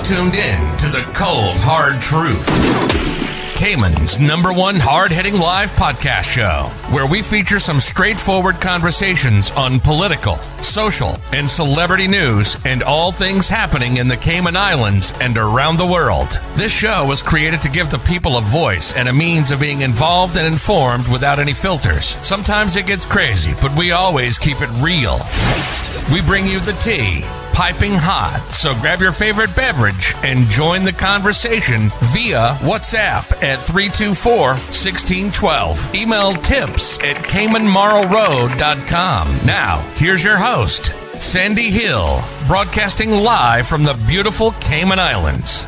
now tuned in to the cold, hard truth. Cayman's #1 hard-hitting live podcast show, where we feature some straightforward conversations on political, social, and celebrity news and all things happening in the Cayman Islands and around the world. This show was created to give the people a voice and a means of being involved and informed without any filters. Sometimes it gets crazy, but we always keep it real. We bring you the tea, piping hot, so grab your favorite beverage and join the conversation via WhatsApp at 324-1612. Email tips@caymanmarlroad.com. Now, here's your host, Sandy Hill, broadcasting live from the beautiful Cayman Islands.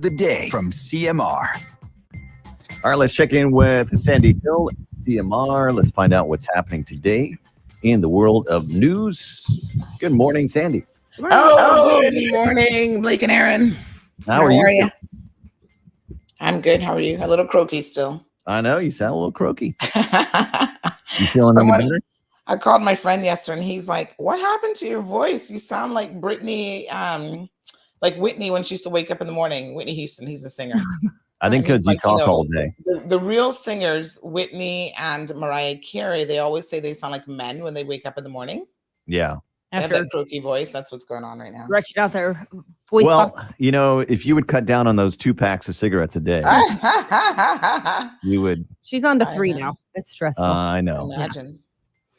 The day from CMR. All right, let's check in with Sandy Hill, CMR. Let's find out what's happening today in the world of news. Good morning, Sandy. Oh, good morning, Blake and Aaron. How are you? I'm good. How are you? A little croaky still. I know, you sound a little croaky. You feeling any better? I called my friend yesterday, and he's like, "What happened to your voice? You sound like Brittany, like Whitney when she used to wake up in the morning." Whitney Houston, he's a singer. I think because you talk all day. The real singers, Whitney and Mariah Carey, they always say they sound like men when they wake up in the morning. Yeah. They have that croaky voice. That's what's going on right now. Stretched out their voice. Well, you know, if you would cut down on those 2 packs of cigarettes a day, you would. She's on to 3 now. It's stressful. I know. Imagine.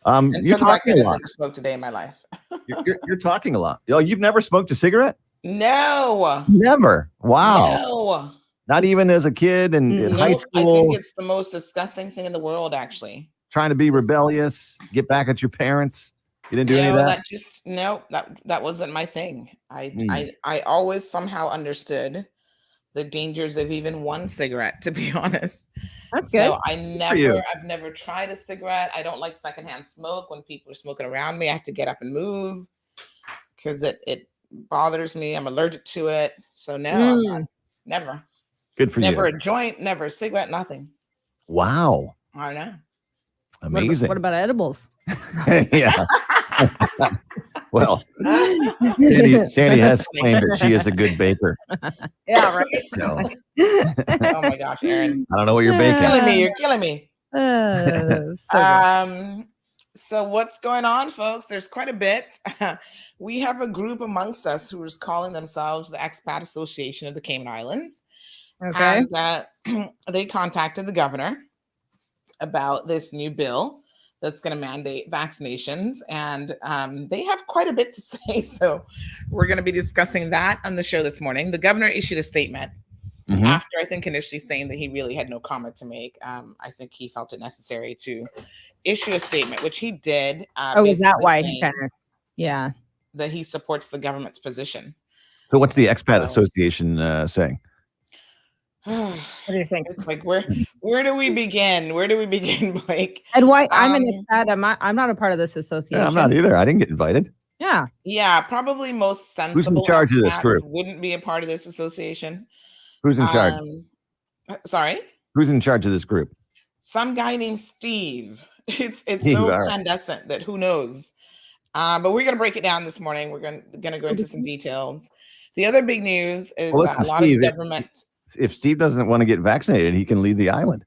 You're talking a lot. I've never smoked a day in my life. you're talking a lot. Oh, you've never smoked a cigarette? No. Never. Wow. No. Not even as a kid and in high school. I think it's the most disgusting thing in the world, actually. Trying to be rebellious, get back at your parents. You didn't do any of that? That wasn't my thing. I always somehow understood the dangers of even one cigarette, to be honest. That's good. So I've never tried a cigarette. I don't like secondhand smoke. When people are smoking around me, I have to get up and move because it bothers me. I'm allergic to it. So no, Never. Good for Never you. a joint, never a cigarette, nothing. Wow. I know. Amazing. What about edibles? Yeah. Well, Sandy has claimed that she is a good baker. Yeah, right. So Oh my gosh, Aaron. I don't know what you're baking. You're killing me. So what's going on, folks? There's quite a bit. We have a group amongst us who is calling themselves the Expat Association of the Cayman Islands. Okay. And they contacted the governor about this new bill that's going to mandate vaccinations. And they have quite a bit to say. So we're going to be discussing that on the show this morning. The governor issued a statement after, I think, initially saying that he really had no comment to make. I think he felt it necessary to issue a statement, which he did. Is that why he kind of, yeah, that he supports the government's position. So what's the Expat Association saying? what do you think? It's like, where do we begin? Where do we begin, Blake? And why I'm an expat. I'm not a part of this association. Yeah, I'm not either. I didn't get invited. Yeah, probably most sensible. Who's in charge of this group? Wouldn't be a part of this association. Who's in charge? Sorry? Who's in charge of this group? Some guy named Steve. It's so clandestine that who knows. But we're going to break it down this morning. We're going to go into some details. The other big news is a lot of government. If Steve doesn't want to get vaccinated, he can leave the island.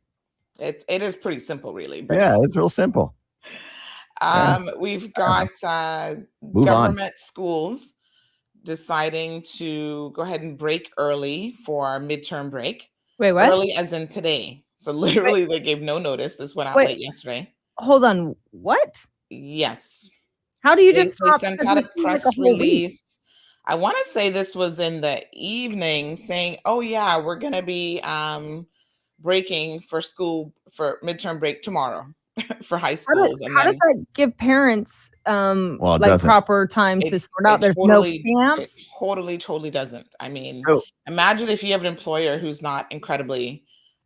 It is pretty simple, really. But yeah, it's real simple. We've got government schools deciding to go ahead and break early for our midterm break. Wait, what? Early as in today. So literally they gave no notice. This went out late yesterday. Hold on. What? Yes. How do you they just sent out a press release? I want to say this was in the evening saying, oh yeah, we're going to be breaking for school for midterm break tomorrow for high schools. How does that give parents proper time to sort out? There's no camps? It totally doesn't. I mean, imagine if you have an employer who's not incredibly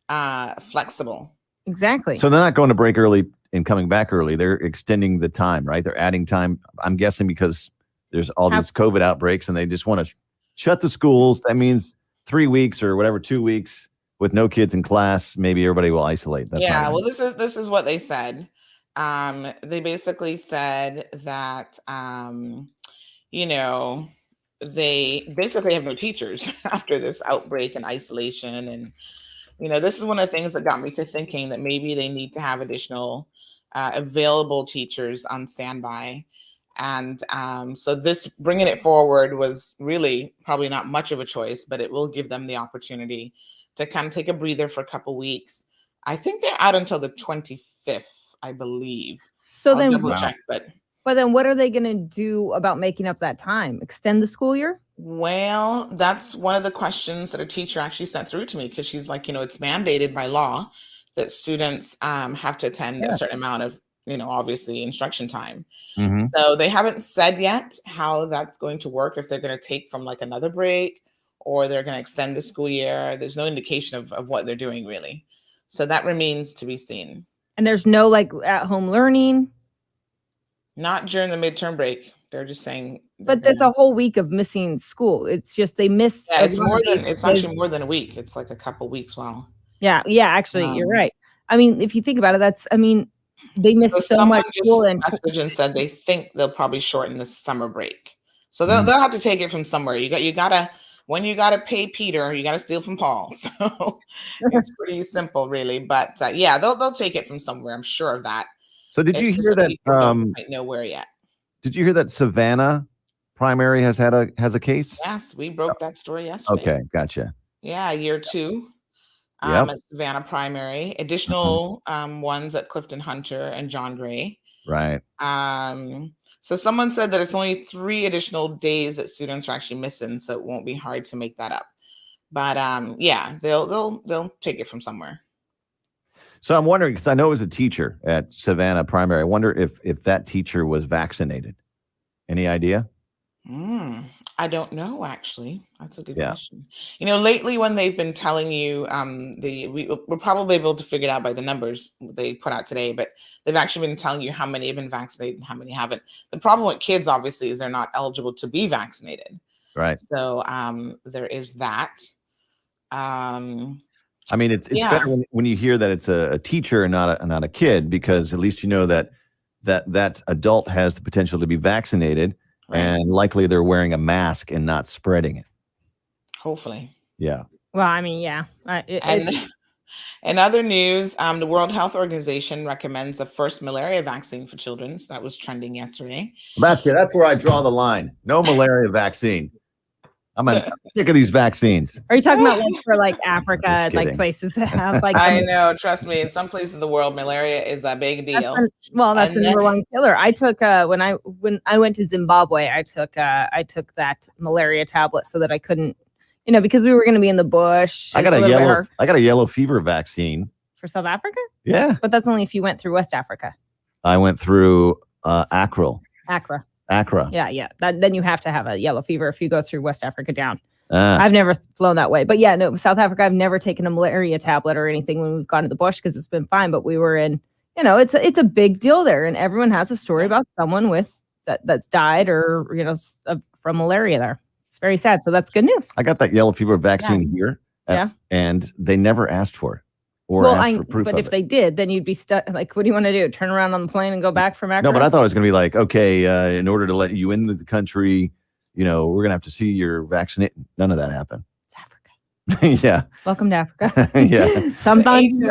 flexible. Exactly. So they're not going to break early and coming back early. They're extending the time, right? They're adding time. I'm guessing because there's all these COVID outbreaks and they just want to shut the schools. That means 3 weeks or whatever, 2 weeks with no kids in class. Maybe everybody will isolate. That's well, this is what they said. They basically said that, they basically have no teachers after this outbreak and isolation. And, this is one of the things that got me to thinking that maybe they need to have additional available teachers on standby. And so this bringing it forward was really probably not much of a choice, but it will give them the opportunity to kind of take a breather for a couple weeks. I think they're out until the 25th, I believe. So I'll then double check, but then what are they going to do about making up that time? Extend the school year? Well, that's one of the questions that a teacher actually sent through to me because she's like, it's mandated by law that students have to attend a certain amount of, obviously instruction time. Mm-hmm. So they haven't said yet how that's going to work, if they're going to take from like another break or they're going to extend the school year. There's no indication of what they're doing really. So that remains to be seen. And there's no at-home learning? Not during the midterm break. They're just saying. But that's a whole week of missing school. It's just they missed. Yeah, it's actually more than a week. It's like a couple weeks. Wow. Yeah. Actually, you're right. I mean, if you think about it, they missed so much school. And message and said they think they'll probably shorten the summer break. So they'll have to take it from somewhere. You gotta pay Peter, you gotta steal from Paul. So it's pretty simple, really. But they'll take it from somewhere. I'm sure of that. So did you hear that? Don't quite know where yet. Did you hear that Savannah primary has a case? Yes, we broke that story yesterday. Okay, gotcha. Yeah, year 2. At Savannah primary. Additional ones at Clifton Hunter and John Gray. Right. So someone said that it's only 3 additional days that students are actually missing, so it won't be hard to make that up. But they'll take it from somewhere. So I'm wondering, because I know it was a teacher at Savannah Primary. I wonder if that teacher was vaccinated. Any idea? I don't know, actually. That's a good question. Lately when they've been telling you, we're probably able to figure it out by the numbers they put out today, but they've actually been telling you how many have been vaccinated and how many haven't. The problem with kids, obviously, is they're not eligible to be vaccinated. Right. So there is that. I mean, it's better when you hear that it's a teacher and not a kid, because at least you know that adult has the potential to be vaccinated, Right. and likely they're wearing a mask and not spreading it. Hopefully. Yeah. Well, I mean, yeah. And in other news, the World Health Organization recommends the first malaria vaccine for children. So that was trending yesterday. That's it. That's where I draw the line. No malaria vaccine. I'm sick of these vaccines. Are you talking about like for like Africa and like places that have like? I know. Trust me. In some places of the world, malaria is a big deal. That's the number one killer. I took when I went to Zimbabwe, I took that malaria tablet so that I couldn't, because we were going to be in the bush. I got a yellow fever vaccine for South Africa. Yeah, but that's only if you went through West Africa. I went through Accra. Yeah. Then you have to have a yellow fever if you go through West Africa down. I've never flown that way, but yeah, no, South Africa. I've never taken a malaria tablet or anything when we've gone to the bush because it's been fine. But we were in, it's a big deal there, and everyone has a story about someone with that's died or from malaria there. It's very sad. So that's good news. I got that yellow fever vaccine here, and they never asked for it. Asked for proof but of if it. they did, then you'd be stuck. Like, what do you want to do? Turn around on the plane and go back from Accra? No, but I thought it was going to be like, okay, in order to let you into the country, we're going to have to see your vaccinate. None of that happened. It's Africa. Yeah. Welcome to Africa. Yeah. Sometimes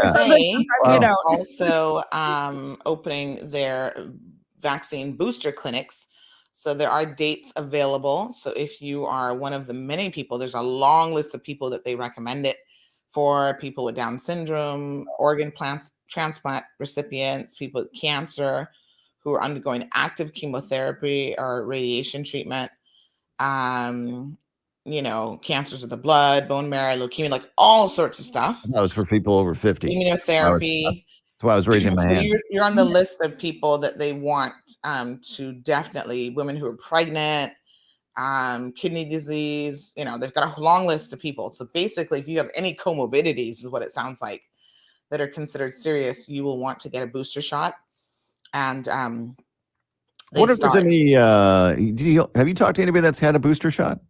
also opening their vaccine booster clinics. So there are dates available. So if you are one of the many people, there's a long list of people that they recommend it for: people with Down syndrome, organ transplant recipients, people with cancer who are undergoing active chemotherapy or radiation treatment, cancers of the blood, bone marrow, leukemia, like all sorts of stuff. That was for people over 50. Immunotherapy. That's why I was raising my hand. You're on the list of people that they want to definitely, women who are pregnant, kidney disease, they've got a long list of people. So basically, if you have any comorbidities, is what it sounds like, that are considered serious, you will want to get a booster shot. And what if there's any? Have you talked to anybody that's had a booster shot?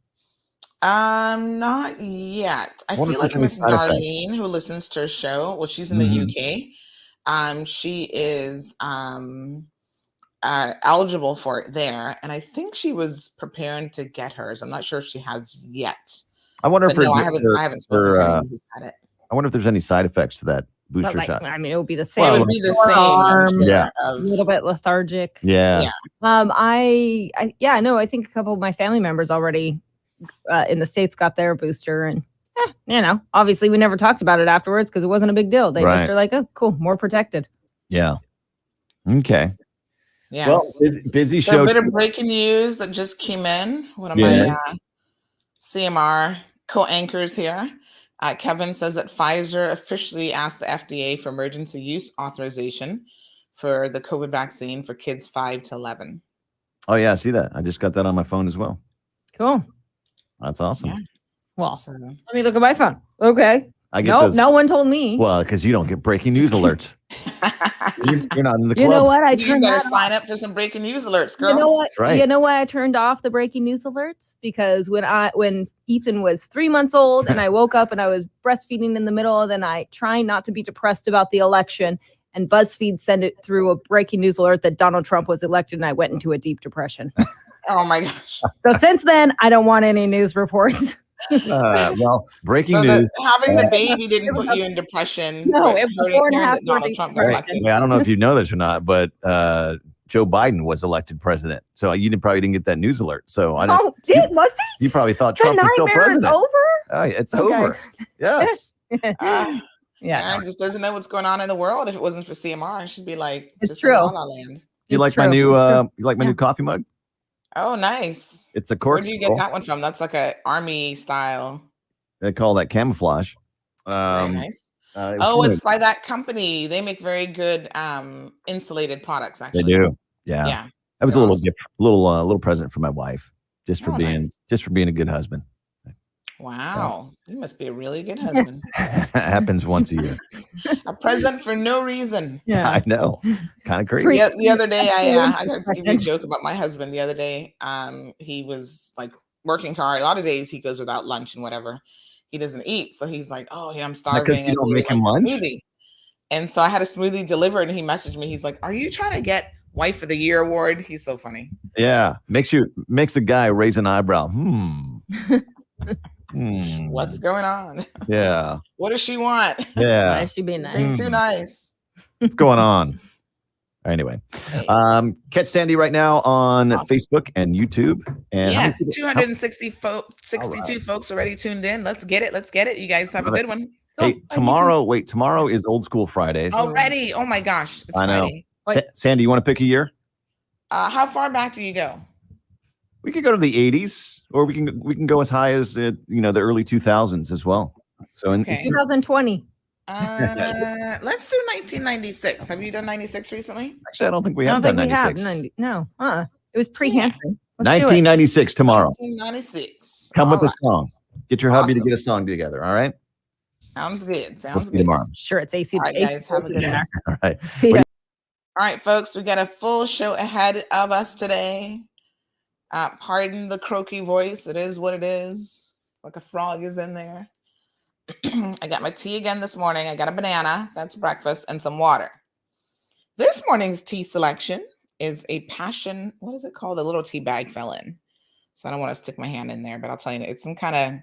Not yet. I feel like Miss Darlene, who listens to her show, well, she's in the UK. She is eligible for it there, and I think she was preparing to get hers. I'm not sure if she has yet. I wonder if I haven't spoken to anyone who's had it. I wonder if there's any side effects to that booster shot. I mean, it would be the same. It would be the same. Yeah, a little bit lethargic. Yeah. I think a couple of my family members already in the States got their booster, and obviously we never talked about it afterwards because it wasn't a big deal. They just are like, oh, cool, more protected. Yeah. Okay. Yes. Well, busy show. So a bit of breaking news that just came in. One of my CMR co-anchors here, Kevin, says that Pfizer officially asked the FDA for emergency use authorization for the COVID vaccine for kids 5 to 11. Oh yeah, I see that. I just got that on my phone as well. Cool. That's awesome. Yeah. Well, let me look at my phone. Okay. No one told me. Well, because you don't get breaking news alerts. You're not in the club. You know what? You better sign up for some breaking news alerts, girl. You know what? That's right. You know why I turned off the breaking news alerts? Because when Ethan was 3 months old and I woke up and I was breastfeeding in the middle of the night, trying not to be depressed about the election, and BuzzFeed sent it through a breaking news alert that Donald Trump was elected, and I went into a deep depression. Oh my gosh. So since then, I don't want any news reports. Well, breaking news. Having the baby didn't put you in depression. No, it was 4.5 Donald Trump got elected. I don't know if you know this or not, but Joe Biden was elected president. So you probably didn't get that news alert. So I don't. Oh, was he? You probably thought Trump was still president. The nightmare It's over. Yes. Aaron just doesn't know what's going on in the world. If it wasn't for CMR, it should be like, it's true. Land. You like my new coffee mug? Oh, nice. It's a cork. Where do you get that one from? That's like a army style. They call that camouflage. Very nice. It's by that company. They make very good insulated products. Actually, they do. Yeah. Yeah. That was a little gift, little present for my wife, just for nice. being a good husband. Wow, you must be a really good husband. Happens once a year. A present for no reason. Yeah, I know. Kind of crazy. The other day, I got to give you a joke about my husband. The other day, he was like working hard. A lot of days he goes without lunch and whatever. he doesn't eat. So he's like, oh yeah, I'm Because starving. you And don't we make like him a lunch. smoothie. And so I had a smoothie delivered, and he messaged me. He's like, are you trying to get Wife of the Year award? He's so funny. Yeah, makes the guy raise an eyebrow. What's going on? Yeah. What does she want? Yeah. Why is she being nice? Being too nice. What's going on? Anyway, Hey. catch Sandy right now on Facebook and YouTube. And how many Yes, people- 262 folks already tuned in. Let's get it. Let's get it. You guys have a good one. Hey, tomorrow is Old School Fridays. Already. Oh my gosh. It's I know. Friday. Sandy, you want to pick a year? How far back do you go? We could go to the 80s, or we can go as high as the early 2000s as well. So in 2020. Let's do 1996. Have you done 96 recently? Actually, I don't think we have done 96. No. It was pre-Hanson. 1996 tomorrow. 1996. Come with All a song. Get your hubby to get a song together. All right. Sounds good. We'll Sounds see you good. tomorrow. Sure, it's AC. All right, guys, have a good one. All right. See ya. All right, folks, we got a full show ahead of us today. Pardon the croaky voice. It is what it is. Like a frog is in there. I got my tea again this morning. I got a banana. That's breakfast and some water. This morning's tea selection is a passion. What is it called? A little tea bag fell in. So I don't want to stick my hand in there, but I'll tell you, it's some kind of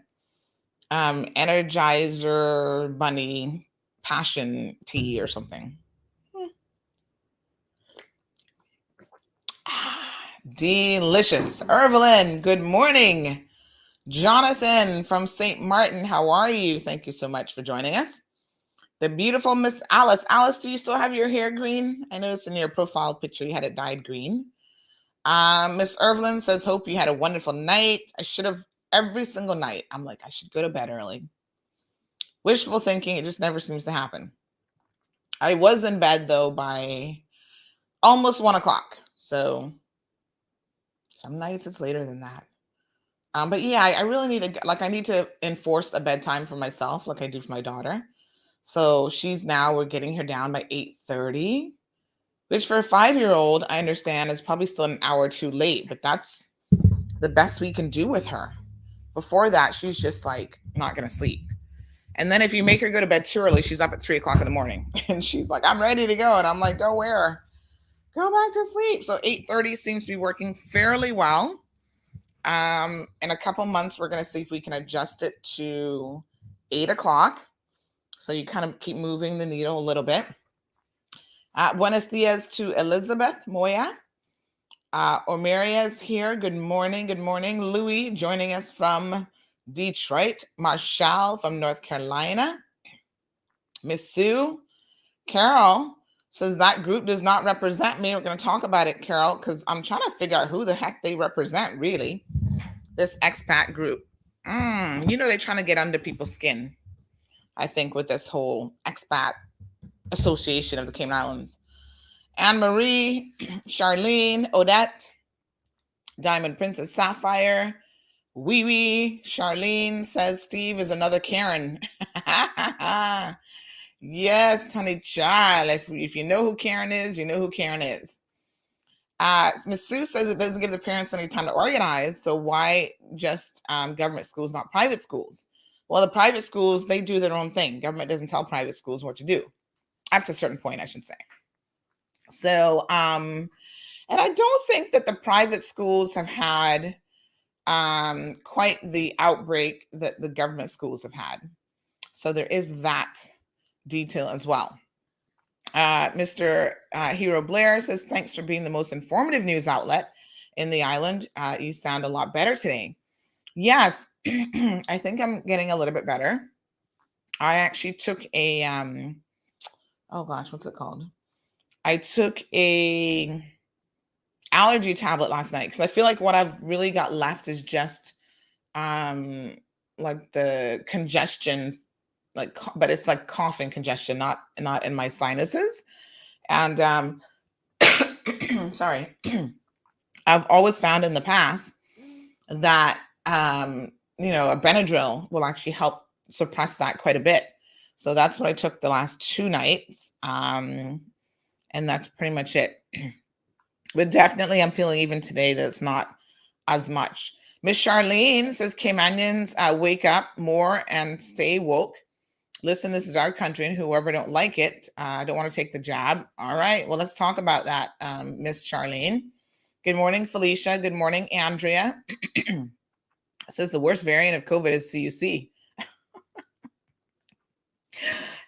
Energizer Bunny passion tea or something. Delicious. Evelyn, good morning. Jonathan from St. Martin, how are you? Thank you so much for joining us. The beautiful Miss Alice. Alice, do you still have your hair green? I noticed in your profile picture you had it dyed green. Miss Evelyn says, hope you had a wonderful night. I should have every single night. I'm like, I should go to bed early. Wishful thinking, it just never seems to happen. I was in bed though by almost 1 o'clock. So some nights it's later than that. But yeah, I really need I need to enforce a bedtime for myself like I do for my daughter. So we're getting her down by 8:30, which for a 5-year-old, I understand is probably still an hour too late, but that's the best we can do with her. Before that, she's just like not going to sleep. And then if you make her go to bed too early, she's up at 3 o'clock in the morning and she's like, I'm ready to go. And I'm like, go where? Go back to sleep. So 8:30 seems to be working fairly well. In a couple months, we're going to see if we can adjust it to 8 o'clock. So you kind of keep moving the needle a little bit. Buenos dias to Elizabeth Moya. Omeria is here. Good morning. Good morning. Louis joining us from Detroit. Marshall from North Carolina. Miss Sue. Carol says that group does not represent me. We're going to talk about it, Carol, because I'm trying to figure out who the heck they represent, really. This expat group. They're trying to get under people's skin, I think, with this whole Expat Association of the Cayman Islands. Anne-Marie, Charlene, Odette, Diamond Princess Sapphire, Wee Charlene says Steve is another Karen. Yes, honey child. If you know who Karen is, you know who Karen is. Ms. Sue says it doesn't give the parents any time to organize. So why just government schools, not private schools? Well, the private schools, they do their own thing. Government doesn't tell private schools what to do. Up to a certain point, I should say. So, and I don't think that the private schools have had quite the outbreak that the government schools have had. So there is that detail as well. Mr. Hero Blair says, thanks for being the most informative news outlet in the island. You sound a lot better today. Yes, I think I'm getting a little bit better. I actually took a, what's it called? I took a allergy tablet last night because I feel like what I've really got left is just like the congestion, but it's like coughing congestion, not in my sinuses. And sorry, I've always found in the past that a Benadryl will actually help suppress that quite a bit. So that's what I took the last 2 nights. And that's pretty much it. But definitely I'm feeling even today that it's not as much. Miss Charlene says Caymanians wake up more and stay woke. Listen, this is our country, and whoever don't like it, don't want to take the jab. All right, well, let's talk about that, Miss Charlene. Good morning, Felicia. Good morning, Andrea. Says the worst variant of COVID is CUC.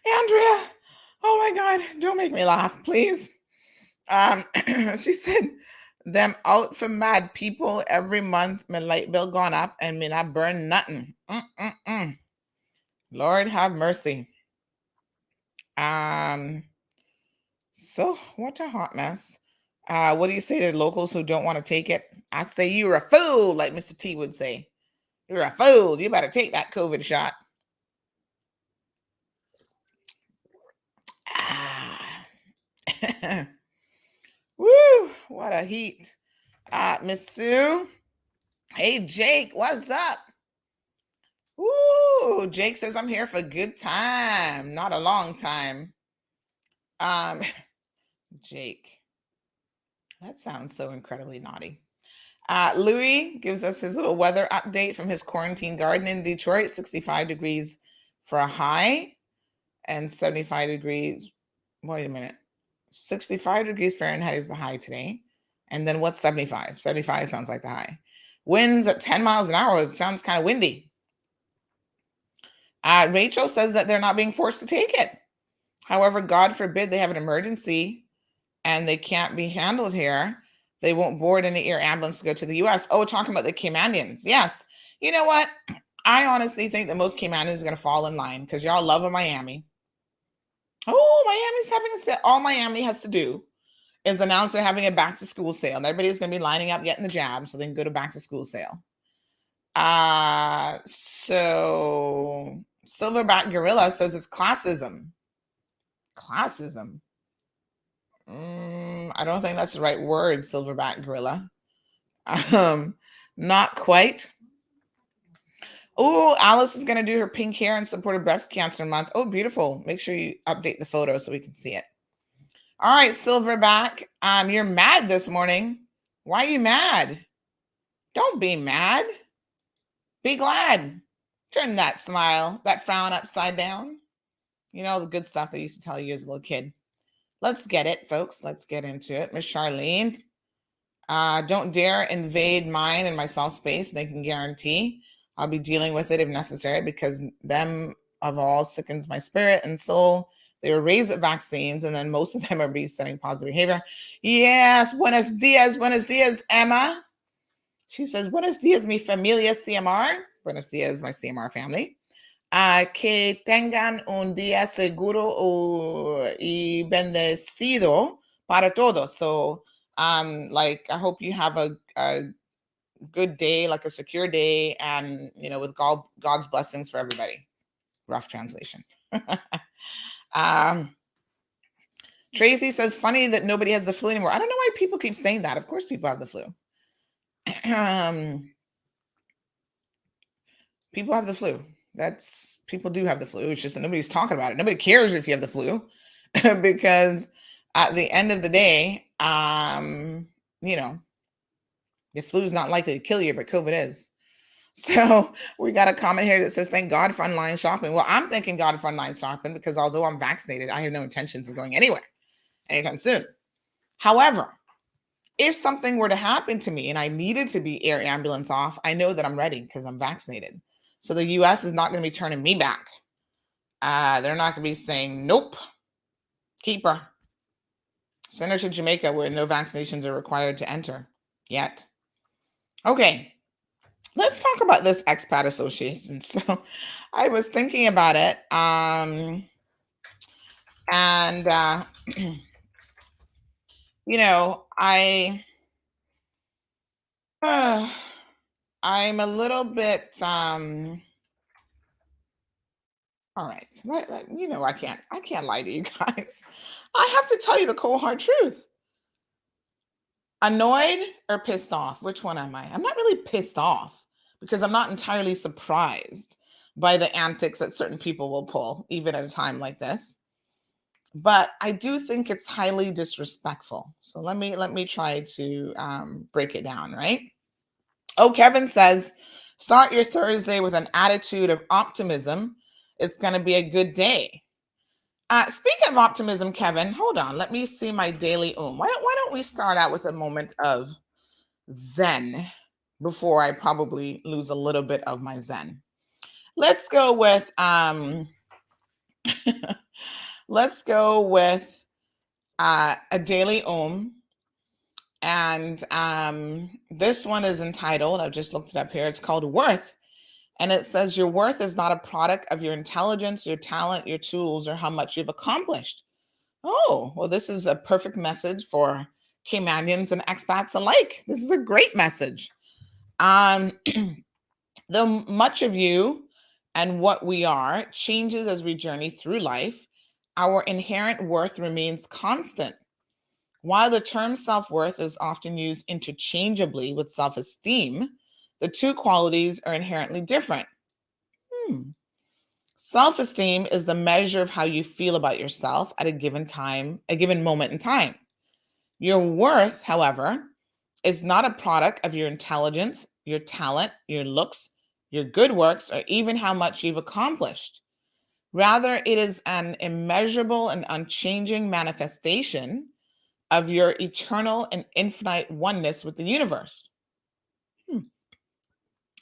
Andrea, oh my God, don't make me laugh, please. She said, them out for mad people every month, my light bill gone up and me not burn nothing. Lord have mercy. So what a hot mess. What do you say to locals who don't want to take it? I say you're a fool, like Mr. T would say. You're a fool. You better take that COVID shot. Woo, what a heat. Miss Sue. Hey, Jake, what's up? Woo, Jake says I'm here for a good time, not a long time. Jake, that sounds so incredibly naughty. Louis gives us his little weather update from his quarantine garden in Detroit. 65 degrees for a high and 75 degrees. Wait a minute. 65 degrees Fahrenheit is the high today. And then what's 75? 75 sounds like the high. Winds at 10 miles an hour. It sounds kind of windy. Rachel says that they're not being forced to take it. However, God forbid they have an emergency and they can't be handled here. They won't board any air ambulance to go to the U.S. Oh, talking about the Caymanians. Yes. You know what? I honestly think that most Caymanians are going to fall in line because y'all love Miami. Oh, Miami's having a sale. All Miami has to do is announce they're having a back to school sale. And everybody's going to be lining up getting the jab so they can go to back to school sale. So Silverback Gorilla says it's classism. Classism. I don't think that's the right word, Silverback Gorilla. Not quite. Oh, Alice is going to do her pink hair in support of Breast Cancer Month. Oh, beautiful. Make sure you update the photo so we can see it. All right, Silverback. You're mad this morning. Why are you mad? Don't be mad. Be glad. Turn that smile, that frown upside down. You know, the good stuff they used to tell you as a little kid. Let's get it, folks. Let's get into it. Miss Charlene, don't dare invade mine and my self space. They can guarantee I'll be dealing with it if necessary because them of all sickens my spirit and soul. They were raised with vaccines, and then most of them are resetting positive behavior. Yes, buenos dias, Emma. She says, buenos dias, mi familia CMR. Buenos dias, my CMR family. Que tengan un día seguro y bendecido para todos. So, I hope you have a good day, like a secure day, and, you know, with God's blessings for everybody. Rough translation. Tracy says, funny that nobody has the flu anymore. I don't know why people keep saying that. Of course people have the flu. People have the flu. People do have the flu. It's just that nobody's talking about it. Nobody cares if you have the flu because at the end of the day, you know, the flu is not likely to kill you, but COVID is. So we got a comment here that says, thank God for online shopping. Well, I'm thanking God for online shopping because although I'm vaccinated, I have no intentions of going anywhere anytime soon. However, if something were to happen to me and I needed to be air ambulance off, I know that I'm ready because I'm vaccinated. So the U.S. is not going to be turning me back. They're not going to be saying, nope, keep her. Send her to Jamaica where no vaccinations are required to enter yet. Okay. Let's talk about this Expat Association. So I was thinking about it. You know, I'm a little bit, all right. You know, I can't lie to you guys. I have to tell you the cold hard truth. Annoyed or pissed off? Which one am I? I'm not really pissed off because I'm not entirely surprised by the antics that certain people will pull, even at a time like this. But I do think it's highly disrespectful. So let me try to break it down, right? Oh, Kevin says, start your Thursday with an attitude of optimism. It's going to be a good day. Speaking of optimism, Kevin, hold on. Let me see my daily Why don't we start out with a moment of Zen before I probably lose a little bit of my Zen. Let's go with let's go with a daily and this one is entitled, I've just looked it up here, it's called Worth. And it says your worth is not a product of your intelligence, your talent, your tools, or how much you've accomplished. Oh, well, this is a perfect message for Caymanians and expats alike. This is a great message. Though much of you and what we are changes as we journey through life, our inherent worth remains constant. While the term self-worth is often used interchangeably with self-esteem, the two qualities are inherently different. Self-esteem is the measure of how you feel about yourself at a given moment in time. Your worth, however, is not a product of your intelligence, your talent, your looks, your good works, or even how much you've accomplished. Rather, it is an immeasurable and unchanging manifestation of your eternal and infinite oneness with the universe.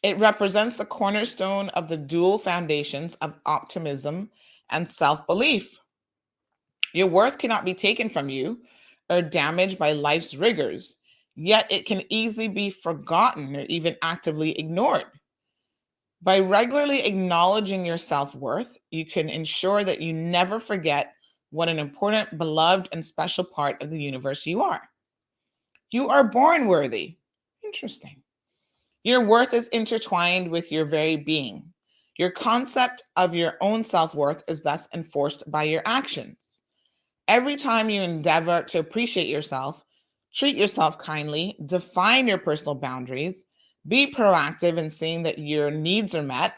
It represents the cornerstone of the dual foundations of optimism and self-belief. Your worth cannot be taken from you or damaged by life's rigors, yet it can easily be forgotten or even actively ignored. By regularly acknowledging your self-worth, you can ensure that you never forget what an important, beloved, and special part of the universe you are. You are born worthy. Interesting. Your worth is intertwined with your very being. Your concept of your own self-worth is thus enforced by your actions. Every time you endeavor to appreciate yourself, treat yourself kindly, define your personal boundaries, be proactive in seeing that your needs are met,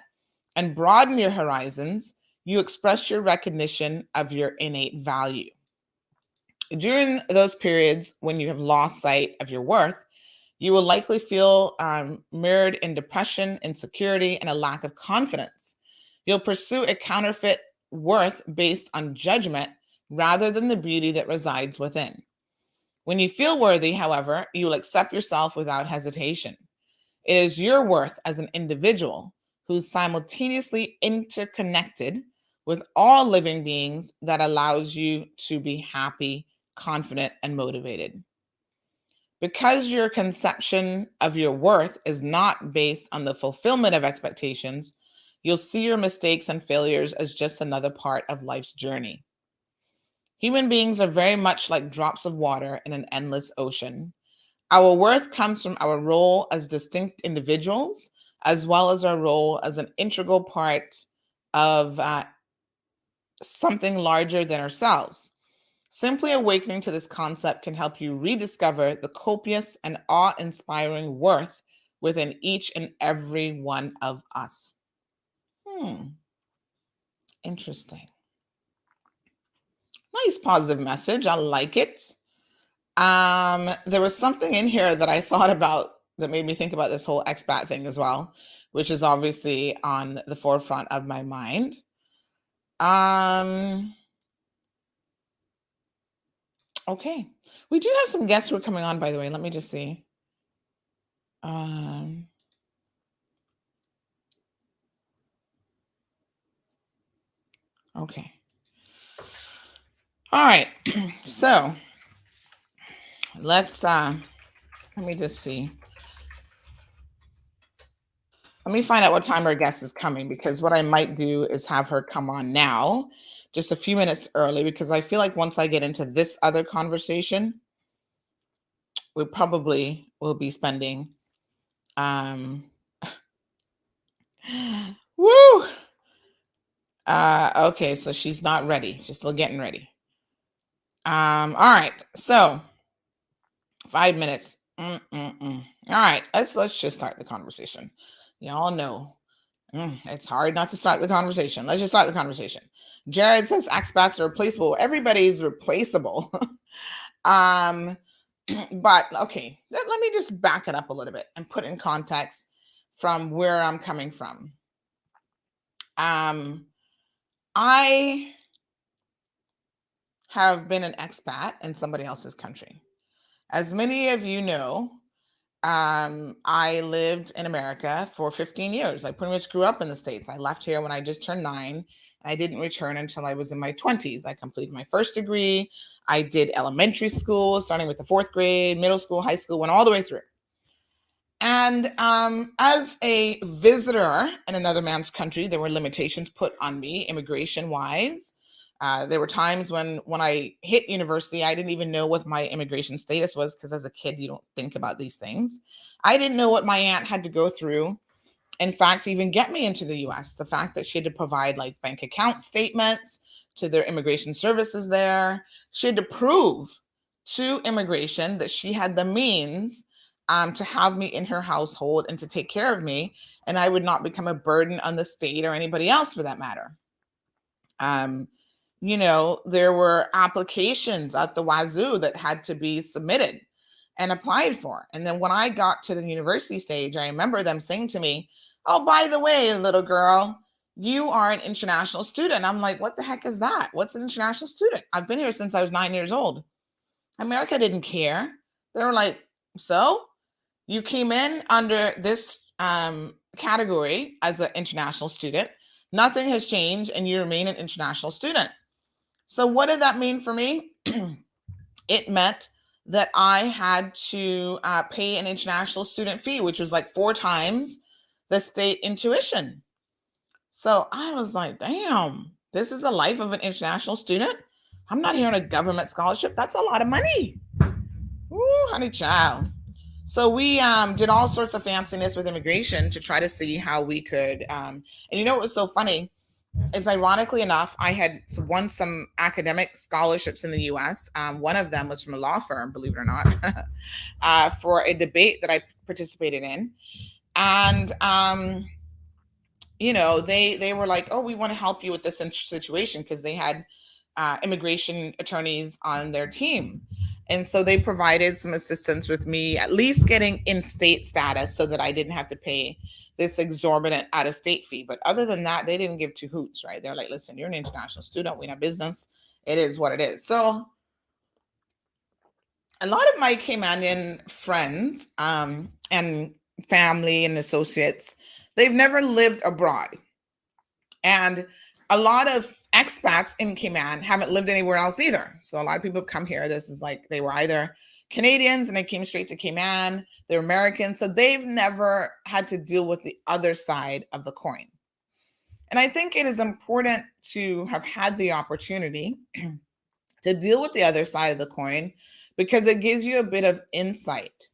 and broaden your horizons, you express your recognition of your innate value. During those periods when you have lost sight of your worth, you will likely feel mirrored in depression, insecurity, and a lack of confidence. You'll pursue a counterfeit worth based on judgment rather than the beauty that resides within. When you feel worthy, however, you will accept yourself without hesitation. It is your worth as an individual who's simultaneously interconnected with all living beings that allows you to be happy, confident, and motivated. Because your conception of your worth is not based on the fulfillment of expectations, you'll see your mistakes and failures as just another part of life's journey. Human beings are very much like drops of water in an endless ocean. Our worth comes from our role as distinct individuals, as well as our role as an integral part of something larger than ourselves. Simply awakening to this concept can help you rediscover the copious and awe-inspiring worth within each and every one of us. Interesting. Nice positive message. I like it. There was something in here that I thought about that made me think about this whole expat thing as well, which is obviously on the forefront of my mind. Okay. We do have some guests who are coming on, by the way. Let me just see. Okay. All right. So let me just see. Let me find out what time our guest is coming, because what I might do is have her come on now, just a few minutes early, because I feel like once I get into this other conversation, we probably will be spending woo. Okay, so she's not ready. She's still getting ready. All right, so 5 minutes. All right, let's just start the conversation. Y'all know it's hard not to start the conversation. Let's just start the conversation. Jared says expats are replaceable. Everybody's replaceable. But okay, let me just back it up a little bit and put in context from where I'm coming from. I have been an expat in somebody else's country. As many of you know, I lived in America for 15 years. I pretty much grew up in the States. I left here when I just turned 9, and I didn't return until I was in my 20s. I completed my first degree. I did elementary school, starting with the 4th grade, middle school, high school, went all the way through. And as a visitor in another man's country, there were limitations put on me immigration wise. There were times when I hit university, I didn't even know what my immigration status was, because as a kid, you don't think about these things. I didn't know what my aunt had to go through, in fact, to even get me into the US. The fact that she had to provide like bank account statements to their immigration services there. She had to prove to immigration that she had the means to have me in her household and to take care of me, and I would not become a burden on the state or anybody else for that matter. There were applications at the wazoo that had to be submitted and applied for. And then when I got to the university stage, I remember them saying to me, "Oh, by the way, little girl, you are an international student." I'm like, "What the heck is that? What's an international student? I've been here since I was 9 years old." America didn't care. They were like, "So you came in under this category as an international student. Nothing has changed, and you remain an international student." So what did that mean for me? It meant that I had to pay an international student fee, which was like 4 times the state tuition. So I was like, damn, this is the life of an international student. I'm not here on a government scholarship. That's a lot of money. Ooh, honey child. So we did all sorts of fanciness with immigration to try to see how we could. And you know what was so funny is, ironically enough, I had won some academic scholarships in the U.S. One of them was from a law firm, believe it or not, for a debate that I participated in. And, they were like, "Oh, we want to help you with this situation," because they had immigration attorneys on their team. And so they provided some assistance with me, at least getting in-state status so that I didn't have to pay this exorbitant out-of-state fee. But other than that, they didn't give 2 hoots, right? They're like, "Listen, you're an international student. We know business. It is what it is." So a lot of my Caymanian friends and family and associates, they've never lived abroad. And a lot of expats in Cayman haven't lived anywhere else either. So a lot of people have come here. This is like, they were either Canadians and they came straight to Cayman. They're Americans. So they've never had to deal with the other side of the coin. And I think it is important to have had the opportunity to deal with the other side of the coin, because it gives you a bit of insight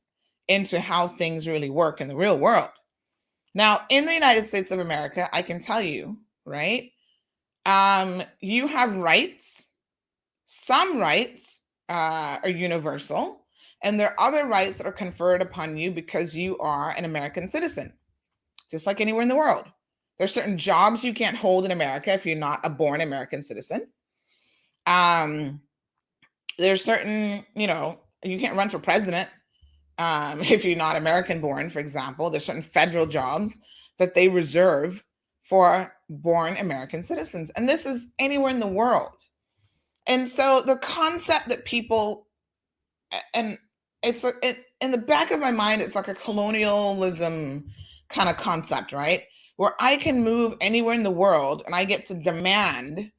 into how things really work in the real world. Now, in the United States of America, I can tell you, right? You have rights. Some rights are universal, and there are other rights that are conferred upon you because you are an American citizen, just like anywhere in the world. There's certain jobs you can't hold in America if you're not a born American citizen. There's certain, you can't run for president if you're not American born, for example. There's certain federal jobs that they reserve for born American citizens. And this is anywhere in the world. And so the concept that people, and in the back of my mind, it's like a colonialism kind of concept, right? Where I can move anywhere in the world and I get to demand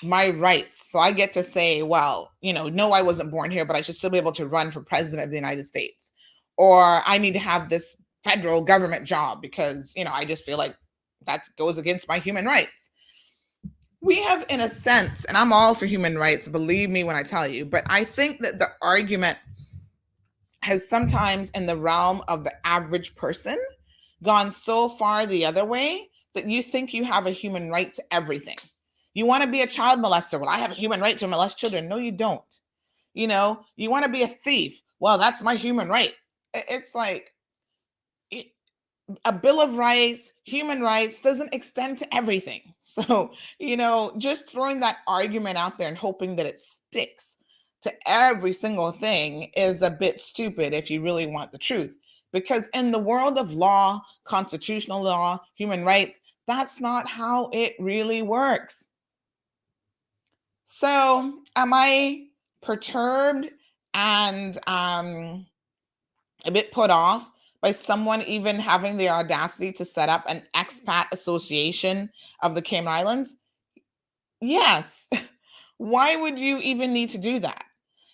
my rights. So I get to say, well, no, I wasn't born here, but I should still be able to run for president of the United States. Or I need to have this federal government job because, I just feel like that goes against my human rights. We have, in a sense, and I'm all for human rights, believe me when I tell you, but I think that the argument has sometimes, in the realm of the average person, gone so far the other way that you think you have a human right to everything. You want to be a child molester. Well, I have a human right to molest children. No, you don't. You want to be a thief. Well, that's my human right. It's like a Bill of Rights, human rights doesn't extend to everything. So, just throwing that argument out there and hoping that it sticks to every single thing is a bit stupid if you really want the truth. Because in the world of law, constitutional law, human rights, that's not how it really works. So am I perturbed and a bit put off by someone even having the audacity to set up an Expat Association of the Cayman Islands? Yes. Why would you even need to do that?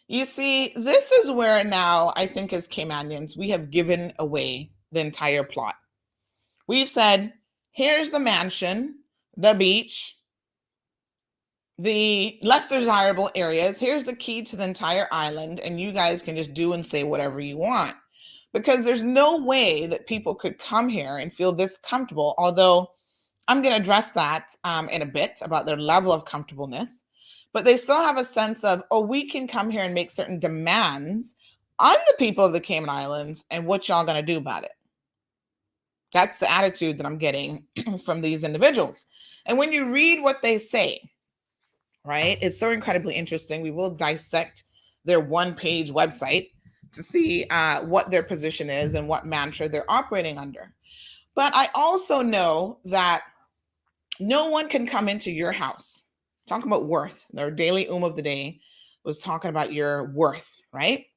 You see, this is where now I think as Caymanians, we have given away the entire plot. We've said, here's the mansion, the beach, the less desirable areas. Here's the key to the entire island, and you guys can just do and say whatever you want. Because there's no way that people could come here and feel this comfortable, although I'm going to address that in a bit about their level of comfortableness. But they still have a sense of, oh, we can come here and make certain demands on the people of the Cayman Islands, and what y'all going to do about it? That's the attitude that I'm getting from these individuals. And when you read what they say, right, it's so incredibly interesting. We will dissect their one-page website to see what their position is and what mantra they're operating under. But I also know that no one can come into your house. Talking about worth. Their daily of the day was talking about your worth, right?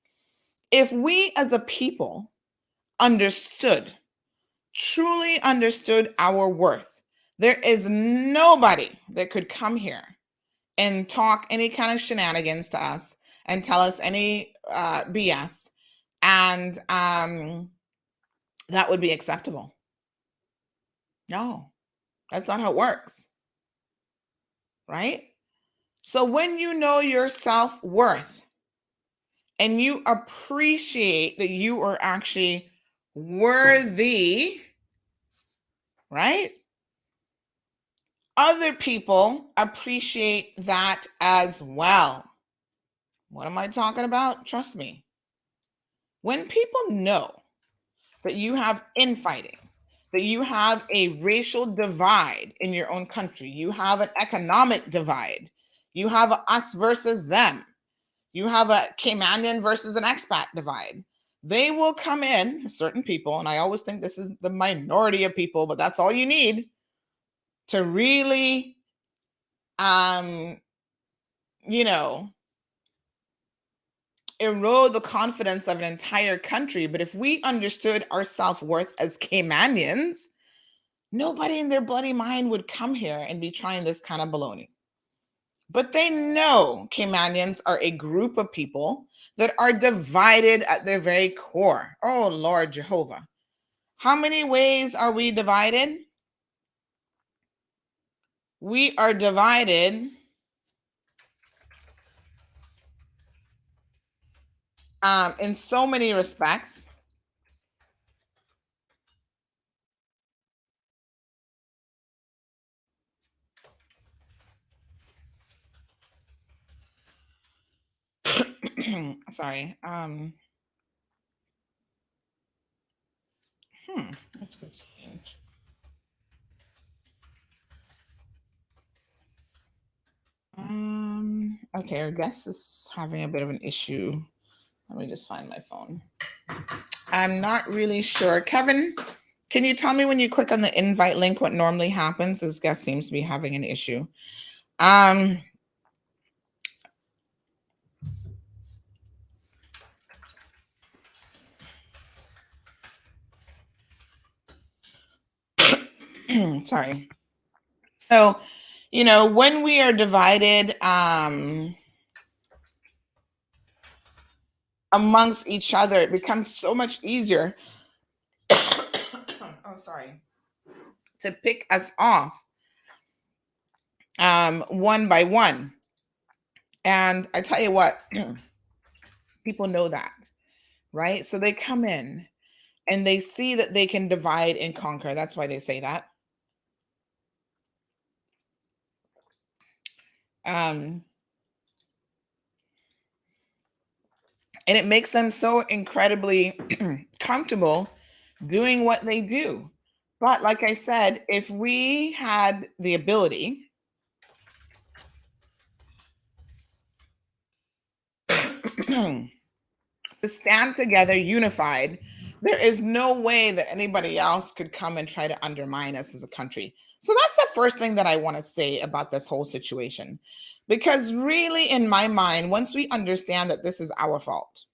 If we as a people understood, truly understood our worth, there is nobody that could come here and talk any kind of shenanigans to us and tell us any BS, and that would be acceptable. No, that's not how it works. Right? So when you know your self-worth and you appreciate that you are actually worthy, right? Other people appreciate that as well. What am I talking about? Trust me. When people know that you have infighting, that you have a racial divide in your own country, you have an economic divide, you have a us versus them, you have a Caymanian versus an expat divide, they will come in, certain people, and I always think this is the minority of people, but that's all you need to really, erode the confidence of an entire country. But if we understood our self-worth as Caymanians, nobody in their bloody mind would come here and be trying this kind of baloney. But they know Caymanians are a group of people that are divided at their very core. Oh, Lord Jehovah. How many ways are we divided? We are divided in so many respects. Sorry. That's strange. Okay, our guest is having a bit of an issue. Let me just find my phone. I'm not really sure. Kevin, can you tell me when you click on the invite link what normally happens? This guest seems to be having an issue. Sorry. So, when we are divided amongst each other, it becomes so much easier to pick us off one by one. And I tell you what, people know that, right? So they come in and they see that they can divide and conquer. That's why they say that. And it makes them so incredibly comfortable doing what they do. But like I said, if we had the ability to stand together, unified. There is no way that anybody else could come and try to undermine us as a country. So that's the first thing that I want to say about this whole situation. Because really, in my mind, once we understand that this is our fault,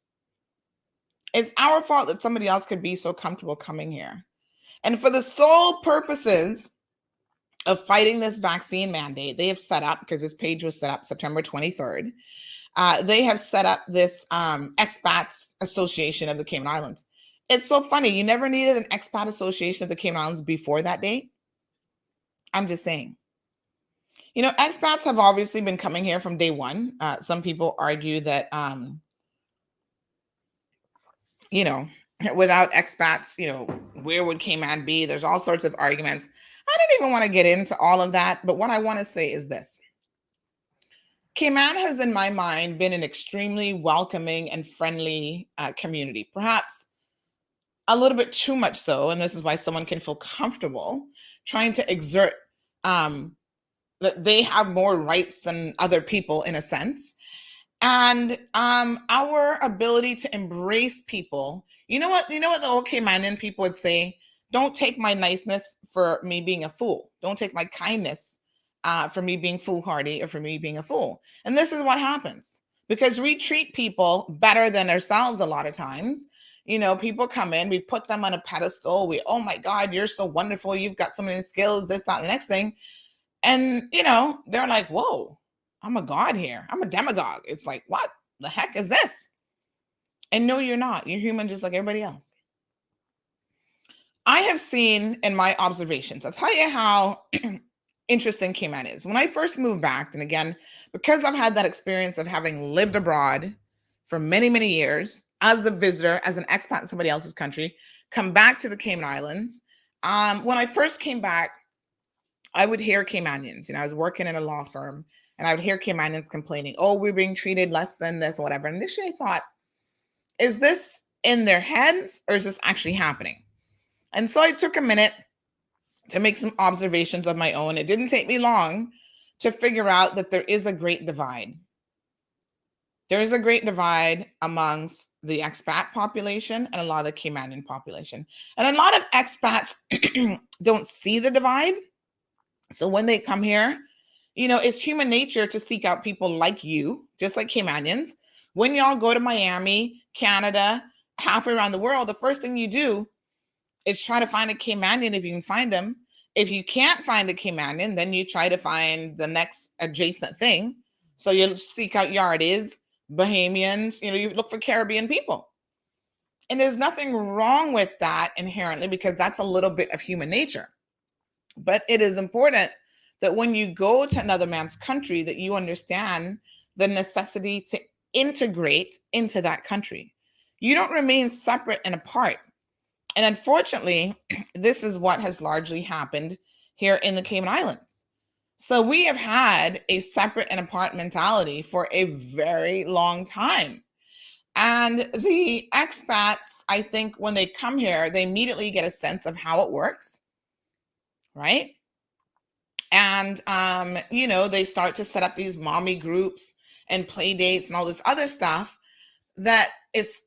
it's our fault that somebody else could be so comfortable coming here. And for the sole purposes of fighting this vaccine mandate, they have set up, because this page was set up September 23rd, they have set up this Expat Association of the Cayman Islands. It's so funny. You never needed an Expat Association of the Cayman Islands before that date. I'm just saying. You know, expats have obviously been coming here from day one. Some people argue that, you know, without expats, you know, where would Cayman be? There's all sorts of arguments. I don't even want to get into all of that. But what I want to say is this. Cayman has, in my mind, been an extremely welcoming and friendly community, perhaps a little bit too much so. And this is why someone can feel comfortable trying to exert that they have more rights than other people in a sense. And our ability to embrace people, you know what the old Caymanian people would say? Don't take my niceness for me being a fool. Don't take my kindness for me being foolhardy or for me being a fool. And this is what happens because we treat people better than ourselves a lot of times. You know, people come in, we put them on a pedestal. Oh my God, you're so wonderful. You've got so many skills, this, that, and the next thing. And, you know, they're like, whoa, I'm a god here. I'm a demagogue. It's like, what the heck is this? And no, you're not. You're human just like everybody else. I have seen in my observations, I'll tell you how interesting Cayman is. When I first moved back, and again, because I've had that experience of having lived abroad for many, many years as a visitor, as an expat in somebody else's country, come back to the Cayman Islands. When I first came back, I would hear Caymanians, you know, I was working in a law firm and I would hear Caymanians complaining, oh, we're being treated less than this, whatever. And initially I thought, is this in their heads or is this actually happening? And so I took a minute to make some observations of my own. It didn't take me long to figure out that there is a great divide. There is a great divide amongst the expat population and a lot of the Caymanian population. And a lot of expats don't see the divide. So when they come here, you know, it's human nature to seek out people like you, just like Caymanians. When y'all go to Miami, Canada, halfway around the world, the first thing you do is try to find a Caymanian if you can find them. If you can't find a Caymanian, then you try to find the next adjacent thing. So you seek out Yardies, Bahamians, you know, you look for Caribbean people. And there's nothing wrong with that inherently because that's a little bit of human nature. But it is important that when you go to another man's country, that you understand the necessity to integrate into that country. You don't remain separate and apart. And unfortunately, this is what has largely happened here in the Cayman Islands. So we have had a separate and apart mentality for a very long time. And the expats, I think when they come here, they immediately get a sense of how it works. Right? And, you know, they start to set up these mommy groups and play dates and all this other stuff that it's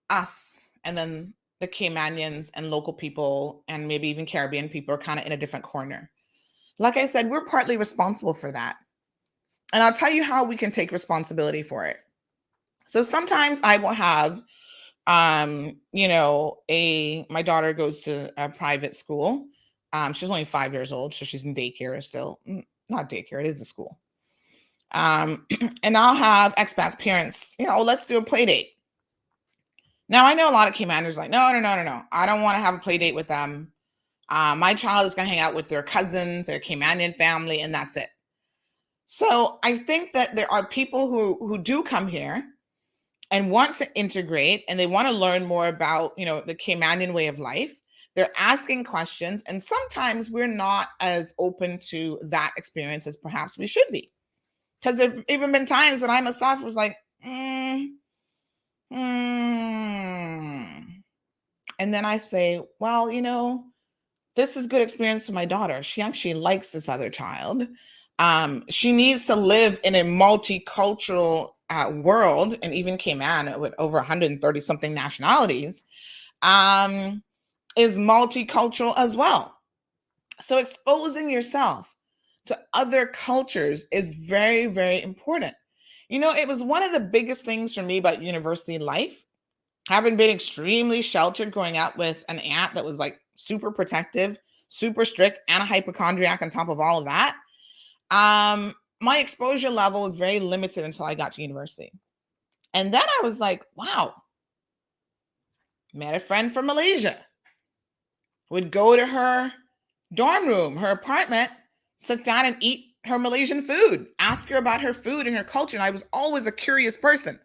us and then the Caymanians and local people and maybe even Caribbean people are kind of in a different corner. Like I said, we're partly responsible for that. And I'll tell you how we can take responsibility for it. So sometimes I will have, you know, my daughter goes to a private school. She's only 5 years old, so she's in daycare still. Not daycare, it is a school. And I'll have expats parents, you know, let's do a play date. Now, I know a lot of Caymanians like, no. I don't want to have a play date with them. My child is going to hang out with their cousins, their Caymanian family, and that's it. So I think that there are people who do come here and want to integrate and they want to learn more about, you know, the Caymanian way of life. They're asking questions, and sometimes we're not as open to that experience as perhaps we should be. Because there've even been times when I myself was like, And then I say, well, you know, this is good experience for my daughter. She actually likes this other child. She needs to live in a multicultural world, and even Cayman with over 130 something nationalities, is multicultural as well. So exposing yourself to other cultures is very, very important. You know, it was one of the biggest things for me about university life. Having been extremely sheltered growing up with an aunt that was like super protective, super strict, and a hypochondriac on top of all of that, my exposure level was very limited until I got to university. And then I was like, wow, met a friend from Malaysia, would go to her dorm room, her apartment, sit down and eat her Malaysian food, ask her about her food and her culture. And I was always a curious person.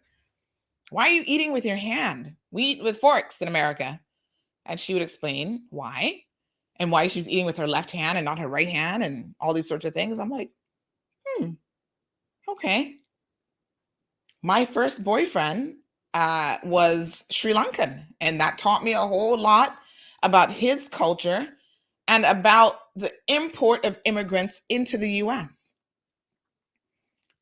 Why are you eating with your hand? We eat with forks in America. And she would explain why, and why she's eating with her left hand and not her right hand, and all these sorts of things. I'm like, okay. My first boyfriend was Sri Lankan, and that taught me a whole lot about his culture and about the import of immigrants into the US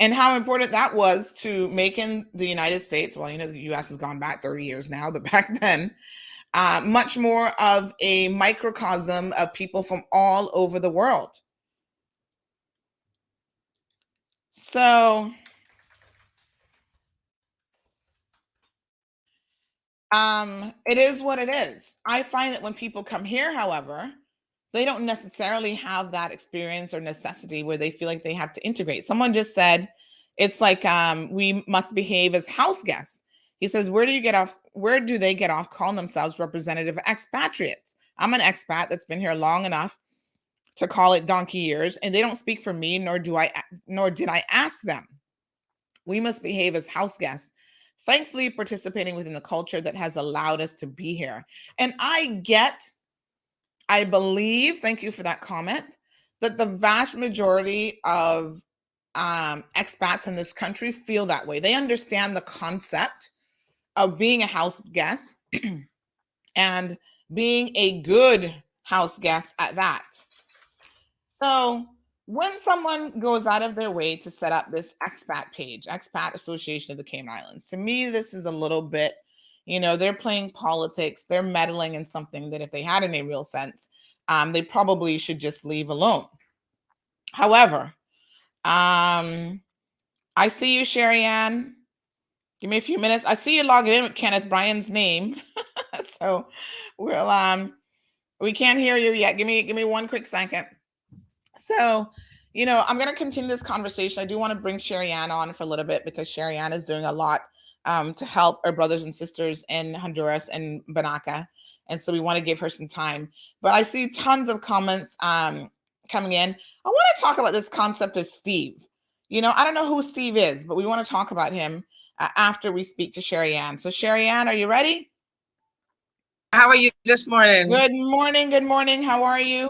and how important that was to making the United States, well, you know, the US has gone back 30 years now, but back then, much more of a microcosm of people from all over the world. So, it is what it is. I find that when people come here, however, they don't necessarily have that experience or necessity where they feel like they have to integrate. Someone just said, it's like we must behave as house guests. He says, where do they get off calling themselves representative expatriates? I'm an expat that's been here long enough to call it donkey years, and they don't speak for me, nor did I ask them. We must behave as house guests, thankfully participating within the culture that has allowed us to be here. And I believe, thank you for that comment, that the vast majority of expats in this country feel that way. They understand the concept of being a house guest and being a good house guest at that. So when someone goes out of their way to set up this expat page, Expat Association of the Cayman Islands, to me, this is a little bit, you know, they're playing politics. They're meddling in something that if they had any real sense, they probably should just leave alone. However, I see you, Sherry Ann. Give me a few minutes. I see you logging in with Kenneth Bryan's name. So we'll we can't hear you yet. Give me one quick second. So, you know, I'm going to continue this conversation. I do want to bring Sherry Ann on for a little bit because Sherry Ann is doing a lot to help our brothers and sisters in Honduras and Banaca. And so we want to give her some time. But I see tons of comments coming in. I want to talk about this concept of Steve. You know, I don't know who Steve is, but we want to talk about him after we speak to Sherry Ann. So Sherry Ann, are you ready? How are you this morning? Good morning. Good morning. How are you?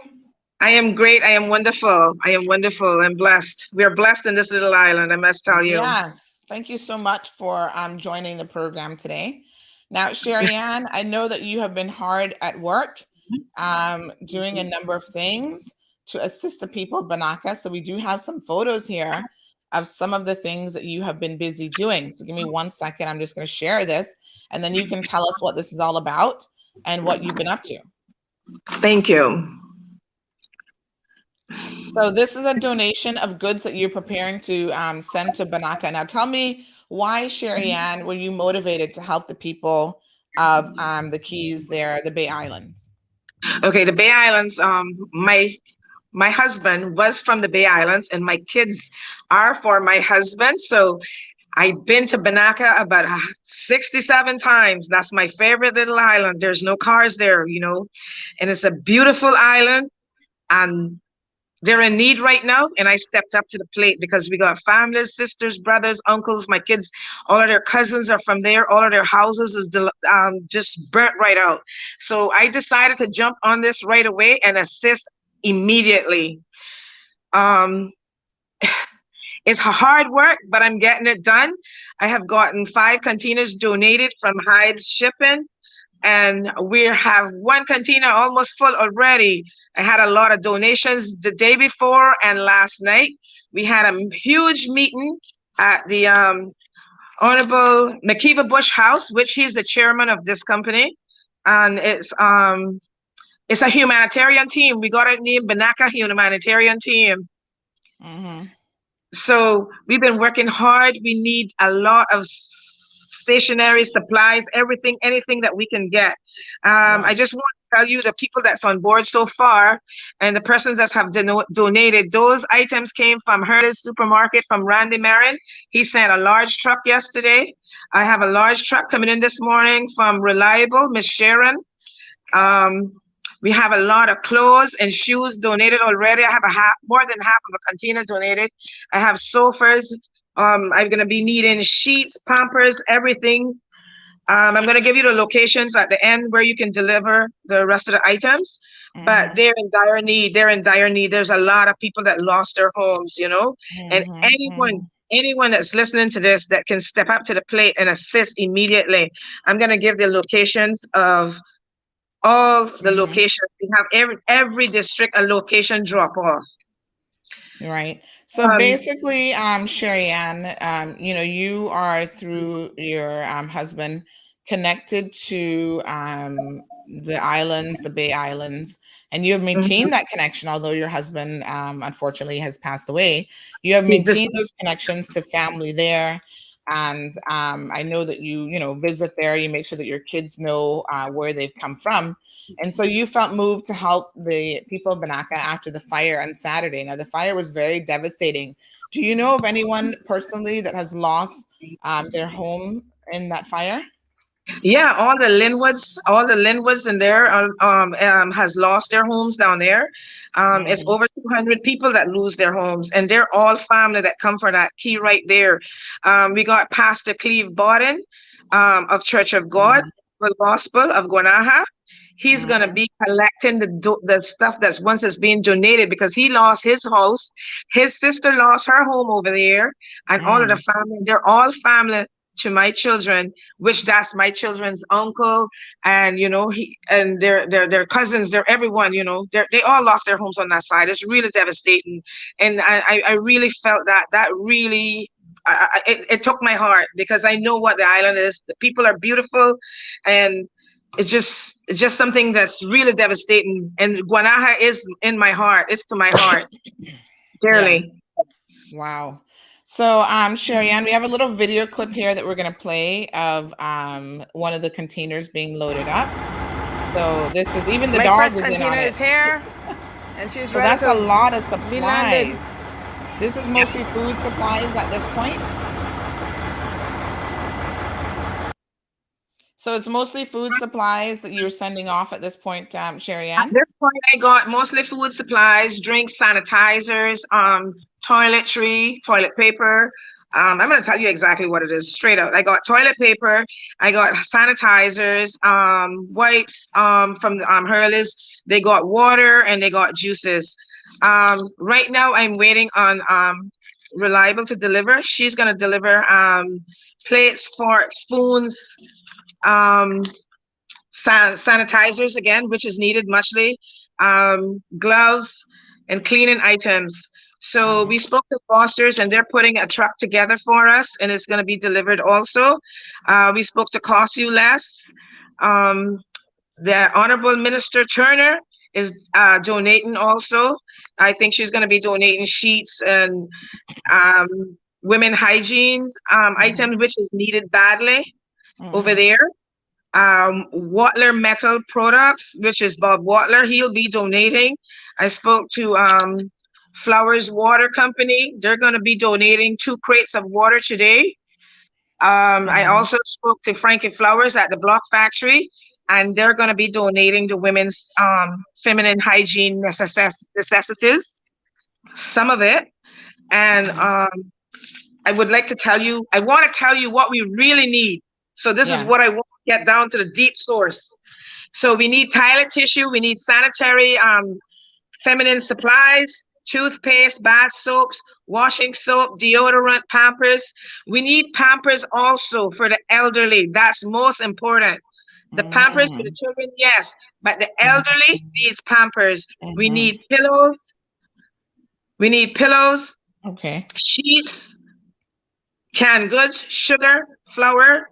I am great. I am wonderful. I am wonderful and blessed. We are blessed in this little island, I must tell you. Yes. Thank you so much for joining the program today. Now, Sherry Ann, I know that you have been hard at work doing a number of things to assist the people of Banaca. So we do have some photos here of some of the things that you have been busy doing. So give me 1 second. I'm just going to share this, and then you can tell us what this is all about and what you've been up to. Thank you. So this is a donation of goods that you're preparing to send to Banaca. Now tell me, why, Sherry Ann, were you motivated to help the people of the Keys there, the Bay Islands? Okay, the Bay Islands, my husband was from the Bay Islands and my kids are for my husband. So I've been to Banaca about 67 times. That's my favorite little island. There's no cars there, you know, and it's a beautiful island. And they're in need right now, and I stepped up to the plate because we got families, sisters, brothers, uncles. My kids, all of their cousins are from there. All of their houses is just burnt right out. So I decided to jump on this right away and assist immediately. It's hard work, but I'm getting it done. I have gotten 5 containers donated from Hyde Shipping, and we have 1 container almost full already. I had a lot of donations the day before and last night. We had a huge meeting at the Honorable McKeever Bush House, which he's the chairman of this company, and it's a humanitarian team. We got it named Banaka Humanitarian Team. Mm-hmm. So we've been working hard. We need a lot of stationery supplies, everything, anything that we can get. I just want to tell you the people that's on board so far and the persons that have donated. Those items came from Hurley's Supermarket, from Randy Marin. He sent a large truck yesterday. I have a large truck coming in this morning from Reliable, Miss Sharon. We have a lot of clothes and shoes donated already. I have more than half of a container donated. I have sofas. I'm going to be needing sheets, Pampers, everything. I'm going to give you the locations at the end where you can deliver the rest of the items. But they're in dire need. They're in dire need. There's a lot of people that lost their homes, you know. And anyone that's listening to this that can step up to the plate and assist immediately, I'm going to give the locations of all the locations. We have every district a location drop off. Right. So basically, Sherry Ann, you know, you are, through your husband, connected to the islands, the Bay Islands, and you have maintained that connection, although your husband unfortunately has passed away. You have maintained those connections to family there. And I know that you know, visit there, you make sure that your kids know where they've come from. And so you felt moved to help the people of Banaka after the fire on Saturday. Now, the fire was very devastating. Do you know of anyone personally that has lost their home in that fire? Yeah, all the Linwoods in there has lost their homes down there. It's over 200 people that lose their homes, and they're all family that come from that key right there. We got Pastor Cleve Borden of Church of God, the Gospel of Guanaja. He's going to be collecting the stuff that's once is being donated, because he lost his house. His sister lost her home over there, and all of the family, they're all family to my children, which that's my children's uncle, and you know, their cousins, they're everyone, you know, they all lost their homes on that side. It's really devastating, and I really felt that really it took my heart, because I know what the island is. The people are beautiful, and it's just something that's really devastating. And Guanaja is in my heart. It's to my heart dearly. Yes. Wow. So, Sherry Ann, we have a little video clip here that we're going to play of one of the containers being loaded up. So this is, even the dog is in on it. Is here, and she's so ready. That's to a lot of be landed. supplies. This is mostly food supplies at this point. So it's mostly food supplies that you're sending off at this point, Sherry Ann? At this point, I got mostly food supplies, drinks, sanitizers, toiletry, toilet paper. I'm going to tell you exactly what it is, straight out. I got toilet paper, I got sanitizers, wipes from the Hurley's. They got water, and they got juices. Right now, I'm waiting on Reliable to deliver. She's going to deliver plates, forks, spoons, sanitizers again, which is needed muchly, gloves, and cleaning items. So we spoke to Foster's, and they're putting a truck together for us, and it's going to be delivered also. We spoke to Cost You Less. The Honorable Minister Turner is donating also. I think she's going to be donating sheets and women hygiene items, which is needed badly over there. Watler Metal Products, which is Bob Watler, he'll be donating. I spoke to Flowers Water Company. They're going to be donating 2 crates of water today. I also spoke to Frankie Flowers at the Block Factory, and they're going to be donating the women's feminine hygiene necessities, some of it. And I would like to tell you, I want to tell you what we really need. So this is what I want to get down to the deep source. So we need toilet tissue, we need sanitary feminine supplies, toothpaste, bath soaps, washing soap, deodorant, Pampers. We need Pampers also for the elderly. That's most important. The Pampers for the children, yes, but the elderly needs Pampers. We need pillows. We need pillows. Okay. Sheets. canned goods, sugar, flour.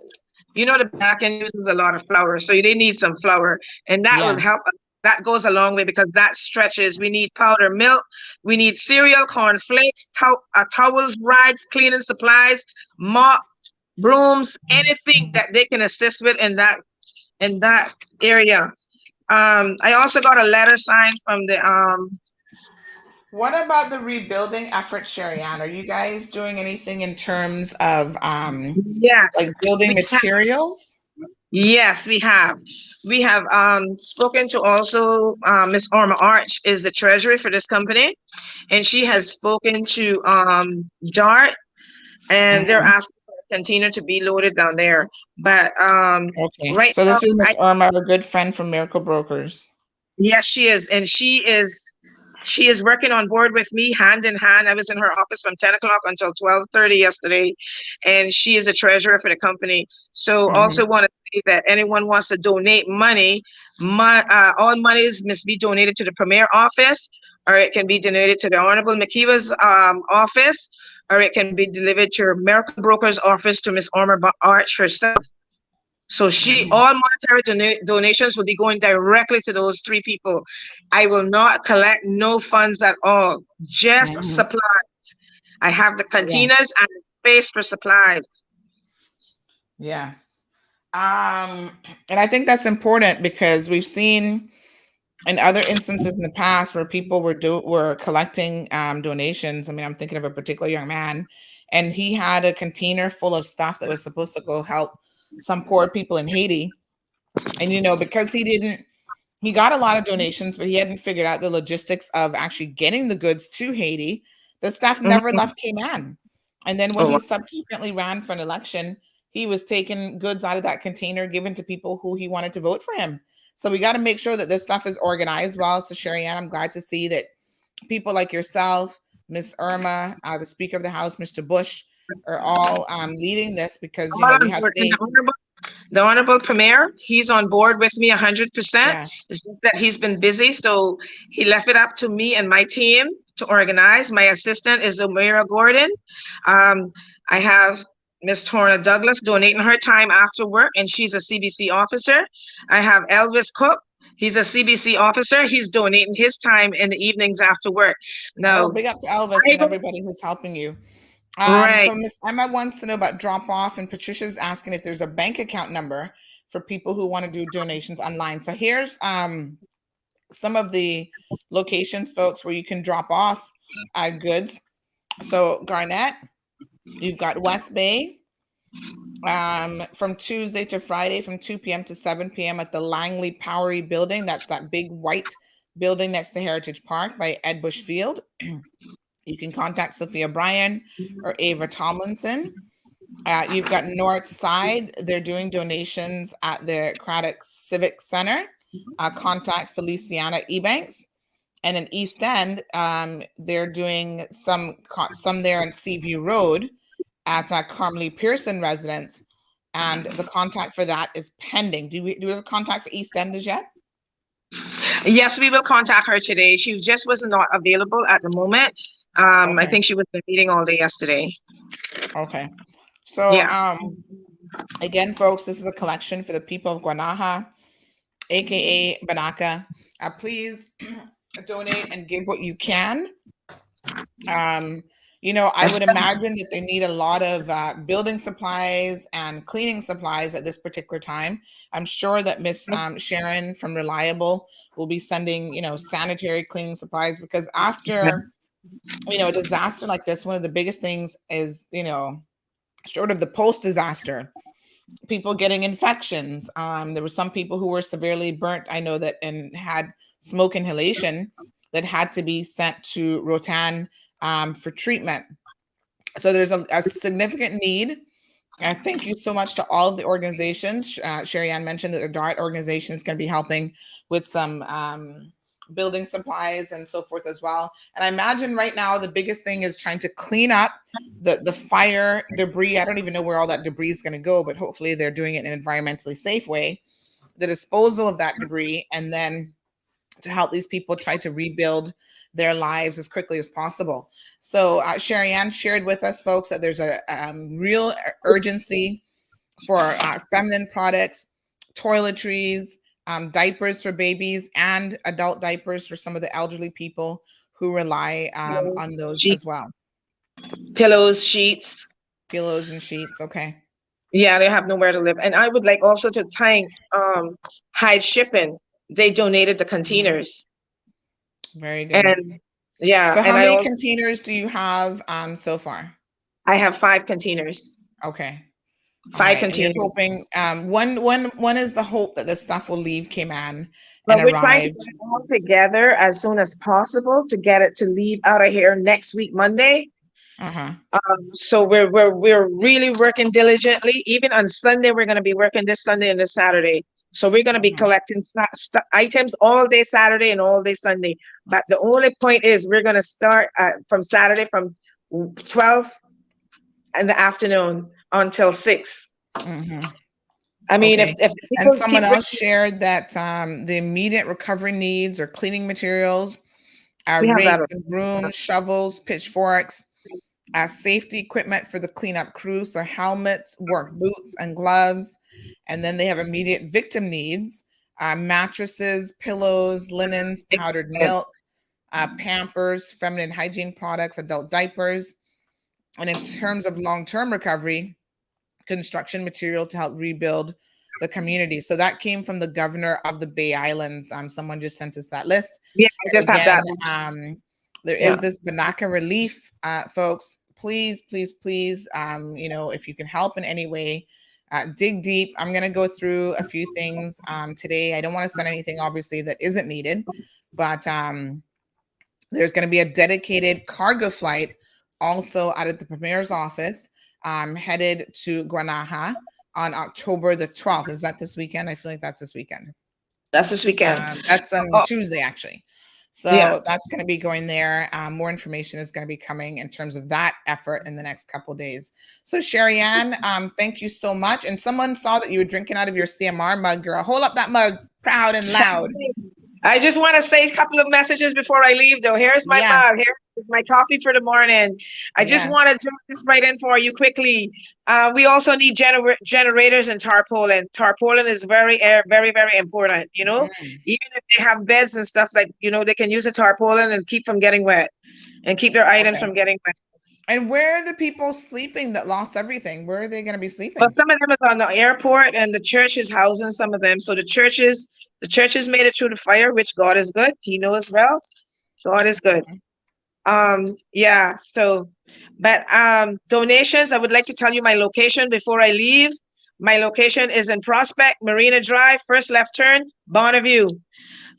You know, the back end uses a lot of flour, so they need some flour, and that will help. That goes a long way because that stretches. We need powder milk, we need cereal, corn flakes, towels, rags, cleaning supplies, mop, brooms, anything that they can assist with in that area. I also got a letter signed from the What about the rebuilding effort, Sherry Ann? Are you guys doing anything in terms of yes, like building materials? Yes, we have. We have spoken to also Miss Orma Arch is the treasurer for this company, and she has spoken to Dart, and they're asking for a container to be loaded down there. But Okay, right so now, this is Miss Irma, our good friend from Miracle Brokers. yes, she is, and she is working on board with me hand in hand. I was in her office from 10 o'clock until 12:30 yesterday, and she is a treasurer for the company. So also want to say that anyone wants to donate money, all monies must be donated to the Premier office, or it can be donated to the Honorable McKeeva's office, or it can be delivered to American Broker's office to Miss Orma Arch herself. So all monetary donations will be going directly to those three people. I will not collect no funds at all, just supplies. I have the containers and space for supplies. Yes. And I think that's important because we've seen in other instances in the past where people were collecting donations. I mean, I'm thinking of a particular young man, and he had a container full of stuff that was supposed to go help some poor people in Haiti. And, you know, because he got a lot of donations, but he hadn't figured out the logistics of actually getting the goods to Haiti. The stuff never left Cayman. And then when he subsequently ran for an election, he was taking goods out of that container, given to people who he wanted to vote for him. So we got to make sure that this stuff is organized well. So Sherry Ann, I'm glad to see that people like yourself, Miss Irma, the Speaker of the House, Mr. Bush, are all leading this because, you know, we have faith. The Honorable Premier, he's on board with me 100%. It's just that he's been busy, so he left it up to me and my team to organize. My assistant is Omira Gordon. I have Miss Torna Douglas donating her time after work, and she's a CBC officer. I have Elvis Cook. He's a CBC officer. He's donating his time in the evenings after work. Now, big up to Elvis and everybody who's helping you. So Miss Emma wants to know about drop off, and Patricia's asking if there's a bank account number for people who want to do donations online. So here's some of the locations, folks, where you can drop off goods. So Garnett, you've got West Bay, from Tuesday to Friday from 2 p.m. to 7 p.m. at the Langley Powery building. That's that big white building next to Heritage Park by Ed Bush Field. You can contact Sophia Bryan or Ava Tomlinson. You've got North Side. They're doing donations at the Craddock Civic Center. Contact Feliciana Ebanks. And in East End, they're doing some there on Seaview Road at Carmelie Pearson residence. And the contact for that is pending. Do we have a contact for East End as yet? Yes, we will contact her today. She just was not available at the moment. I think she was in a meeting all day yesterday. Okay. So again, folks, this is a collection for the people of Guanaja, aka Banaka. Please donate and give what you can. You know, I would imagine that they need a lot of building supplies and cleaning supplies at this particular time. I'm sure that Miss Sharon from Reliable will be sending, you know, sanitary cleaning supplies, because after, you know, a disaster like this, one of the biggest things is, you know, short of the post-disaster, people getting infections. There were some people who were severely burnt, I know that, and had smoke inhalation that had to be sent to Rotan for treatment. So there's a significant need. Thank you so much to all of the organizations. Sherry Ann mentioned that the DART organization is going to be helping with some building supplies and so forth as well. And I imagine right now the biggest thing is trying to clean up the fire debris. I don't even know where all that debris is going to go, but hopefully they're doing it in an environmentally safe way. The disposal of that debris, and then to help these people try to rebuild their lives as quickly as possible. So Sherry Ann shared with us, folks, that there's a real urgency for feminine products, toiletries, diapers for babies, and adult diapers for some of the elderly people who rely on those as well. Pillows, sheets. Pillows and sheets. Okay. Yeah, they have nowhere to live. And I would like also to thank Hide Shipping. They donated the containers. Very good. And yeah. So how and many containers do you have so far? I have 5 containers. Okay. 5 containers. And you're hoping when is the hope that the stuff will leave Cayman But and we're trying to arrive? get it all together as soon as possible to get it to leave out of here next week, Monday. So we're really working diligently. Even on Sunday, we're going to be working this Sunday and this Saturday. So we're going to be collecting items all day Saturday and all day Sunday. But the only point is we're going to start from Saturday from 12 in the afternoon until 6. I mean, if people and someone else shared that the immediate recovery needs are cleaning materials, rakes and brooms, shovels, pitchforks, safety equipment for the cleanup crew, so helmets, work boots, and gloves. And then they have immediate victim needs, mattresses, pillows, linens, powdered milk, Pampers, feminine hygiene products, adult diapers. And in terms of long-term recovery, construction material to help rebuild the community. So that came from the governor of the Bay Islands. Someone just sent us that list. Yeah, I just have that. There is this Banaka relief, folks. Please, please, please, if you can help in any way, dig deep. I'm going to go through a few things today. I don't want to send anything, obviously, that isn't needed, but there's going to be a dedicated cargo flight also out of the Premier's office headed to Guanaja on October the 12th. Is that this weekend? I feel like that's this weekend. That's this weekend. That's on Tuesday, actually. So that's going to be going there. More information is going to be coming in terms of that effort in the next couple of days. So Sherry Ann, thank you so much. And someone saw that you were drinking out of your CMR mug, girl. Hold up that mug proud and loud. I just want to say a couple of messages before I leave, though. Here's my mug. Here's my coffee for the morning. I just want to jump this right in for you quickly. We also need generators and tarpaulin. Tarpaulin is very, very, very important. Even if they have beds and stuff, like, they can use a tarpaulin and keep from getting wet and keep their items from getting wet. And where are the people sleeping that lost everything? Where are they going to be sleeping? Well, some of them is on the airport, and the church is housing some of them. So the churches made it through the fire, which God is good. He knows well. God is good. Donations, I would like to tell you my location before I leave. My location is in Prospect, Marina Drive, first left turn, Bonneview.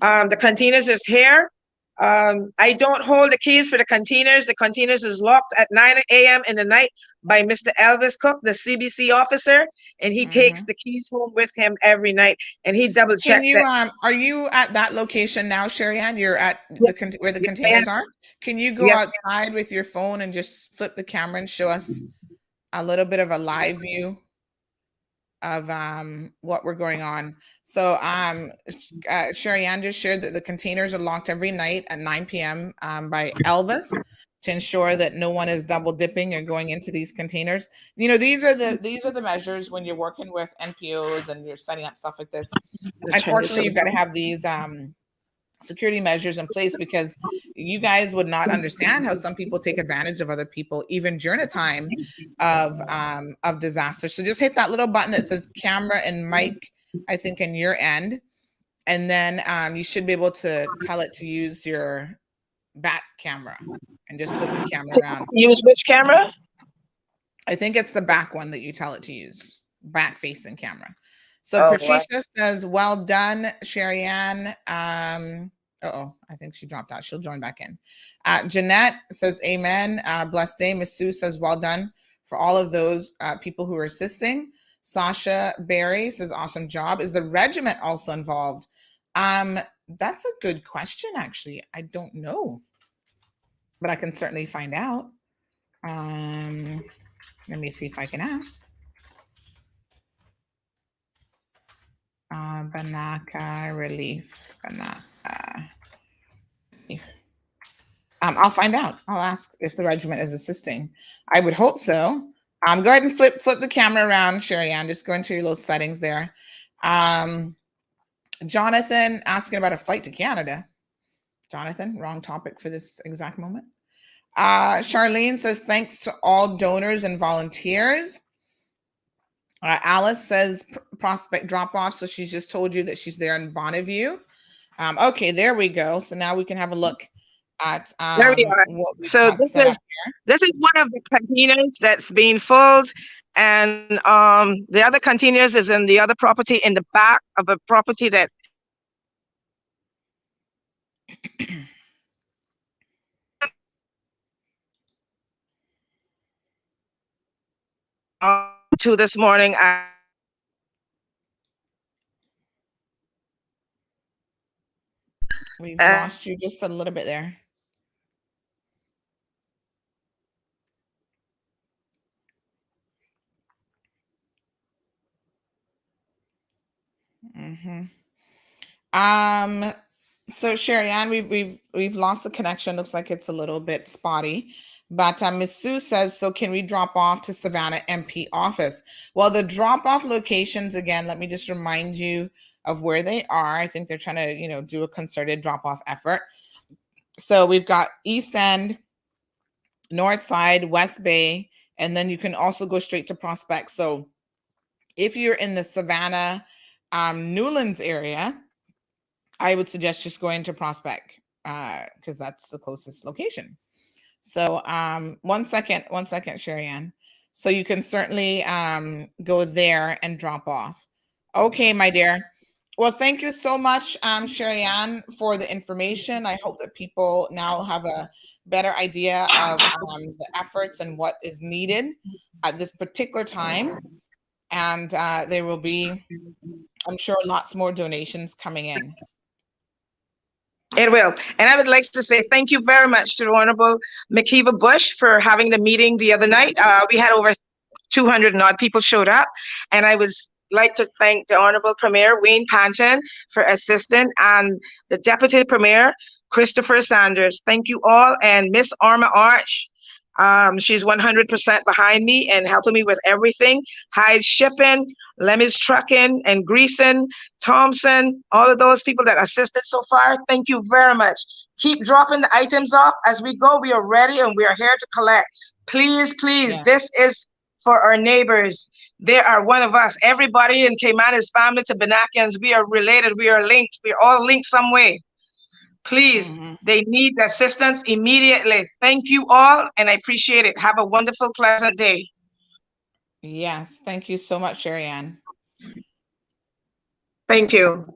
The containers is here. I don't hold the keys for the containers. The containers is locked at 9 a.m. in the night by Mr. Elvis Cook, the CBC officer, and he takes the keys home with him every night, and he double checks that. Are you at that location now, Sherry Ann? You're at where the containers are? Can you go outside with your phone and just flip the camera and show us a little bit of a live view of what we're going on? So Sherry Ann just shared that the containers are locked every night at 9 p.m. By Elvis to ensure that no one is double dipping or going into these containers. These are the measures when you're working with NPOs and you're setting up stuff like this. Unfortunately, you've got to have these security measures in place, because you guys would not understand how some people take advantage of other people even during a time of disaster. So just hit that little button that says camera and mic, I think, in your end, and then you should be able to tell it to use your back camera and just flip the camera around. Use which camera? I think it's the back one that you tell it to use, back facing camera. So Patricia says, well done, Sherry Ann. I think she dropped out. She'll join back in. Jeanette says, amen. Blessed day. Miss Sue says, well done for all of those people who are assisting. Sasha Barry says, awesome job. Is the regiment also involved? That's a good question, actually. I don't know, but I can certainly find out. Let me see if I can ask. Banaka relief. Banaka relief. I'll find out. I'll ask if the regiment is assisting. I would hope so. Go ahead and flip the camera around, Sherry Ann. Just go into your little settings there. Jonathan asking about a flight to Canada. Jonathan, wrong topic for this exact moment. Charlene says, thanks to all donors and volunteers. Alice says prospect drop off. So she's just told you that she's there in Bonneview. Okay, there we go. So now we can have a look at there we are. So this is one of the containers that's being filled, and the other containers is in the other property in the back of a property that to this morning. We've lost you just a little bit there. So Sherry Ann, we've lost the connection. Looks like it's a little bit spotty. But Ms. Sue says, so can we drop off to Savannah MP office? Well, the drop-off locations, again, let me just remind you of where they are. I think they're trying to, do a concerted drop-off effort. So we've got East End, North Side, West Bay, and then you can also go straight to Prospect. So if you're in the Savannah, Newlands area, I would suggest just going to Prospect because that's the closest location. So one second, Sherry Ann. So you can certainly go there and drop off. Okay, my dear. Well, thank you so much, Sherry Ann, for the information. I hope that people now have a better idea of the efforts and what is needed at this particular time. And there will be, I'm sure, lots more donations coming in. It will. And I would like to say thank you very much to the Honorable McKeeva Bush for having the meeting the other night. We had over 200 and odd people showed up. And I would like to thank the Honorable Premier Wayne Panton for assisting, and the Deputy Premier Christopher Sanders. Thank you all. And Miss Arma Arch, she's 100% behind me and helping me with everything. Hyde Shipping, Lemmy's Trucking and Greasing, Thompson, all of those people that assisted so far. Thank you very much. Keep dropping the items off as we go. We are ready and we are here to collect. Please, please, This is for our neighbors. They are one of us. Everybody in Cayman is family to Banakians. We are related. We are linked. We are all linked some way. Please, they need assistance immediately. Thank you all, and I appreciate it. Have a wonderful, pleasant day. Yes, thank you so much, Sherry Ann. Thank you.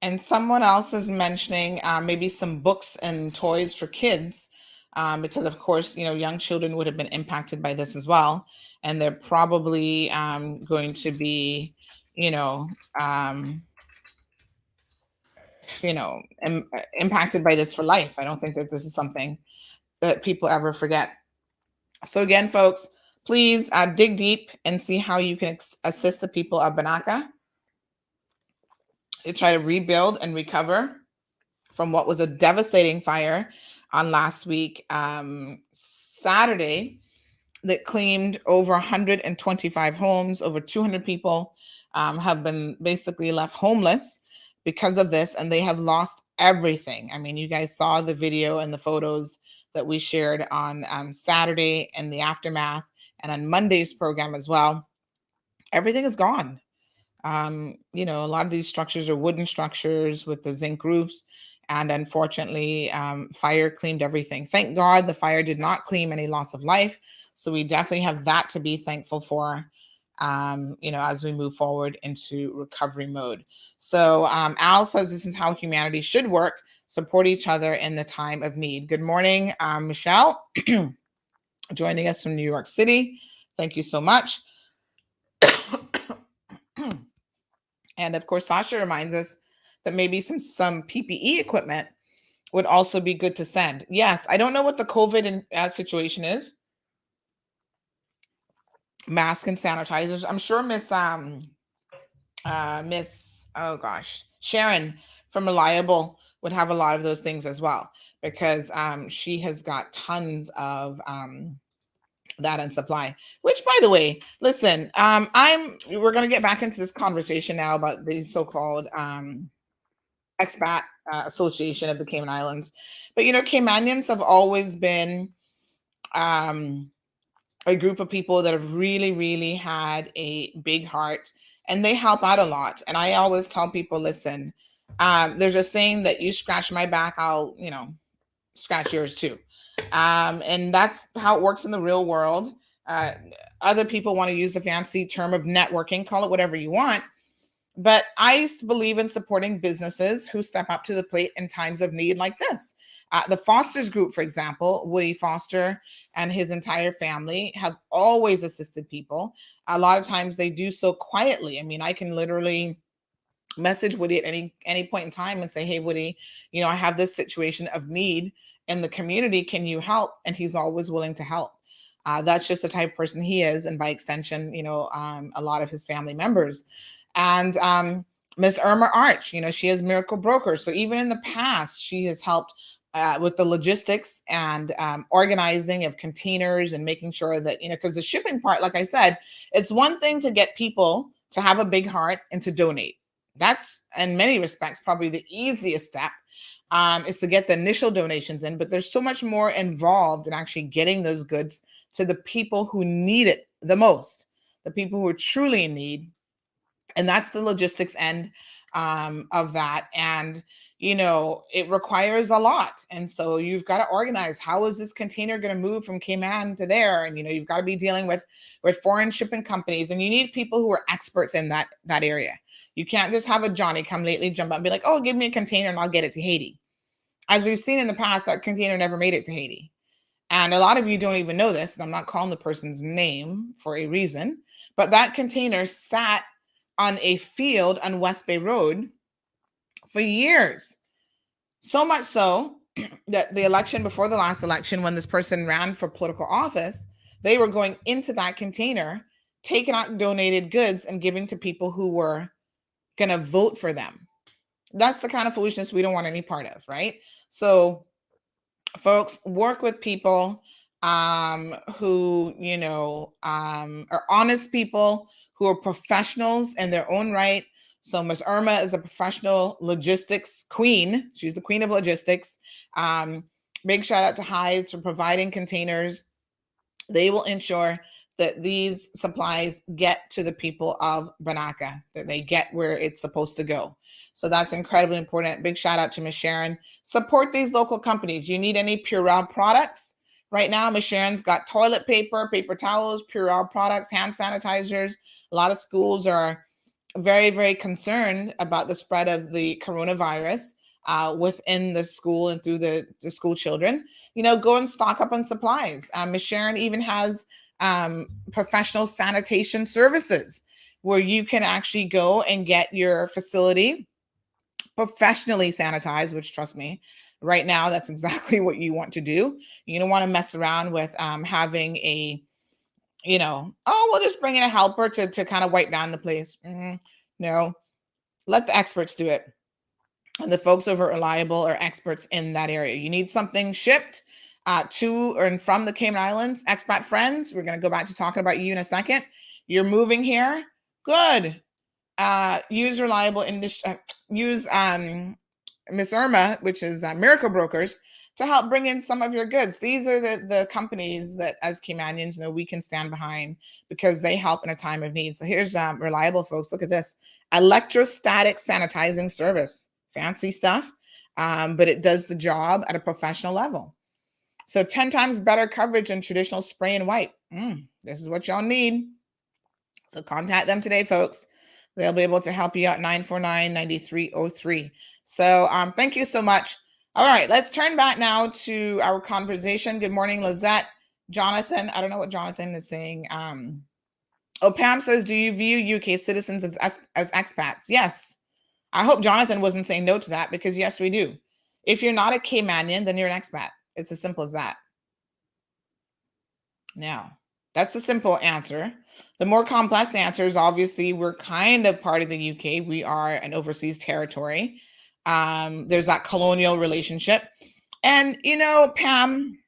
And someone else is mentioning maybe some books and toys for kids, because of course, young children would have been impacted by this as well. And they're probably going to be, impacted by this for life. I don't think that this is something that people ever forget. So again, folks, please dig deep and see how you can assist the people of Banaka to try to rebuild and recover from what was a devastating fire on last week, Saturday, that claimed over 125 homes. Over 200 people have been basically left homeless because of this, and they have lost everything. I mean, you guys saw the video and the photos that we shared on Saturday and the aftermath, and on Monday's program as well. Everything is gone. A lot of these structures are wooden structures with the zinc roofs, and unfortunately, fire claimed everything. Thank God the fire did not claim any loss of life. So we definitely have that to be thankful for, as we move forward into recovery mode. So Al says this is how humanity should work, support each other in the time of need. Good morning, Michelle, joining us from New York City. Thank you so much. And of course, Sasha reminds us that maybe some PPE equipment would also be good to send. Yes, I don't know what the COVID situation is. Masks and sanitizers. I'm sure Sharon from Reliable would have a lot of those things as well. because she has got tons of that in supply. Which, by the way, listen, we're going to get back into this conversation now about the so-called Expat Association of the Cayman Islands. But Caymanians have always been a group of people that have really, really had a big heart, and they help out a lot. And I always tell people, listen, there's a saying that you scratch my back, I'll, scratch yours too. And that's how it works in the real world. Other people want to use the fancy term of networking, call it whatever you want. But I believe in supporting businesses who step up to the plate in times of need like this. The Foster's Group, for example, Woody Foster and his entire family have always assisted people. A lot of times they do so quietly. I mean, I can literally message Woody at any point in time and say, hey, Woody, I have this situation of need in the community. Can you help? And he's always willing to help. That's just the type of person he is. And by extension, a lot of his family members. And Miss Irma Arch, she has Miracle Brokers. So even in the past, she has helped with the logistics and organizing of containers and making sure that, because the shipping part, like I said, it's one thing to get people to have a big heart and to donate. That's, in many respects, probably the easiest step, is to get the initial donations in. But there's so much more involved in actually getting those goods to the people who need it the most, the people who are truly in need. And that's the logistics end of that. And, it requires a lot. And so you've got to organize, how is this container going to move from Cayman to there? And, you've got to be dealing with foreign shipping companies, and you need people who are experts in that area. You can't just have a Johnny come lately, jump up and be like, oh, give me a container and I'll get it to Haiti. As we've seen in the past, that container never made it to Haiti. And a lot of you don't even know this, and I'm not calling the person's name for a reason, but that container sat on a field on West Bay Road for years. So much so that the election before the last election, when this person ran for political office, they were going into that container, taking out donated goods and giving to people who were going to vote for them. That's the kind of foolishness we don't want any part of, right? So, folks, work with people who, are honest people, who are professionals in their own right. So Ms. Irma is a professional logistics queen. She's the queen of logistics. Big shout out to Hides for providing containers. They will ensure that these supplies get to the people of Banaka, that they get where it's supposed to go. So that's incredibly important. Big shout out to Ms. Sharon. Support these local companies. You need any Purell products? Right now, Ms. Sharon's got toilet paper, paper towels, Purell products, hand sanitizers. A lot of schools are very, very concerned about the spread of the coronavirus within the school and through the school children. Go and stock up on supplies. Ms. Sharon even has professional sanitation services where you can actually go and get your facility professionally sanitized, which, trust me, right now, that's exactly what you want to do. You don't want to mess around with having a, we'll just bring in a helper to kind of wipe down the place. No, let the experts do it. And the folks over at Reliable are experts in that area. You need something shipped to and from the Cayman Islands, expat friends. We're going to go back to talking about you in a second. You're moving here. Good. Use Reliable use Miss Irma, which is Miracle Brokers, to help bring in some of your goods. These are the companies that, as Caymanians, we can stand behind because they help in a time of need. So here's Reliable, folks. Look at this. Electrostatic sanitizing service. Fancy stuff, but it does the job at a professional level. So 10 times better coverage than traditional spray and wipe. This is what y'all need. So contact them today, folks. They'll be able to help you out. 949-9303. So thank you so much. All right, let's turn back now to our conversation. Good morning, Lizette. Jonathan, I don't know what Jonathan is saying. Pam says, do you view UK citizens as expats? Yes. I hope Jonathan wasn't saying no to that, because yes, we do. If you're not a Caymanian, then you're an expat. It's as simple as that. Now, that's the simple answer. The more complex answer is, obviously we're kind of part of the UK. We are an overseas territory. There's that colonial relationship. And, Pam,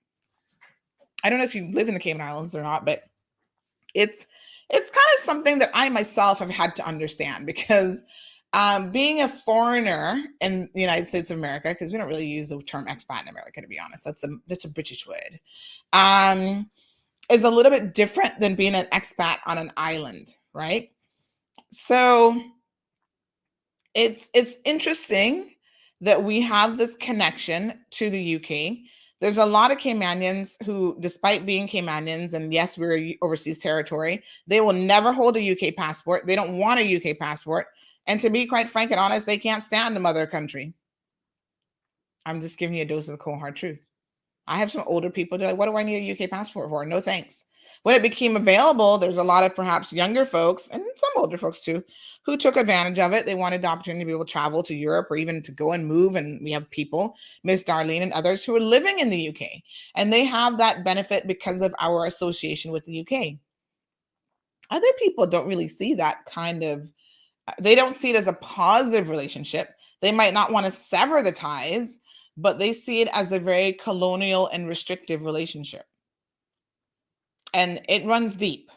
I don't know if you live in the Cayman Islands or not, but it's kind of something that I myself have had to understand, because being a foreigner in the United States of America, because we don't really use the term expat in America, to be honest, that's a British word, is a little bit different than being an expat on an island, right? So it's interesting that we have this connection to the UK. There's a lot of Caymanians who, despite being Caymanians, and yes, we're overseas territory, they will never hold a UK passport. They don't want a UK passport. And to be quite frank and honest, they can't stand the mother country. I'm just giving you a dose of the cold hard truth. I have some older people that are like, what do I need a UK passport for? No thanks. When it became available, there's a lot of perhaps younger folks, and some older folks too, who took advantage of it. They wanted the opportunity to be able to travel to Europe, or even to go and move. And we have people, Miss Darlene and others, who are living in the UK. And they have that benefit because of our association with the UK. Other people don't really see that kind of, they don't see it as a positive relationship. They might not want to sever the ties, but they see it as a very colonial and restrictive relationship. And it runs deep.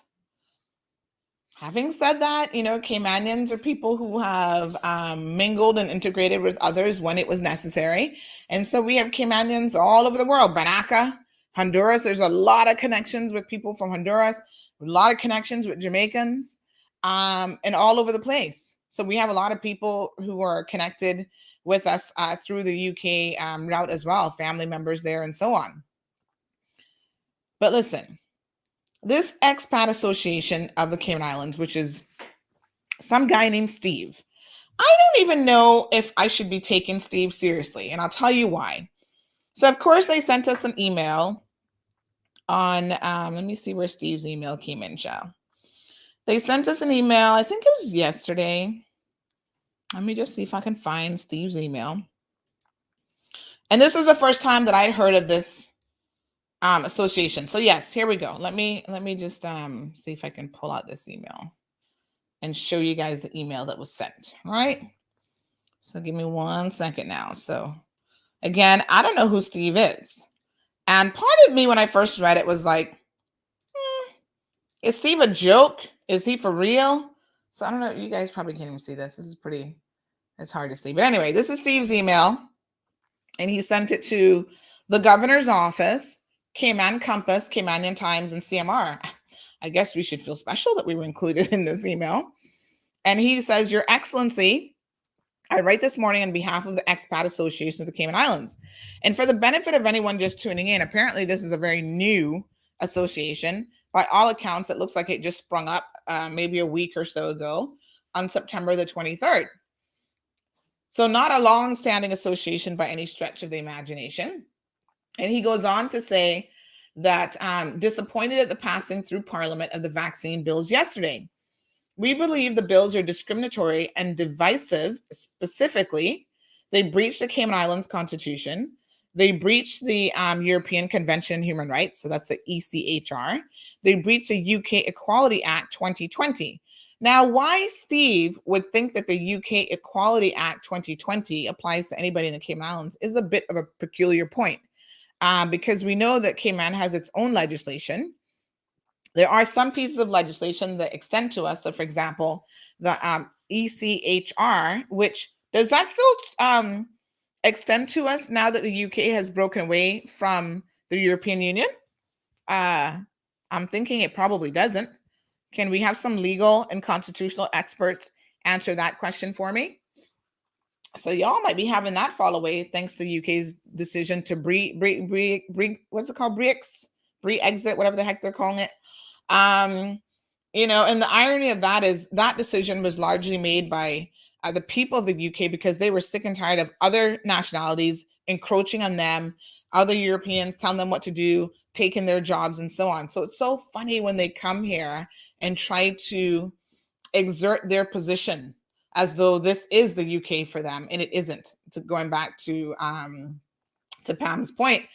Having said that, Caymanians are people who have mingled and integrated with others when it was necessary. And so we have Caymanians all over the world. Banaka, Honduras, there's a lot of connections with people from Honduras, a lot of connections with Jamaicans, and all over the place. So we have a lot of people who are connected with us through the UK route as well, family members there and so on. But listen, this Expat Association of the Cayman Islands, which is some guy named Steve, I don't even know if I should be taking Steve seriously, and I'll tell you why. So, of course, they sent us an email on, let me see where Steve's email came in, Shell. They sent us an email, I think it was yesterday. Let me just see if I can find Steve's email. And this was the first time that I'd heard of this association. So yes, here we go. Let me just see if I can pull out this email and show you guys the email that was sent. All right. So give me 1 second now. So again, I don't know who Steve is. And part of me, when I first read it, was like, is Steve a joke? Is he for real? So I don't know. You guys probably can't even see this. This is pretty, it's hard to see. But anyway, this is Steve's email. And he sent it to the governor's office, Cayman Compass, Caymanian Times, and CMR. I guess we should feel special that we were included in this email. And he says, Your Excellency, I write this morning on behalf of the Expat Association of the Cayman Islands. And for the benefit of anyone just tuning in, apparently this is a very new association. By all accounts, it looks like it just sprung up maybe a week or so ago on September the 23rd. So not a long-standing association by any stretch of the imagination. And he goes on to say that disappointed at the passing through Parliament of the vaccine bills yesterday. We believe the bills are discriminatory and divisive. Specifically, they breach the Cayman Islands Constitution. They breach the European Convention on Human Rights. So that's the ECHR. They breach the UK Equality Act 2020. Now, why Steve would think that the UK Equality Act 2020 applies to anybody in the Cayman Islands is a bit of a peculiar point, because we know that Cayman has its own legislation. There are some pieces of legislation that extend to us. So, for example, the ECHR, which does that still extend to us now that the UK has broken away from the European Union? I'm thinking it probably doesn't. Can we have some legal and constitutional experts answer that question for me? So y'all might be having that fall away thanks to the UK's decision to what's it called? Brexit, whatever the heck they're calling it. And the irony of that is that decision was largely made by the people of the UK because they were sick and tired of other nationalities encroaching on them, other Europeans telling them what to do, taking their jobs and so on. So it's so funny when they come here and try to exert their position as though this is the UK for them, and it isn't. Going back to Pam's point,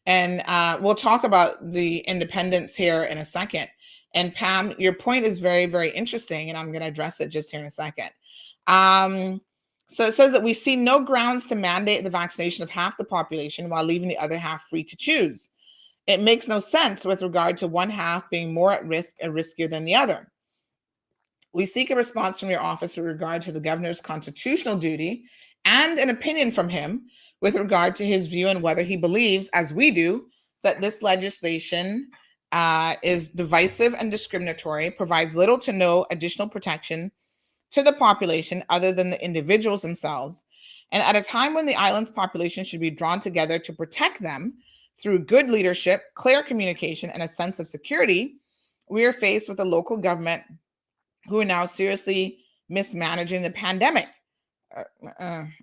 and we'll talk about the independence here in a second. And Pam, your point is very, very interesting, and I'm going to address it just here in a second. So it says that we see no grounds to mandate the vaccination of half the population while leaving the other half free to choose. It makes no sense with regard to one half being more at risk and riskier than the other. We seek a response from your office with regard to the governor's constitutional duty and an opinion from him with regard to his view on whether he believes, as we do, that this legislation is divisive and discriminatory, provides little to no additional protection to the population other than the individuals themselves. And at a time when the island's population should be drawn together to protect them through good leadership, clear communication, and a sense of security, we are faced with a local government who are now seriously mismanaging the pandemic.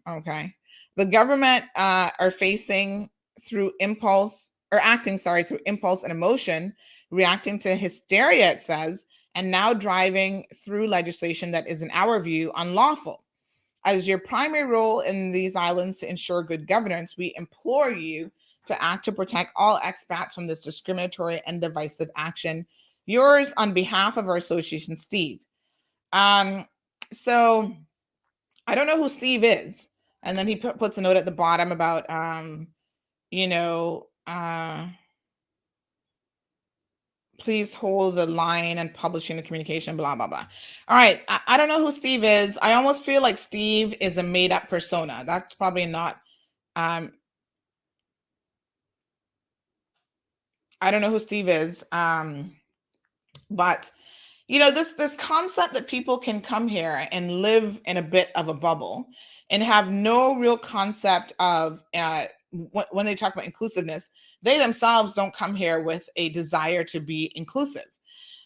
Okay. The government are facing through impulse or acting, through impulse and emotion, reacting to hysteria, it says, and now driving through legislation that is, in our view, unlawful. As your primary role in these islands to ensure good governance, we implore you to act to protect all expats from this discriminatory and divisive action. Yours on behalf of our association, Steve. So I don't know who Steve is. And then he puts a note at the bottom about, please hold the line and publishing the communication, blah, blah, blah. All right. I don't know who Steve is. I almost feel like Steve is a made up persona. That's probably not, I don't know who Steve is. But this concept that people can come here and live in a bit of a bubble and have no real concept of, when they talk about inclusiveness, they themselves don't come here with a desire to be inclusive.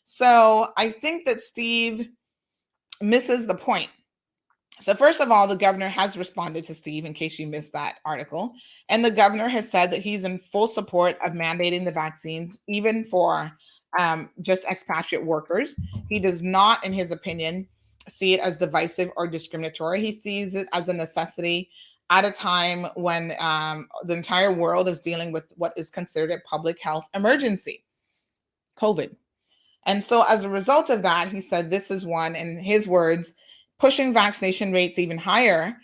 So I think that Steve misses the point. So first of all, the governor has responded to Steve, in case you missed that article. And the governor has said that he's in full support of mandating the vaccines, even for just expatriate workers. He does not, in his opinion, see it as divisive or discriminatory. He sees it as a necessity at a time when the entire world is dealing with what is considered a public health emergency, COVID. And so as a result of that, he said this is one, in his words, pushing vaccination rates even higher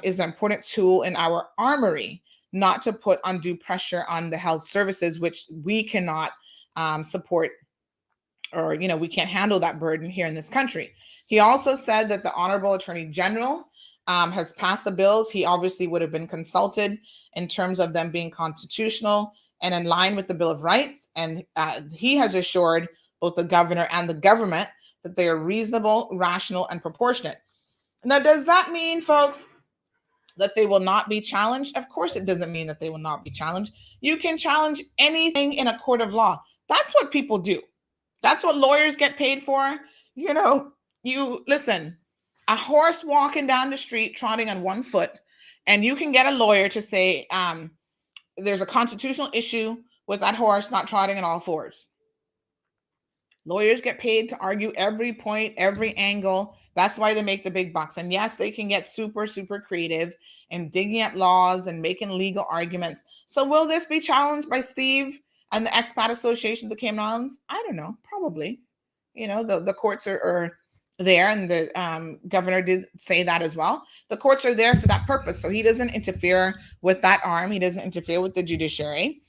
is an important tool in our armory, not to put undue pressure on the health services, which we cannot support, or, we can't handle that burden here in this country. He also said that the Honorable Attorney General has passed the bills. He obviously would have been consulted in terms of them being constitutional and in line with the Bill of Rights. And he has assured both the governor and the government that they are reasonable, rational, and proportionate. Now, does that mean, folks, that they will not be challenged? Of course, it doesn't mean that they will not be challenged. You can challenge anything in a court of law. That's what people do. That's what lawyers get paid for. You listen, a horse walking down the street, trotting on one foot, and you can get a lawyer to say there's a constitutional issue with that horse not trotting on all fours. Lawyers get paid to argue every point, every angle. That's why they make the big bucks. And yes, they can get super, super creative and digging up laws and making legal arguments. So will this be challenged by Steve and the Expat Association of the Cayman Islands? I don't know, probably. The courts are there, and the governor did say that as well. The courts are there for that purpose. So he doesn't interfere with that arm. He doesn't interfere with the judiciary.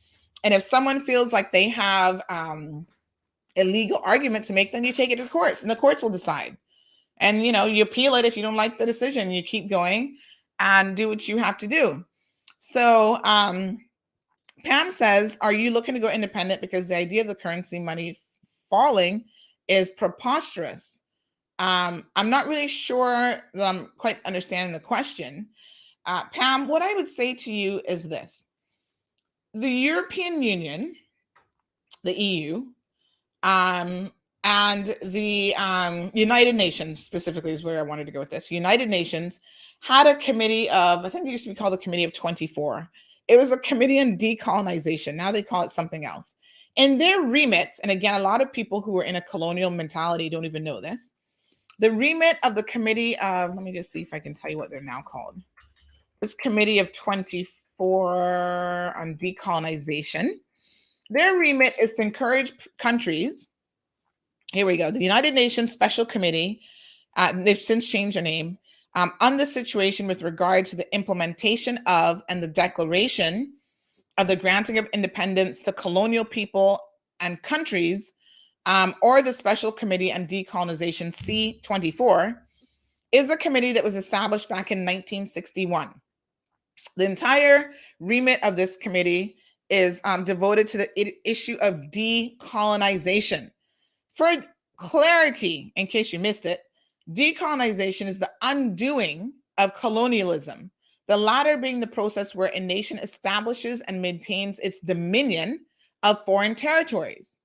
And if someone feels like they have a legal argument to make, then you take it to the courts, and the courts will decide. And, you appeal it if you don't like the decision. You keep going and do what you have to do. So Pam says, are you looking to go independent because the idea of the currency money falling is preposterous? I'm not really sure that I'm quite understanding the question. Pam, what I would say to you is this. The European Union, the EU, and the United Nations specifically is where I wanted to go with this. United Nations had a committee of, I think it used to be called the Committee of 24. It was a committee on decolonization. Now they call it something else. In their remit, and again, a lot of people who are in a colonial mentality don't even know this. The remit of the committee of, let me just see if I can tell you what they're now called. This Committee of 24 on decolonization. Their remit is to encourage countries. Here we go. The United Nations Special Committee, they've since changed their name, on the situation with regard to the implementation of and the declaration of the granting of independence to colonial people and countries, or the Special Committee on Decolonization C-24, is a committee that was established back in 1961. The entire remit of this committee is devoted to the issue of decolonization. For clarity, in case you missed it, decolonization is the undoing of colonialism, the latter being the process where a nation establishes and maintains its dominion of foreign territories.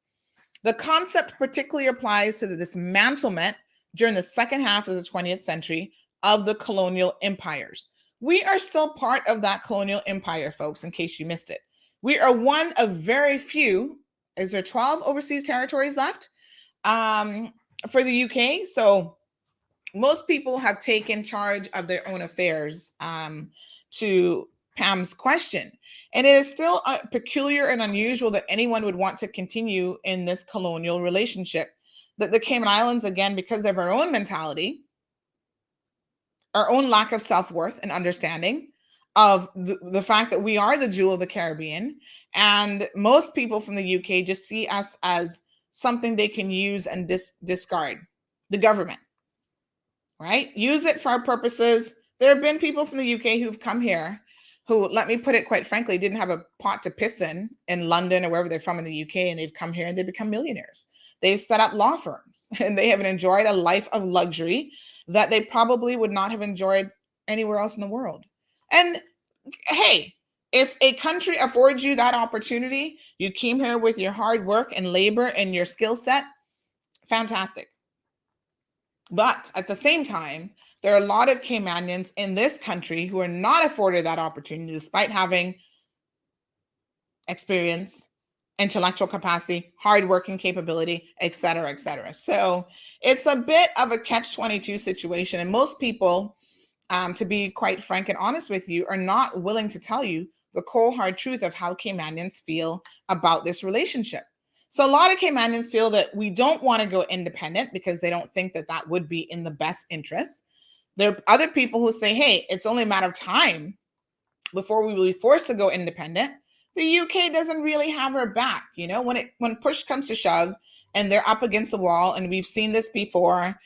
The concept particularly applies to the dismantlement during the second half of the 20th century of the colonial empires. We are still part of that colonial empire, folks, in case you missed it. We are one of very few, is there 12 overseas territories left for the UK? So most people have taken charge of their own affairs, to Pam's question. And it is still peculiar and unusual that anyone would want to continue in this colonial relationship. That the Cayman Islands, again, because of our own mentality, our own lack of self-worth and understanding of the fact that we are the jewel of the Caribbean, and most people from the UK just see us as something they can use and discard. The government, right? Use it for our purposes. There have been people from the UK who've come here who, let me put it quite frankly, didn't have a pot to piss in London or wherever they're from in the UK, and they've come here and they become millionaires. They've set up law firms and they have enjoyed a life of luxury that they probably would not have enjoyed anywhere else in the world. And hey, if a country affords you that opportunity, you came here with your hard work and labor and your skill set, fantastic. But at the same time, there are a lot of Caymanians in this country who are not afforded that opportunity despite having experience, intellectual capacity, hardworking capability, et cetera, et cetera. So it's a bit of a catch-22 situation. And most people, to be quite frank and honest with you, are not willing to tell you the cold, hard truth of how Caymanians feel about this relationship. So a lot of Caymanians feel that we don't want to go independent because they don't think that that would be in the best interest. There are other people who say, hey, it's only a matter of time before we will be forced to go independent. The UK doesn't really have our back. You know, when push comes to shove and they're up against the wall, and we've seen this before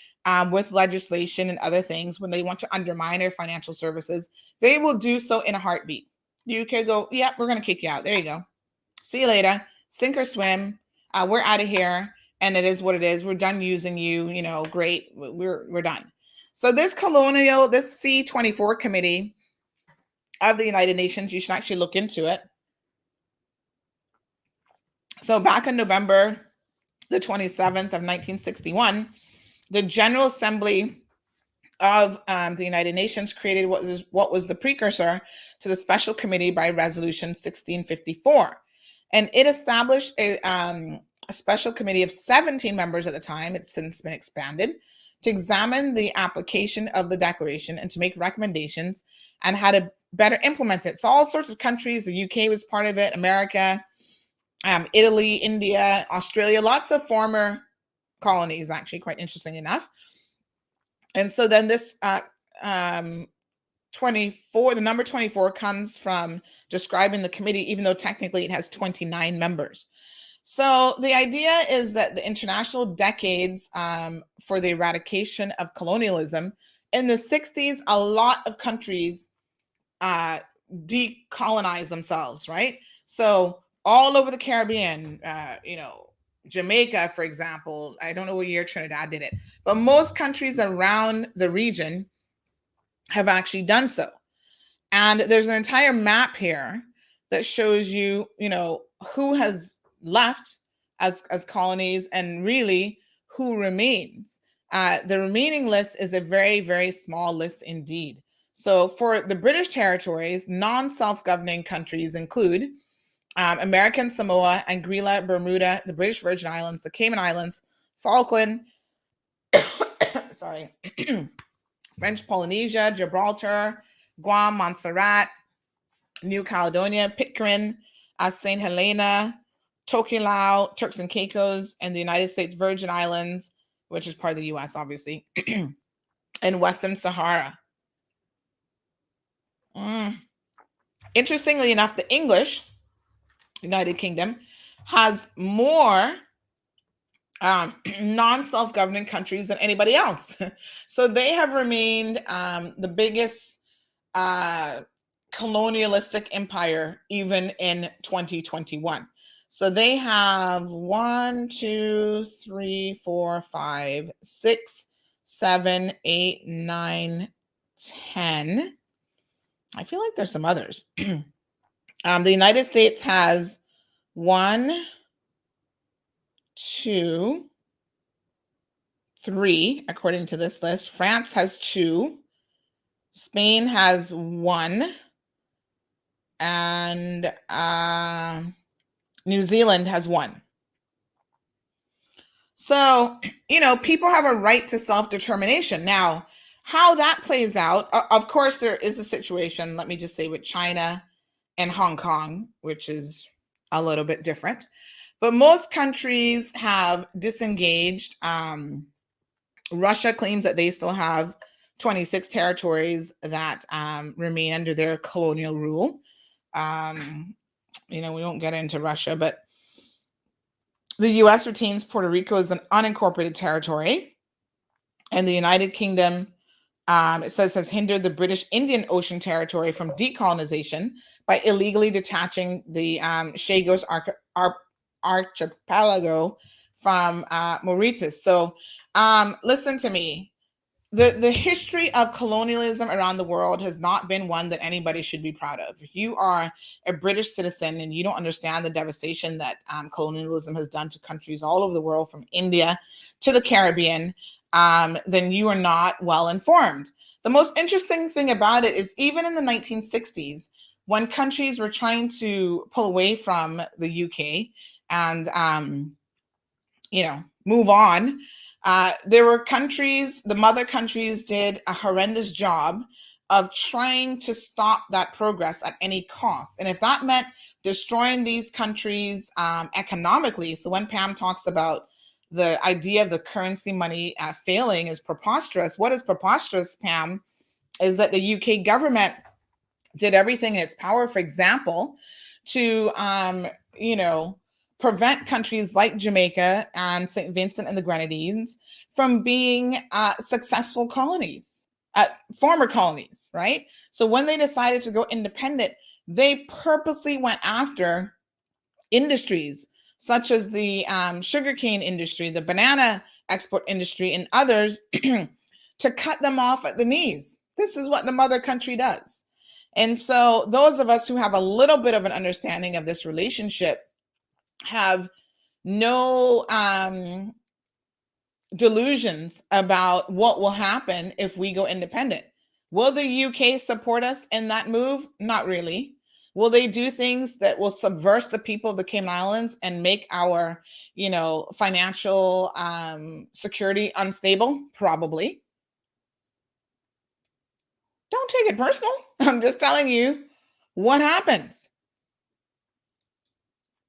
with legislation and other things, when they want to undermine our financial services, they will do so in a heartbeat. The UK go, yeah, we're going to kick you out. There you go. See you later. Sink or swim. We're out of here. And it is what it is. We're done using you. You know, great. We're done. So this C-24 committee of the United Nations, you should actually look into it. So back on November the 27th of 1961, the General Assembly of the United Nations created what was the precursor to the Special Committee by Resolution 1654. And it established a special committee of 17 members at the time. It's since been expanded to examine the application of the declaration and to make recommendations and how to better implement it. So all sorts of countries, the UK was part of it, America, Italy, India, Australia, lots of former colonies, actually, quite interesting enough. And so then this 24, the number 24 comes from describing the committee, even though technically it has 29 members. So the idea is that the international decades for the eradication of colonialism, in the 60s, a lot of countries decolonize themselves, right? So all over the Caribbean, Jamaica, for example, I don't know what year Trinidad did it, but most countries around the region have actually done so. And there's an entire map here that shows you, who has left as colonies and really who remains. The remaining list is a very, very small list indeed. So for the British territories, non-self-governing countries include American Samoa, Anguilla, Bermuda, the British Virgin Islands, the Cayman Islands, Falkland, French Polynesia, Gibraltar, Guam, Montserrat, New Caledonia, Pitcairn, St. Helena, Tokelau, Turks and Caicos, and the United States Virgin Islands, which is part of the US, obviously, and Western Sahara. Interestingly enough, the English, United Kingdom, has more non-self-governing countries than anybody else. So they have remained the biggest colonialistic empire even in 2021. So they have 1, 2, 3, 4, 5, 6, 7, 8, 9, 10. I feel like there's some others. The United States has 1, 2, 3, according to this list. France has 2. Spain has 1. And New Zealand has 1. So, people have a right to self-determination. Now, how that plays out, of course, there is a situation, let me just say, with China and Hong Kong, which is a little bit different. But most countries have disengaged. Russia claims that they still have 26 territories that remain under their colonial rule. We won't get into Russia, but the U.S. retains Puerto Rico as an unincorporated territory, and the United Kingdom, it says, has hindered the British Indian Ocean Territory from decolonization by illegally detaching the Chagos archipelago from Mauritius. So listen to me. The history of colonialism around the world has not been one that anybody should be proud of. If you are a British citizen and you don't understand the devastation that colonialism has done to countries all over the world, from India to the Caribbean, then you are not well informed. The most interesting thing about it is, even in the 1960s, when countries were trying to pull away from the UK and move on, there were countries, the mother countries did a horrendous job of trying to stop that progress at any cost. And if that meant destroying these countries economically, so when Pam talks about the idea of the currency money failing is preposterous, what is preposterous, Pam, is that the UK government did everything in its power, for example, to, prevent countries like Jamaica and St. Vincent and the Grenadines from being successful colonies, former colonies, right? So when they decided to go independent, they purposely went after industries such as the sugarcane industry, the banana export industry, and others to cut them off at the knees. This is what the mother country does. And so those of us who have a little bit of an understanding of this relationship have no delusions about what will happen if we go independent. Will the UK support us in that move? Not really. Will they do things that will subvert the people of the Cayman Islands and make our, financial security unstable? Probably. Don't take it personal. I'm just telling you what happens.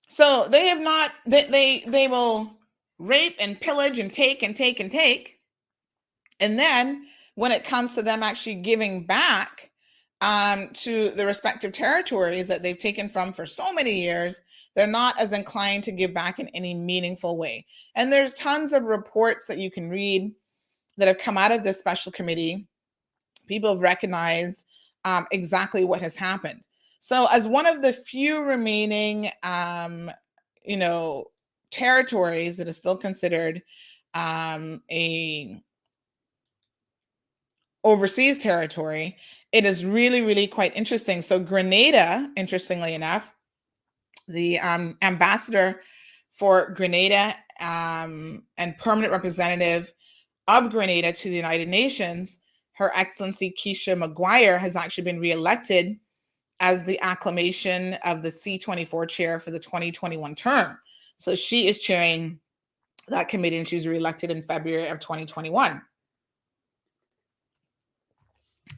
So they have not, they will rape and pillage and take and take and take. And then when it comes to them actually giving back to the respective territories that they've taken from for so many years, they're not as inclined to give back in any meaningful way. And there's tons of reports that you can read that have come out of this special committee. People have recognized exactly what has happened. So as one of the few remaining, territories that is still considered a overseas territory, it is really, really quite interesting. So Grenada, interestingly enough, the ambassador for Grenada and permanent representative of Grenada to the United Nations, Her Excellency Keisha Maguire, has actually been reelected as the acclamation of the C24 chair for the 2021 term. So she is chairing that committee, and she was reelected in February of 2021.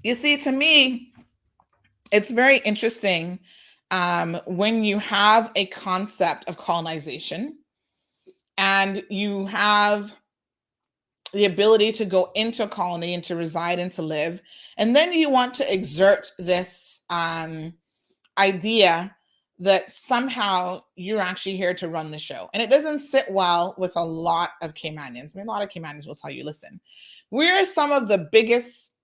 You see, to me, it's very interesting when you have a concept of colonization and you have the ability to go into a colony and to reside and to live. And then you want to exert this idea that somehow you're actually here to run the show. And it doesn't sit well with a lot of Caymanians. I mean, a lot of Caymanians will tell you, listen, we have some of the biggest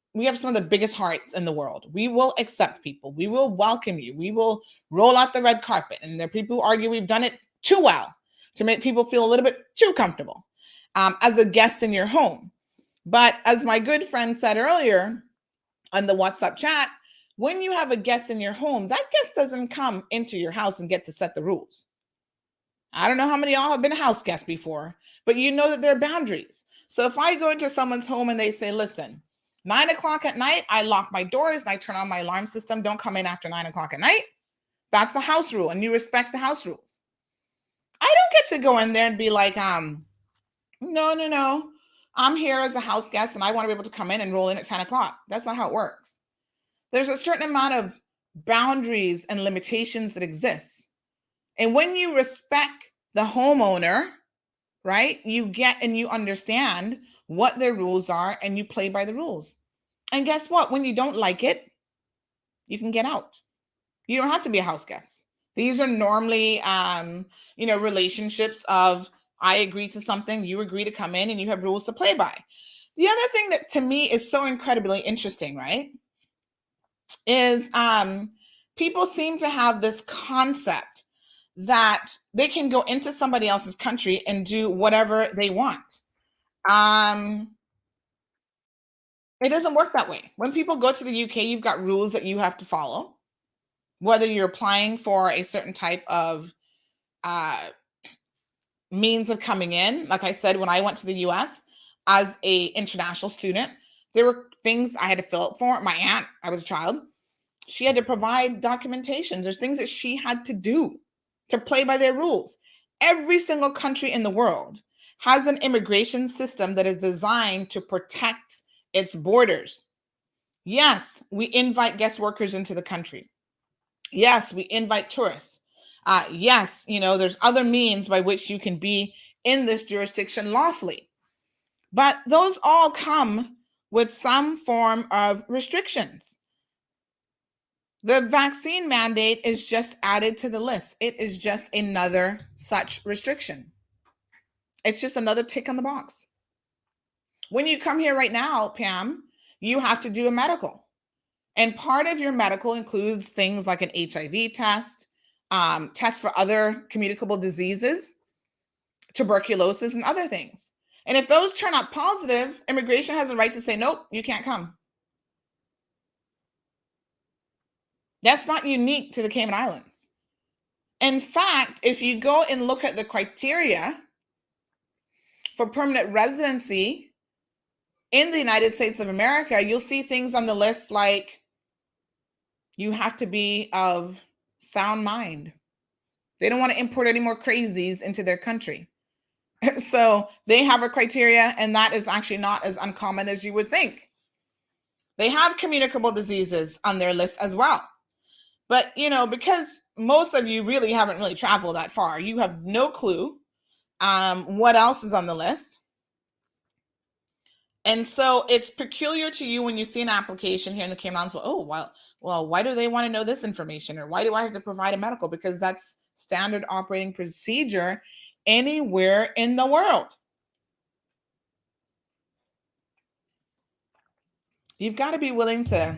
hearts in the world. We will accept people. We will welcome you. We will roll out the red carpet. And there are people who argue we've done it too well to make people feel a little bit too comfortable as a guest in your home. But as my good friend said earlier on the WhatsApp chat, when you have a guest in your home, that guest doesn't come into your house and get to set the rules. I don't know how many of y'all have been a house guest before, but you know that there are boundaries. So if I go into someone's home and they say, listen, 9 o'clock at night, I lock my doors and I turn on my alarm system. Don't come in after 9 o'clock at night. That's a house rule, and you respect the house rules. I don't get to go in there and be like, no. I'm here as a house guest and I want to be able to come in and roll in at 10 o'clock. That's not how it works. There's a certain amount of boundaries and limitations that exist. And when you respect the homeowner, right, you get and you understand what their rules are and you play by the rules. And guess what? When you don't like it, you can get out. You don't have to be a house guest. These are normally, relationships of I agree to something, you agree to come in, and you have rules to play by. The other thing that to me is so incredibly interesting, right, is people seem to have this concept that they can go into somebody else's country and do whatever they want. It doesn't work that way. When people go to the UK, you've got rules that you have to follow, whether you're applying for a certain type of means of coming in. Like I said, when I went to the US as a international student, there were things I had to fill out for. My aunt, I was a child, she had to provide documentation. There's things that she had to do to play by their rules. Every single country in the world has an immigration system that is designed to protect its borders. Yes, we invite guest workers into the country. Yes, we invite tourists. Yes, there's other means by which you can be in this jurisdiction lawfully. But those all come with some form of restrictions. The vaccine mandate is just added to the list. It is just another such restriction. It's just another tick on the box. When you come here right now, Pam, you have to do a medical. And part of your medical includes things like an HIV test, tests for other communicable diseases, tuberculosis, and other things. And if those turn out positive, immigration has a right to say, nope, you can't come. That's not unique to the Cayman Islands. In fact, if you go and look at the criteria for permanent residency in the United States of America, you'll see things on the list like you have to be of sound mind. They don't want to import any more crazies into their country. So they have a criteria, and that is actually not as uncommon as you would think. They have communicable diseases on their list as well. But, because most of you really haven't really traveled that far, you have no clue what else is on the list. And so it's peculiar to you when you see an application here in the Cayman Islands. Well, why do they want to know this information? Or why do I have to provide a medical? Because that's standard operating procedure anywhere in the world. You've got to be willing to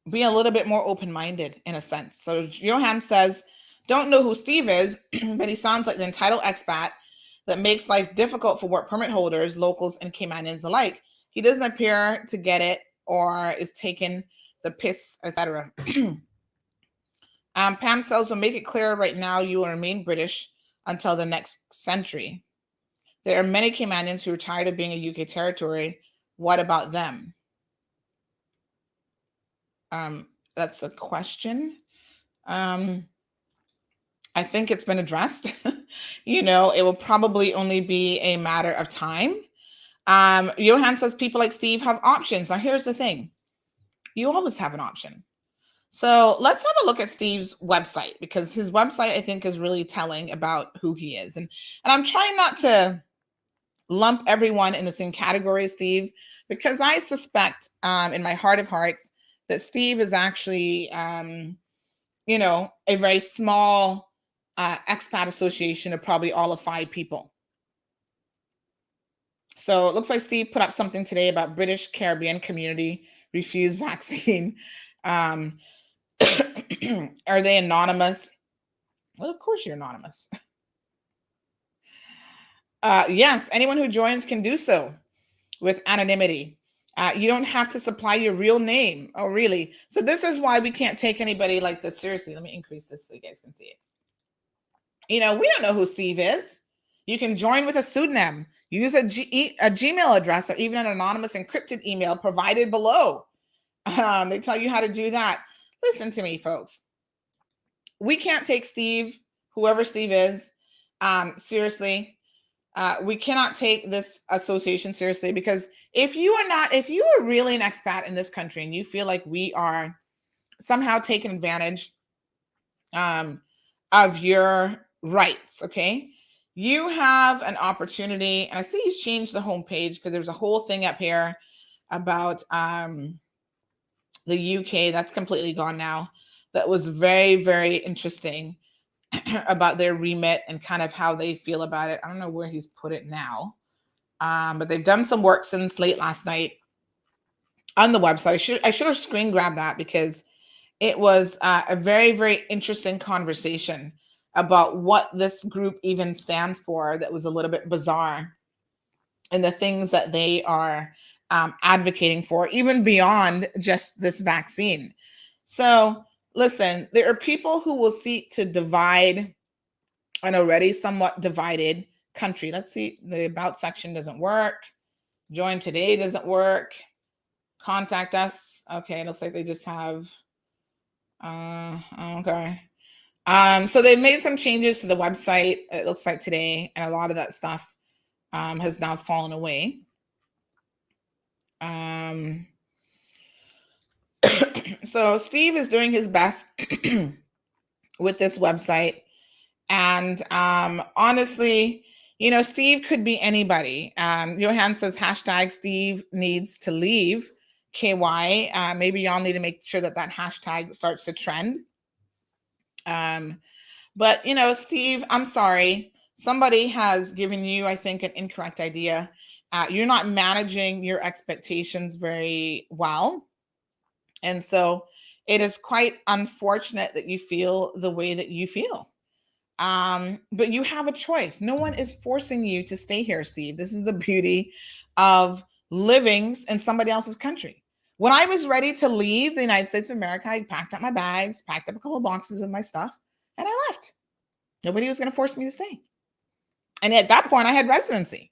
be a little bit more open-minded in a sense. So Johan says, don't know who Steve is, but he sounds like the entitled expat that makes life difficult for work permit holders, locals, and Caymanians alike. He doesn't appear to get it or is taking the piss, etc. Pam says, will make it clear right now you will remain British until the next century. There are many Caymanians who are tired of being a UK territory. What about them? That's a question. I think it's been addressed. It will probably only be a matter of time. Johan says people like Steve have options. Now, here's the thing. You always have an option. So let's have a look at Steve's website, because his website, I think, is really telling about who he is. And I'm trying not to lump everyone in the same category as Steve, because I suspect in my heart of hearts that Steve is actually, you know, a very small expat association of probably all of 5 people. So it looks like Steve put up something today about British Caribbean community refuse vaccine. Are they anonymous? Well, of course you're anonymous. Yes, anyone who joins can do so with anonymity. You don't have to supply your real name. Oh, really? So this is why we can't take anybody like this seriously. Let me increase this so you guys can see it. You know, we don't know who Steve is. You can join with a pseudonym. Use a Gmail address or even an anonymous encrypted email provided below. They tell you how to do that. Listen to me, folks. We can't take Steve, whoever Steve is, seriously. We cannot take this association seriously, because if you are really an expat in this country and you feel like we are somehow taking advantage of your rights, okay, you have an opportunity. And I see he's changed the homepage, because there's a whole thing up here about the UK that's completely gone now. That was very, very interesting about their remit and kind of how they feel about it. I don't know where he's put it now, but they've done some work since late last night on the website. I should have screen grabbed that, because it was a very, very interesting conversation about what this group even stands for. That was a little bit bizarre, and the things that they are advocating for, even beyond just this vaccine. So listen, there are people who will seek to divide an already somewhat divided country. Let's see, the about section doesn't work. Join today doesn't work. Contact us. Okay, it looks like they just have, okay. So they've made some changes to the website, it looks like today, and a lot of that stuff has now fallen away. So Steve is doing his best with this website. And honestly, you know, Steve could be anybody. Johan says, hashtag Steve needs to leave KY. Maybe y'all need to make sure that hashtag starts to trend. But, you know, Steve, I'm sorry. Somebody has given you, I think, an incorrect idea. You're not managing your expectations very well. And so it is quite unfortunate that you feel the way that you feel. But you have a choice. No one is forcing you to stay here, Steve. This is the beauty of living in somebody else's country. When I was ready to leave the United States of America, I packed up my bags, packed up a couple of boxes of my stuff, and I left. Nobody was going to force me to stay. And at that point, I had residency.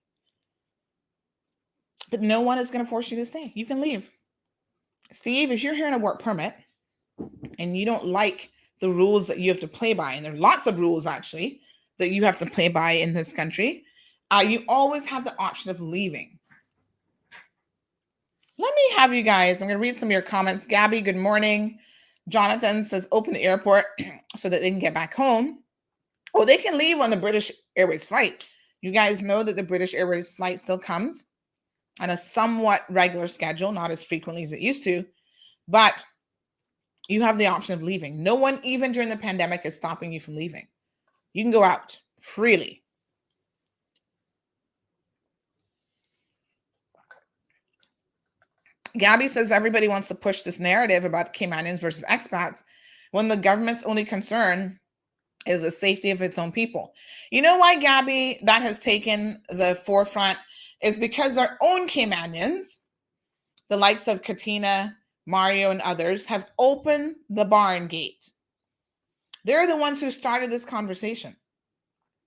But no one is going to force you to stay. You can leave. Steve, if you're here on a work permit and you don't like the rules that you have to play by, and there are lots of rules actually that you have to play by in this country, you always have the option of leaving. Let me have you guys, I'm going to read some of your comments. Gabby, good morning. Jonathan says, open the airport so that they can get back home. Oh, they can leave on the British Airways flight. You guys know that the British Airways flight still comes on a somewhat regular schedule, not as frequently as it used to, but you have the option of leaving. No one, even during the pandemic, is stopping you from leaving. You can go out freely. Gabby says everybody wants to push this narrative about Caymanians versus expats when the government's only concern is the safety of its own people. You know why, Gabby, that has taken the forefront is because our own Caymanians, the likes of Katina, Mario, and others, have opened the barn gate. They're the ones who started this conversation.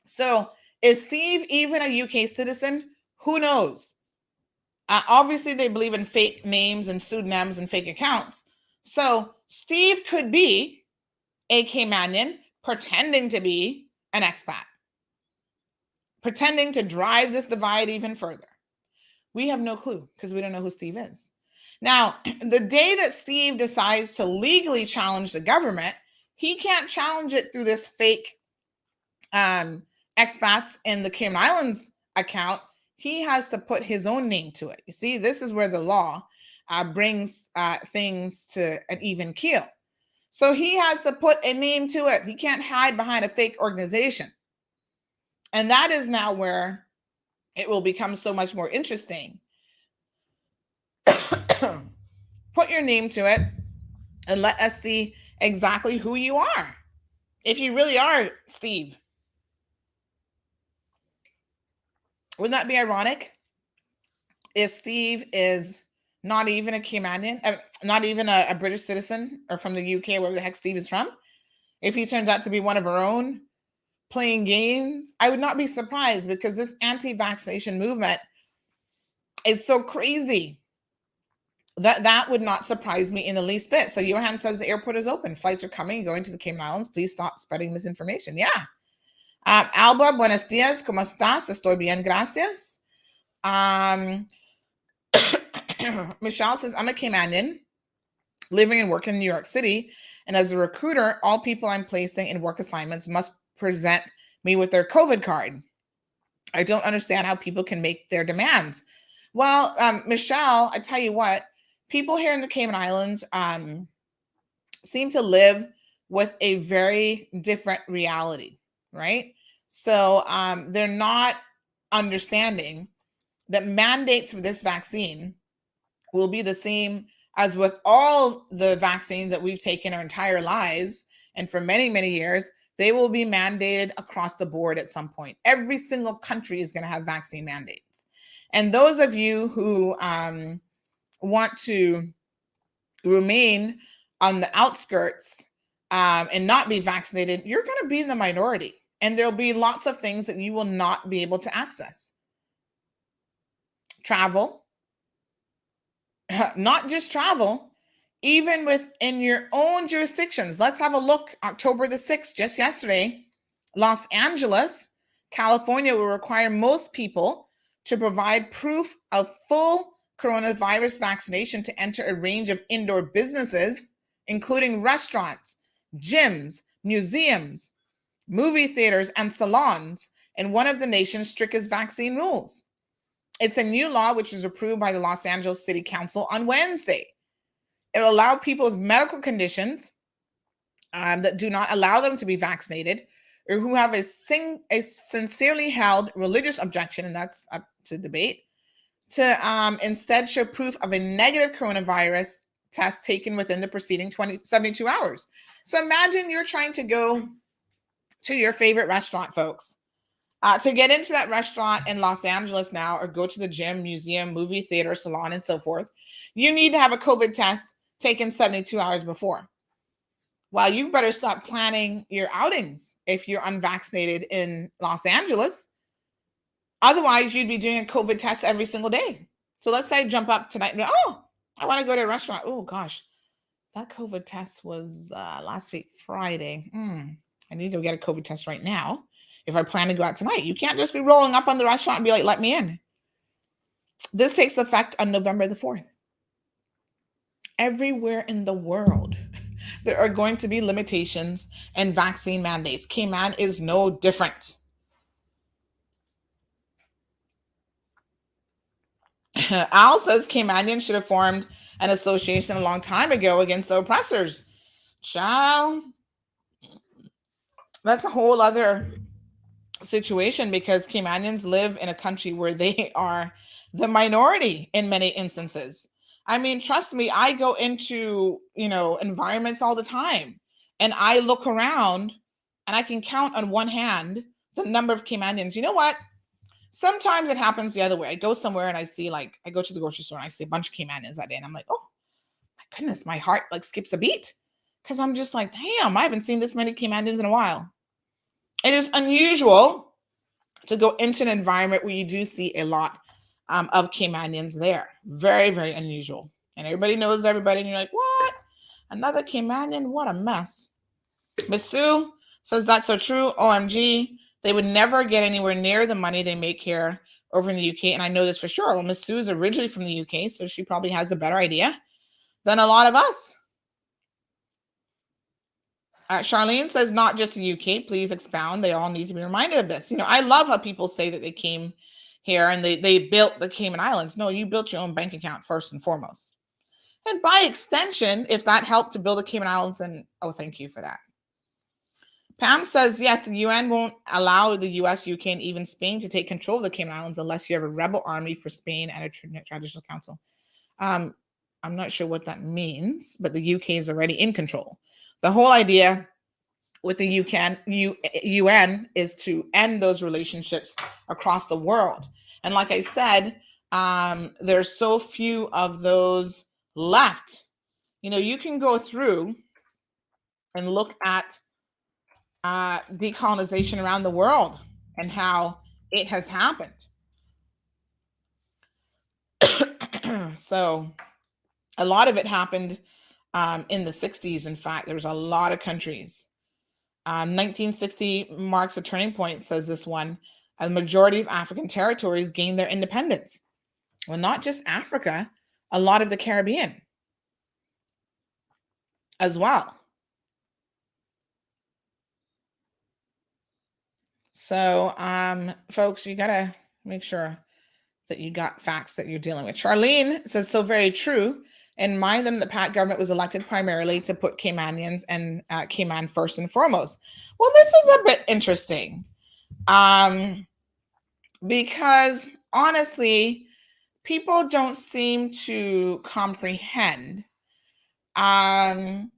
So is Steve even a UK citizen? Who knows? Obviously, they believe in fake names and pseudonyms and fake accounts. So Steve could be a Caymanian pretending to be an expat, pretending to drive this divide even further. We have no clue because we don't know who Steve is. Now, the day that Steve decides to legally challenge the government, he can't challenge it through this fake expats in the Cayman Islands account. he has to put his own name to it. You see, this is where the law brings things to an even keel. So he has to put a name to it. He can't hide behind a fake organization. And that is now where it will become so much more interesting. Put your name to it and let us see exactly who you are. If you really are Steve. Wouldn't that be ironic? If Steve is not even a Caymanian, not even a British citizen or from the UK, wherever the heck Steve is from, if he turns out to be one of our own playing games, I would not be surprised, because this anti-vaccination movement is so crazy that would not surprise me in the least bit. So Johan says the airport is open. Flights are coming, going to the Cayman Islands. Please stop spreading misinformation. Yeah. Alba, buenos dias. ¿Cómo estás? Estoy bien, gracias. Michelle says, I'm a Caymanian living and working in New York City. And as a recruiter, all people I'm placing in work assignments must present me with their COVID card. I don't understand how people can make their demands. Well, Michelle, I tell you what, people here in the Cayman Islands seem to live with a very different reality, right? So they're not understanding that mandates for this vaccine will be the same as with all the vaccines that we've taken our entire lives. And for many, many years, they will be mandated across the board at some point. Every single country is going to have vaccine mandates. And those of you who want to remain on the outskirts and not be vaccinated, you're going to be in the minority. And there'll be lots of things that you will not be able to access. Travel, not just travel, even within your own jurisdictions. Let's have a look. October the 6th, just yesterday, Los Angeles, California will require most people to provide proof of full coronavirus vaccination to enter a range of indoor businesses, including restaurants, gyms, museums, movie theaters, and salons, in one of the nation's strictest vaccine rules. It's a new law which was approved by the Los Angeles City Council on Wednesday. It will allow people with medical conditions that do not allow them to be vaccinated, or who have a sincerely held religious objection, and that's up to debate, to instead show proof of a negative coronavirus test taken within the preceding 72 hours. So imagine you're trying to go to your favorite restaurant, folks. To get into that restaurant in Los Angeles now, or go to the gym, museum, movie theater, salon, and so forth, you need to have a COVID test taken 72 hours before. Well, you better start planning your outings if you're unvaccinated in Los Angeles. Otherwise, you'd be doing a COVID test every single day. So let's say I jump up tonight and go, oh, I want to go to a restaurant. Oh, gosh, that COVID test was last week, Friday. I need to go get a COVID test right now if I plan to go out tonight. You can't just be rolling up on the restaurant and be like, let me in. This takes effect on November the 4th. Everywhere in the world, there are going to be limitations and vaccine mandates. Cayman is no different. Al says Caymanians should have formed an association a long time ago against the oppressors. Child, that's a whole other situation, because Caymanians live in a country where they are the minority in many instances. I mean, trust me, I go into, environments all the time, and I look around and I can count on one hand the number of Caymanians. You know what? Sometimes it happens the other way. I go somewhere and I see, I go to the grocery store and I see a bunch of Caymanians that day, and I'm like, oh my goodness, my heart skips a beat, because I'm just like, damn, I haven't seen this many Caymanians in a while. It is unusual to go into an environment where you do see a lot of Caymanians there. Very, very unusual. And everybody knows everybody. And you're like, what? Another Caymanian? What a mess. Miss Sue says that's so true. OMG. They would never get anywhere near the money they make here over in the UK. And I know this for sure. Well, Miss Sue is originally from the UK, so she probably has a better idea than a lot of us. Charlene says, not just the UK, please expound. They all need to be reminded of this. I love how people say that they came here and they built the Cayman Islands. No, you built your own bank account first and foremost. And by extension, if that helped to build the Cayman Islands, then oh, thank you for that. Pam says, yes, the UN won't allow the US, UK, and even Spain to take control of the Cayman Islands unless you have a rebel army for Spain and a traditional council. I'm not sure what that means, but the UK is already in control. The whole idea with the UN is to end those relationships across the world. And like I said, there's so few of those left. You know, you can go through and look at decolonization around the world and how it has happened. So a lot of it happened in the 60s. In fact, there's a lot of countries. 1960 marks a turning point, says this one. A majority of African territories gained their independence. Well, not just Africa, a lot of the Caribbean as well. So, folks, you got to make sure that you got facts that you're dealing with. Charlene says, so very true. And mind them, the PAC government was elected primarily to put Caymanians and Cayman first and foremost. Well, this is a bit interesting because honestly, people don't seem to comprehend that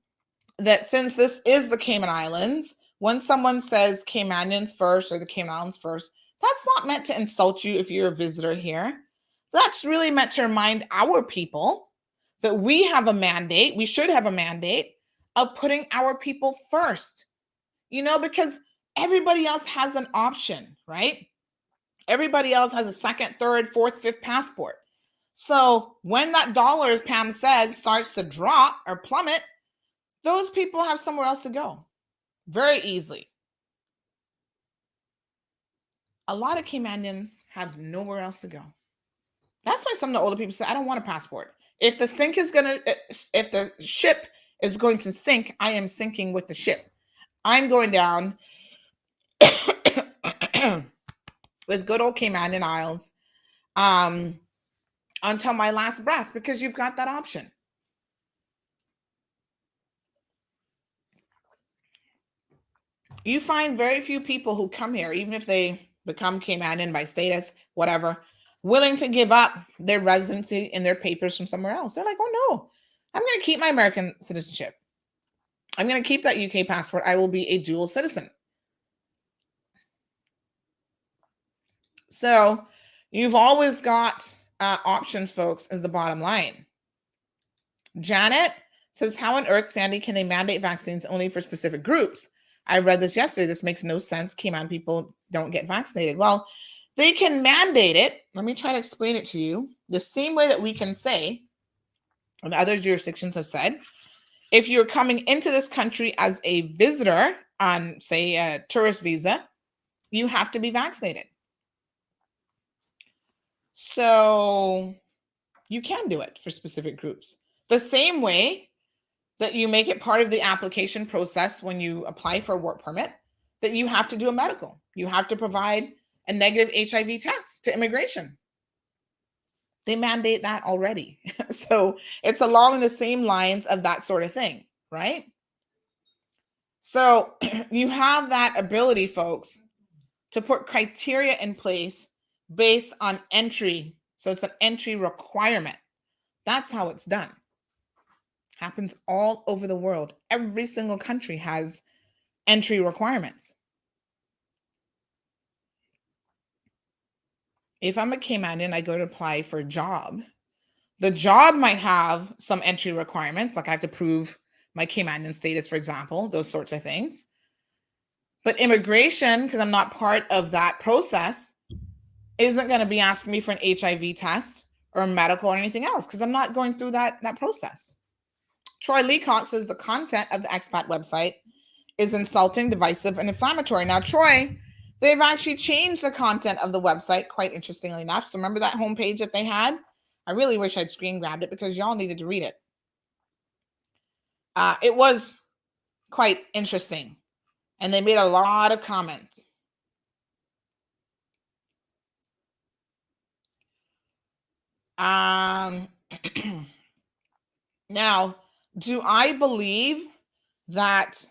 since this is the Cayman Islands, when someone says Caymanians first or the Cayman Islands first, that's not meant to insult you if you're a visitor here. That's really meant to remind our people that we have a mandate, we should have a mandate of putting our people first, you know, because everybody else has an option, right? Everybody else has a second, third, fourth, fifth passport. So when that dollar, as Pam said, starts to drop or plummet, those people have somewhere else to go very easily. A lot of Caymanians have nowhere else to go. That's why some of the older people say, I don't want a passport. If the ship is going to sink, I am sinking with the ship. I'm going down with good old Cayman Isles until my last breath, because you've got that option. You find very few people who come here, even if they become Caymanian by status, whatever, willing to give up their residency and their papers from somewhere else. They're like, oh no, I'm going to keep my American citizenship. I'm going to keep that UK passport. I will be a dual citizen. So you've always got options, folks, is the bottom line. Janet says, how on earth, Sandy, can they mandate vaccines only for specific groups? I read this yesterday. This makes no sense. Cayman people don't get vaccinated. Well, they can mandate it. Let me try to explain it to you. The same way that we can say, and other jurisdictions have said, if you're coming into this country as a visitor on, say, a tourist visa, you have to be vaccinated. So you can do it for specific groups. The same way that you make it part of the application process when you apply for a work permit, that you have to do a medical. You have to provide a negative HIV test to immigration. They mandate that already. So it's along the same lines of that sort of thing, right? So you have that ability, folks, to put criteria in place based on entry. So it's an entry requirement. That's how it's done. Happens all over the world. Every single country has entry requirements. If I'm a Caymanian, I go to apply for a job. The job might have some entry requirements, like I have to prove my Caymanian status, for example, those sorts of things. But immigration, because I'm not part of that process, isn't going to be asking me for an HIV test or medical or anything else, because I'm not going through that process. Troy Leacock says the content of the Expat website is insulting, divisive, and inflammatory. Now, Troy, they've actually changed the content of the website, quite interestingly enough. So remember that homepage that they had? I really wish I'd screen grabbed it because y'all needed to read it. It was quite interesting. And they made a lot of comments. Now, do I believe that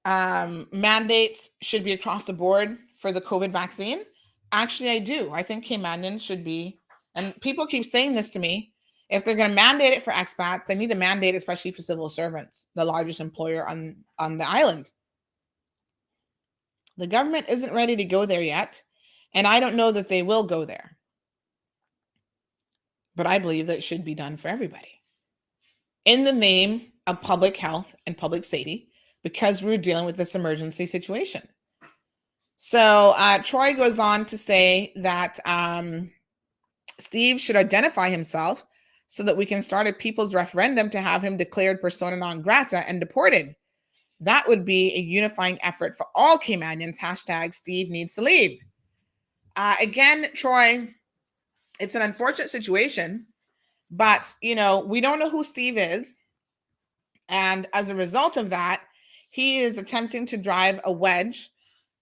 mandates should be across the board for the COVID vaccine? Actually, I do. I think Caymanians should be, and people keep saying this to me, if they're going to mandate it for expats, they need to mandate it especially for civil servants, the largest employer on the island. The government isn't ready to go there yet, and I don't know that they will go there. But I believe that it should be done for everybody in the name of public health and public safety, because we're dealing with this emergency situation. So Troy goes on to say that Steve should identify himself so that we can start a people's referendum to have him declared persona non grata and deported. That would be a unifying effort for all Caymanians. # Steve needs to leave. Again, Troy, it's an unfortunate situation, but, we don't know who Steve is. And as a result of that, he is attempting to drive a wedge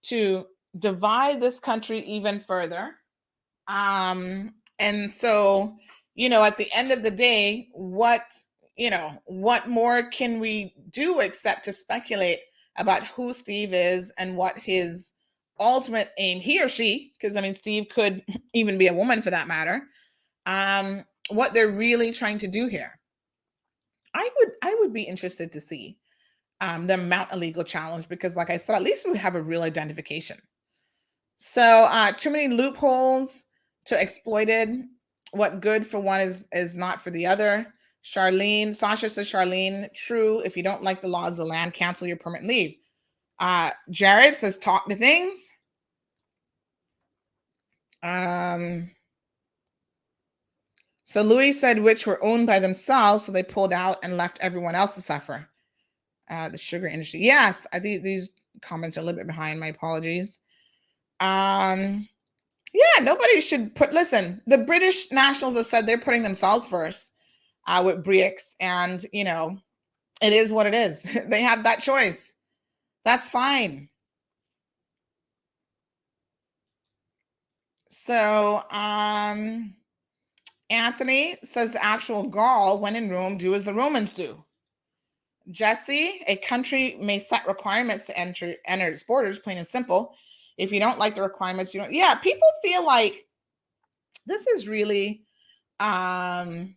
to divide this country even further. And so, at the end of the day, what more can we do except to speculate about who Steve is and what his ultimate aim, he or she, because Steve could even be a woman for that matter, what they're really trying to do here. I would be interested to see them mount a legal challenge, because like I said, at least we have a real identification. So too many loopholes to exploited. What good for one is not for the other. Sasha says, Charlene, true. If you don't like the laws of the land, cancel your permit and leave. Jared says, talk to things. So Louis said, which were owned by themselves, so they pulled out and left everyone else to suffer. The sugar industry. Yes, I think these comments are a little bit behind. My apologies. Yeah, nobody should listen, the British nationals have said they're putting themselves first with BRICS, and, it is what it is. They have that choice. That's fine. So, Anthony says the actual Gaul, when in Rome, do as the Romans do. Jesse, a country may set requirements to enter its borders, plain and simple. If you don't like the requirements, you don't. Yeah, people feel like this is really quite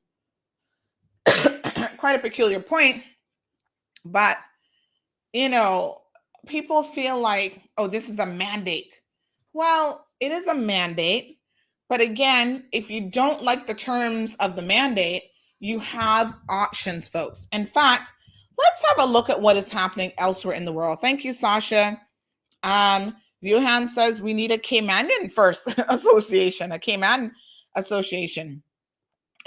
a peculiar point. But, people feel like, oh, this is a mandate. Well, it is a mandate. But again, if you don't like the terms of the mandate, you have options, folks. In fact, let's have a look at what is happening elsewhere in the world. Thank you, Sasha. Johan says we need a Caymanian first association, a Cayman association.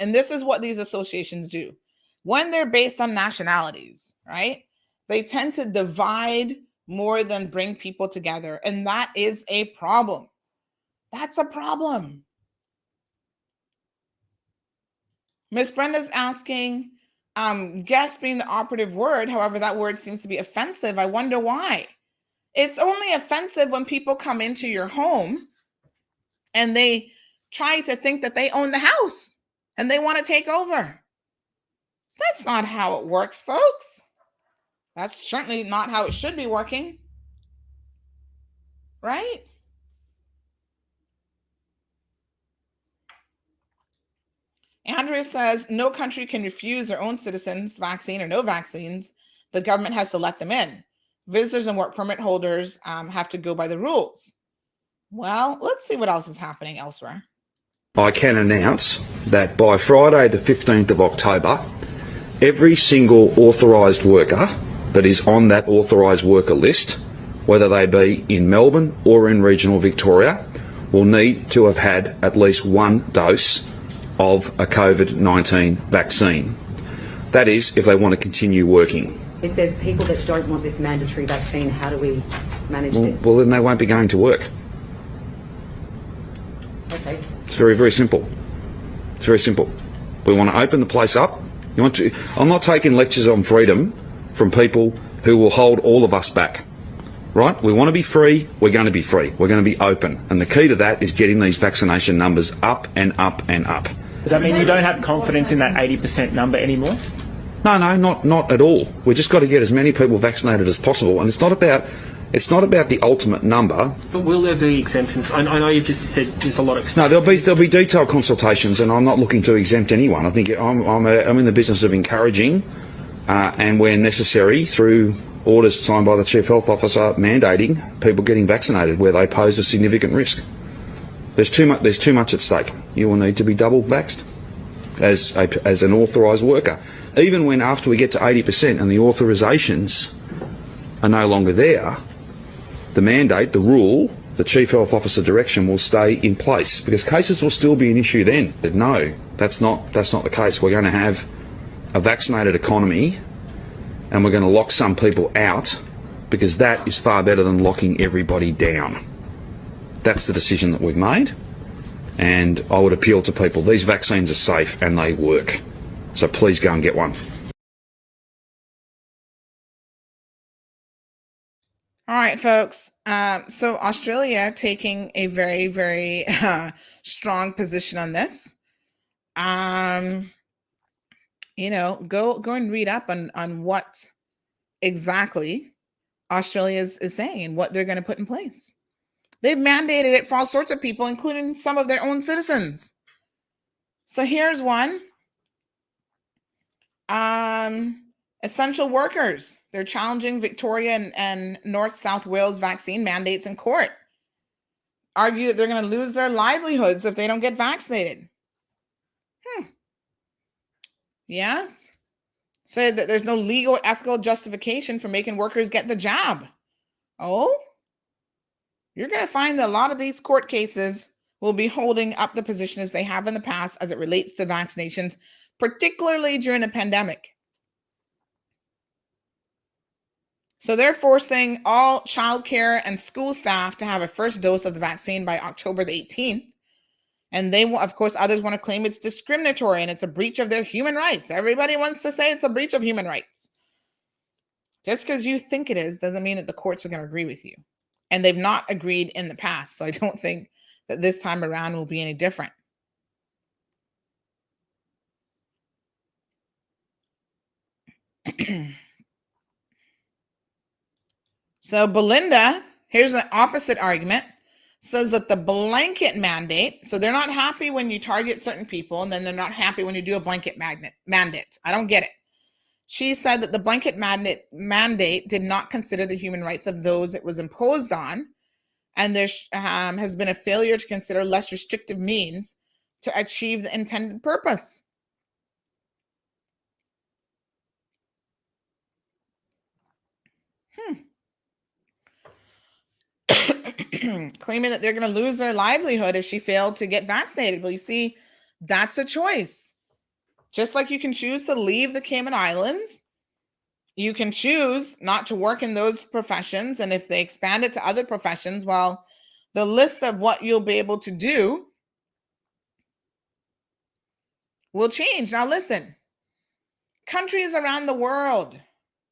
And this is what these associations do. When they're based on nationalities, right? They tend to divide more than bring people together. And that is a problem. That's a problem. Miss Brenda's asking, guess being the operative word. However, that word seems to be offensive. I wonder why. It's only offensive when people come into your home and they try to think that they own the house and they want to take over. That's not how it works, folks. That's certainly not how it should be working. Right? Andrea says, no country can refuse their own citizens vaccine or no vaccines. The government has to let them in. Visitors and work permit holders have to go by the rules. Well, let's see what else is happening elsewhere. I can announce that by Friday the 15th of October, every single authorised worker that is on that authorised worker list, whether they be in Melbourne or in regional Victoria, will need to have had at least one dose of a COVID-19 vaccine. That is, if they want to continue working. If there's people that don't want this mandatory vaccine, how do we manage this? Well, then they won't be going to work. Okay. It's very, very simple. It's very simple. We want to open the place up. I'm not taking lectures on freedom from people who will hold all of us back. Right? We want to be free. We're going to be free. We're going to be open. And the key to that is getting these vaccination numbers up and up and up. Does that mean you don't have confidence in that 80% number anymore? No, not at all. We've just got to get as many people vaccinated as possible, and it's not about the ultimate number. But will there be exemptions? I know you've just said there's a lot of... No, there'll be detailed consultations, and I'm not looking to exempt anyone. I think I'm in the business of encouraging, and where necessary, through orders signed by the Chief Health Officer, mandating people getting vaccinated where they pose a significant risk. There's too much at stake. You will need to be double vaxxed as an authorised worker. Even when after we get to 80% and the authorisations are no longer there, the mandate, the rule, the Chief Health Officer direction will stay in place because cases will still be an issue then. But no, that's not the case. We're going to have a vaccinated economy and we're going to lock some people out because that is far better than locking everybody down. That's the decision that we've made, and I would appeal to people. These vaccines are safe and they work, so please go and get one. All right, folks. So Australia taking a very, very strong position on this. Go and read up on what exactly Australia is saying and what they're going to put in place. They've mandated it for all sorts of people, including some of their own citizens. So here's one. Essential workers. They're challenging Victoria and North South Wales vaccine mandates in court. Argue that they're going to lose their livelihoods if they don't get vaccinated. Yes. Say that there's no legal or ethical justification for making workers get the jab. Oh? You're going to find that a lot of these court cases will be holding up the position as they have in the past as it relates to vaccinations, particularly during a pandemic. So they're forcing all childcare and school staff to have a first dose of the vaccine by October the 18th. And they will, of course, others want to claim it's discriminatory and it's a breach of their human rights. Everybody wants to say it's a breach of human rights. Just because you think it is doesn't mean that the courts are going to agree with you. And they've not agreed in the past. So I don't think that this time around will be any different. So Belinda, here's an opposite argument, says that the blanket mandate, so they're not happy when you target certain people, and then they're not happy when you do a blanket mandate. I don't get it. She said that the blanket mandate did not consider the human rights of those it was imposed on, and there has been a failure to consider less restrictive means to achieve the intended purpose. Claiming that they're going to lose their livelihood if she failed to get vaccinated. Well, you see, that's a choice. Just like you can choose to leave the Cayman Islands, you can choose not to work in those professions. And if they expand it to other professions, well, the list of what you'll be able to do will change. Now, listen, countries around the world,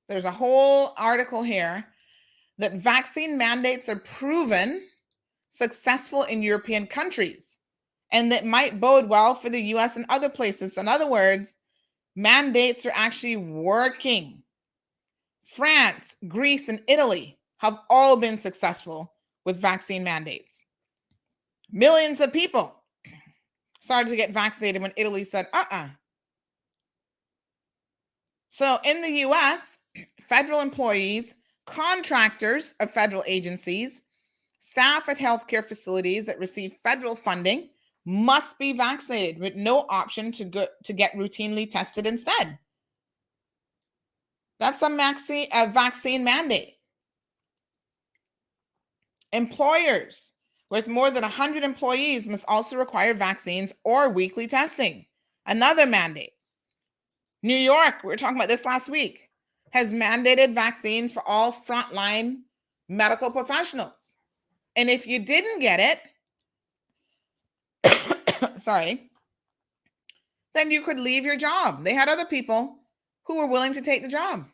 there's a whole article here that vaccine mandates are proven successful in European countries, and that might bode well for the US and other places. In other words, mandates are actually working. France, Greece, and Italy have all been successful with vaccine mandates. Millions of people started to get vaccinated when Italy said, So in the US, federal employees, contractors of federal agencies, staff at healthcare facilities that receive federal funding must be vaccinated with no option to get routinely tested instead. That's a vaccine mandate. Employers with more than 100 employees must also require vaccines or weekly testing. Another mandate. New York, we were talking about this last week, has mandated vaccines for all frontline medical professionals. And if you didn't get it, then you could leave your job. They had other people who were willing to take the job.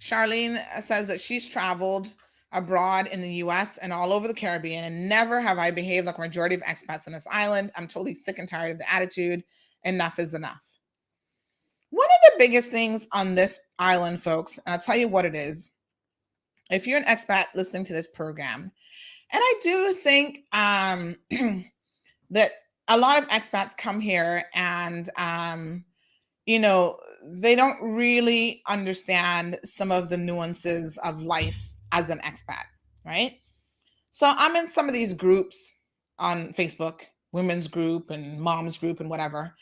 Charlene says that she's traveled abroad in the US and all over the Caribbean, and never have I behaved like a majority of expats on this island. I'm totally sick and tired of the attitude. Enough is enough. One of the biggest things on this island, folks, and I'll tell you what it is. If you're an expat listening to this program, and I do think that a lot of expats come here and, they don't really understand some of the nuances of life as an expat, right? So I'm in some of these groups on Facebook, women's group and mom's group and whatever.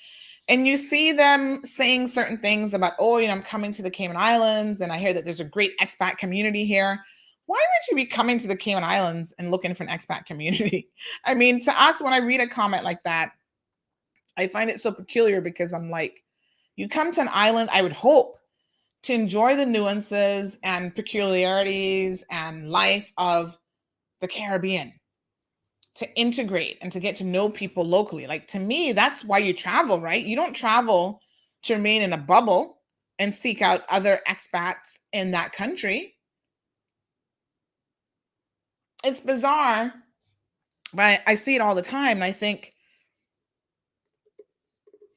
And you see them saying certain things about, I'm coming to the Cayman Islands and I hear that there's a great expat community here. Why would you be coming to the Cayman Islands and looking for an expat community? I mean, to us, when I read a comment like that, I find it so peculiar because I'm like, you come to an island, I would hope, to enjoy the nuances and peculiarities and life of the Caribbean, to integrate and to get to know people locally. Like, to me, that's why you travel, right? You don't travel to remain in a bubble and seek out other expats in that country. It's bizarre, but I see it all the time. And I think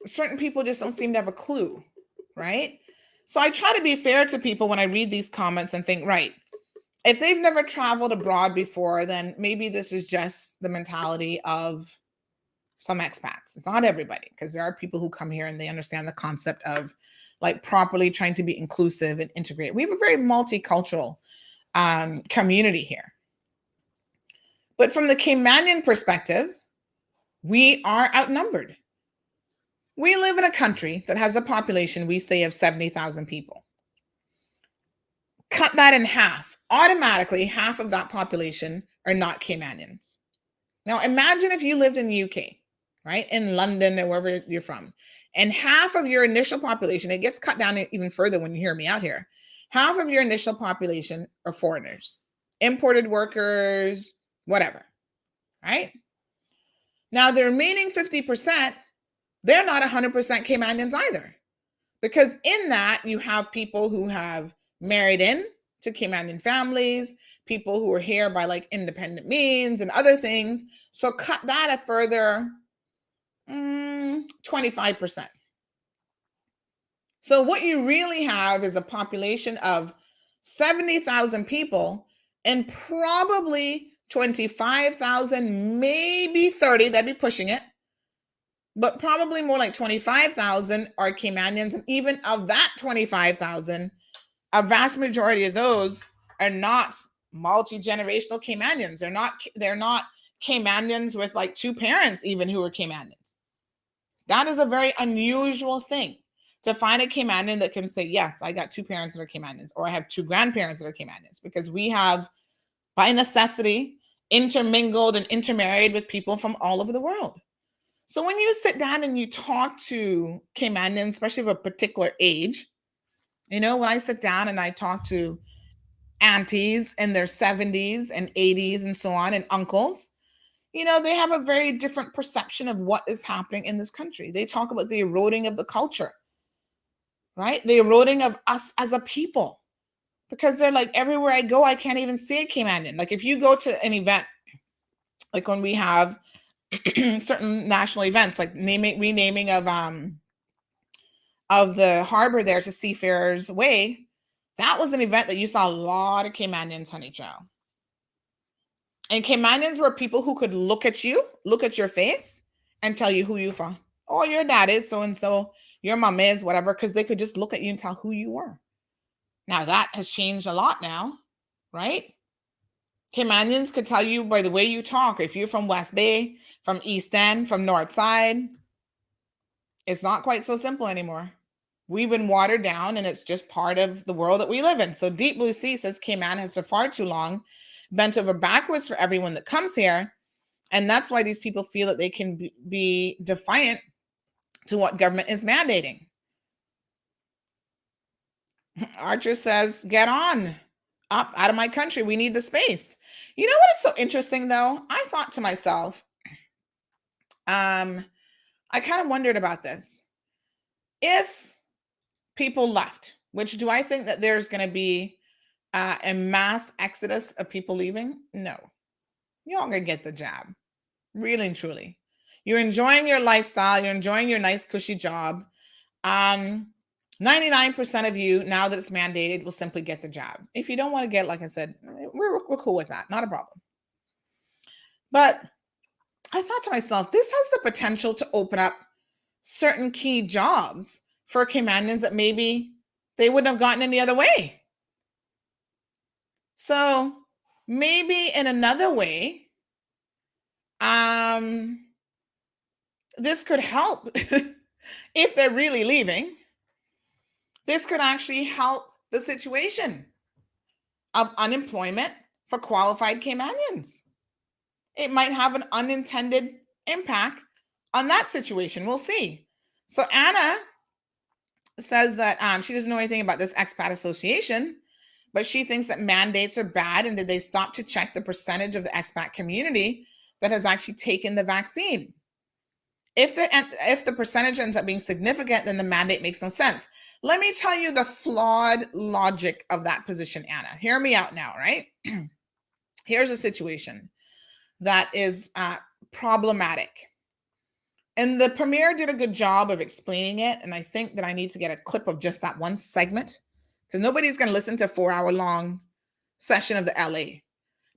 certain people just don't seem to have a clue, right? So I try to be fair to people when I read these comments and think, right, if they've never traveled abroad before, then maybe this is just the mentality of some expats. It's not everybody, because there are people who come here and they understand the concept of like properly trying to be inclusive and integrate. We have a very multicultural community here. But from the Caymanian perspective, we are outnumbered. We live in a country that has a population, we say, of 70,000 people. Cut that in half. Automatically, half of that population are not Caymanians. Now, imagine if you lived in the UK, right? In London or wherever you're from. And half of your initial population, it gets cut down even further when you hear me out here. Half of your initial population are foreigners, imported workers, whatever, right? Now, the remaining 50%, they're not 100% Caymanians either. Because in that, you have people who have married in to Caymanian families, people who are here by like independent means and other things. So cut that a further 25%. So what you really have is a population of 70,000 people, and probably 25,000, maybe 30, that'd be pushing it, but probably more like 25,000 are Caymanians. And even of that 25,000, a vast majority of those are not multi-generational Caymanians. They're not Caymanians with like two parents even who are Caymanians. That is a very unusual thing, to find a Caymanian that can say, yes, I got two parents that are Caymanians, or I have two grandparents that are Caymanians, because we have, by necessity, intermingled and intermarried with people from all over the world. So when you sit down and you talk to Caymanians, especially of a particular age, when I sit down and I talk to aunties in their 70s and 80s and so on, and uncles, they have a very different perception of what is happening in this country. They talk about the eroding of the culture, right? The eroding of us as a people, because they're like, everywhere I go, I can't even see a Caymanian. Like if you go to an event, like when we have certain national events, like renaming of the harbor there to Seafarers Way, that was an event that you saw a lot of Caymanians, honey child. And Caymanians were people who could look at you, look at your face, and tell you who you from. Oh, your dad is so-and-so, your mom is whatever, because they could just look at you and tell who you were. Now that has changed a lot now, right? Caymanians could tell you by the way you talk, if you're from West Bay, from East End, from North Side. It's not quite so simple anymore. We've been watered down, and it's just part of the world that we live in. So Deep Blue Sea says Cayman has for far too long bent over backwards for everyone that comes here. And that's why these people feel that they can be defiant to what government is mandating. Archer says, get on up out of my country. We need the space. You know what is so interesting, though? I thought to myself, I kind of wondered about this. If people left, which do I think that there's going to be a mass exodus of people leaving? No. You're all going to get the jab. Really and truly. You're enjoying your lifestyle. You're enjoying your nice, cushy job. 99% of you, now that it's mandated, will simply get the jab. If you don't want to get, like I said, we're cool with that. Not a problem. But I thought to myself, this has the potential to open up certain key jobs for Caymanians that maybe they wouldn't have gotten any other way. So maybe in another way, this could help if they're really leaving. This could actually help the situation of unemployment for qualified Caymanians. It might have an unintended impact on that situation. We'll see. So Anna says that she doesn't know anything about this Expat Association, but she thinks that mandates are bad, and did they stop to check the percentage of the expat community that has actually taken the vaccine? If the percentage ends up being significant, then the mandate makes no sense. Let me tell you the flawed logic of that position, Anna. Hear me out now, right? Here's a situation that is problematic. And the premier did a good job of explaining it. And I think that I need to get a clip of just that one segment, because nobody's going to listen to a 4-hour-long session of the LA.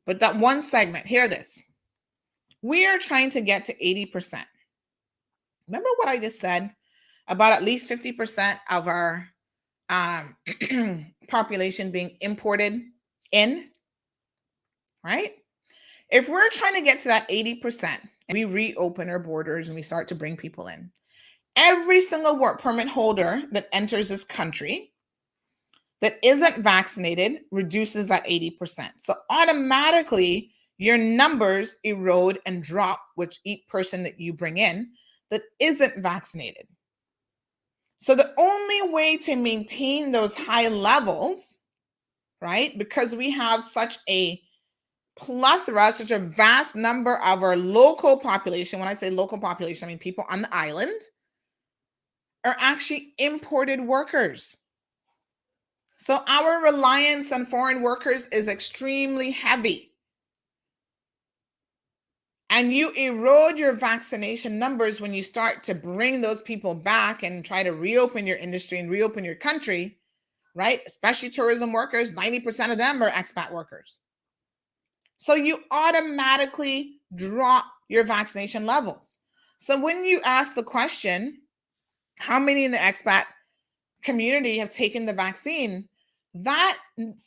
But that one segment, hear this. We are trying to get to 80%. Remember what I just said about at least 50% of our population being imported in, right? If we're trying to get to that 80% and we reopen our borders and we start to bring people in, every single work permit holder that enters this country that isn't vaccinated reduces that 80%. So automatically your numbers erode and drop with each person that you bring in that isn't vaccinated. So the only way to maintain those high levels, right, because we have such a plethora, such a vast number of our local population, when I say local population, I mean people on the island, are actually imported workers. So our reliance on foreign workers is extremely heavy. And you erode your vaccination numbers when you start to bring those people back and try to reopen your industry and reopen your country, right? Especially tourism workers, 90% of them are expat workers. So you automatically drop your vaccination levels. So when you ask the question, how many in the expat community have taken the vaccine? That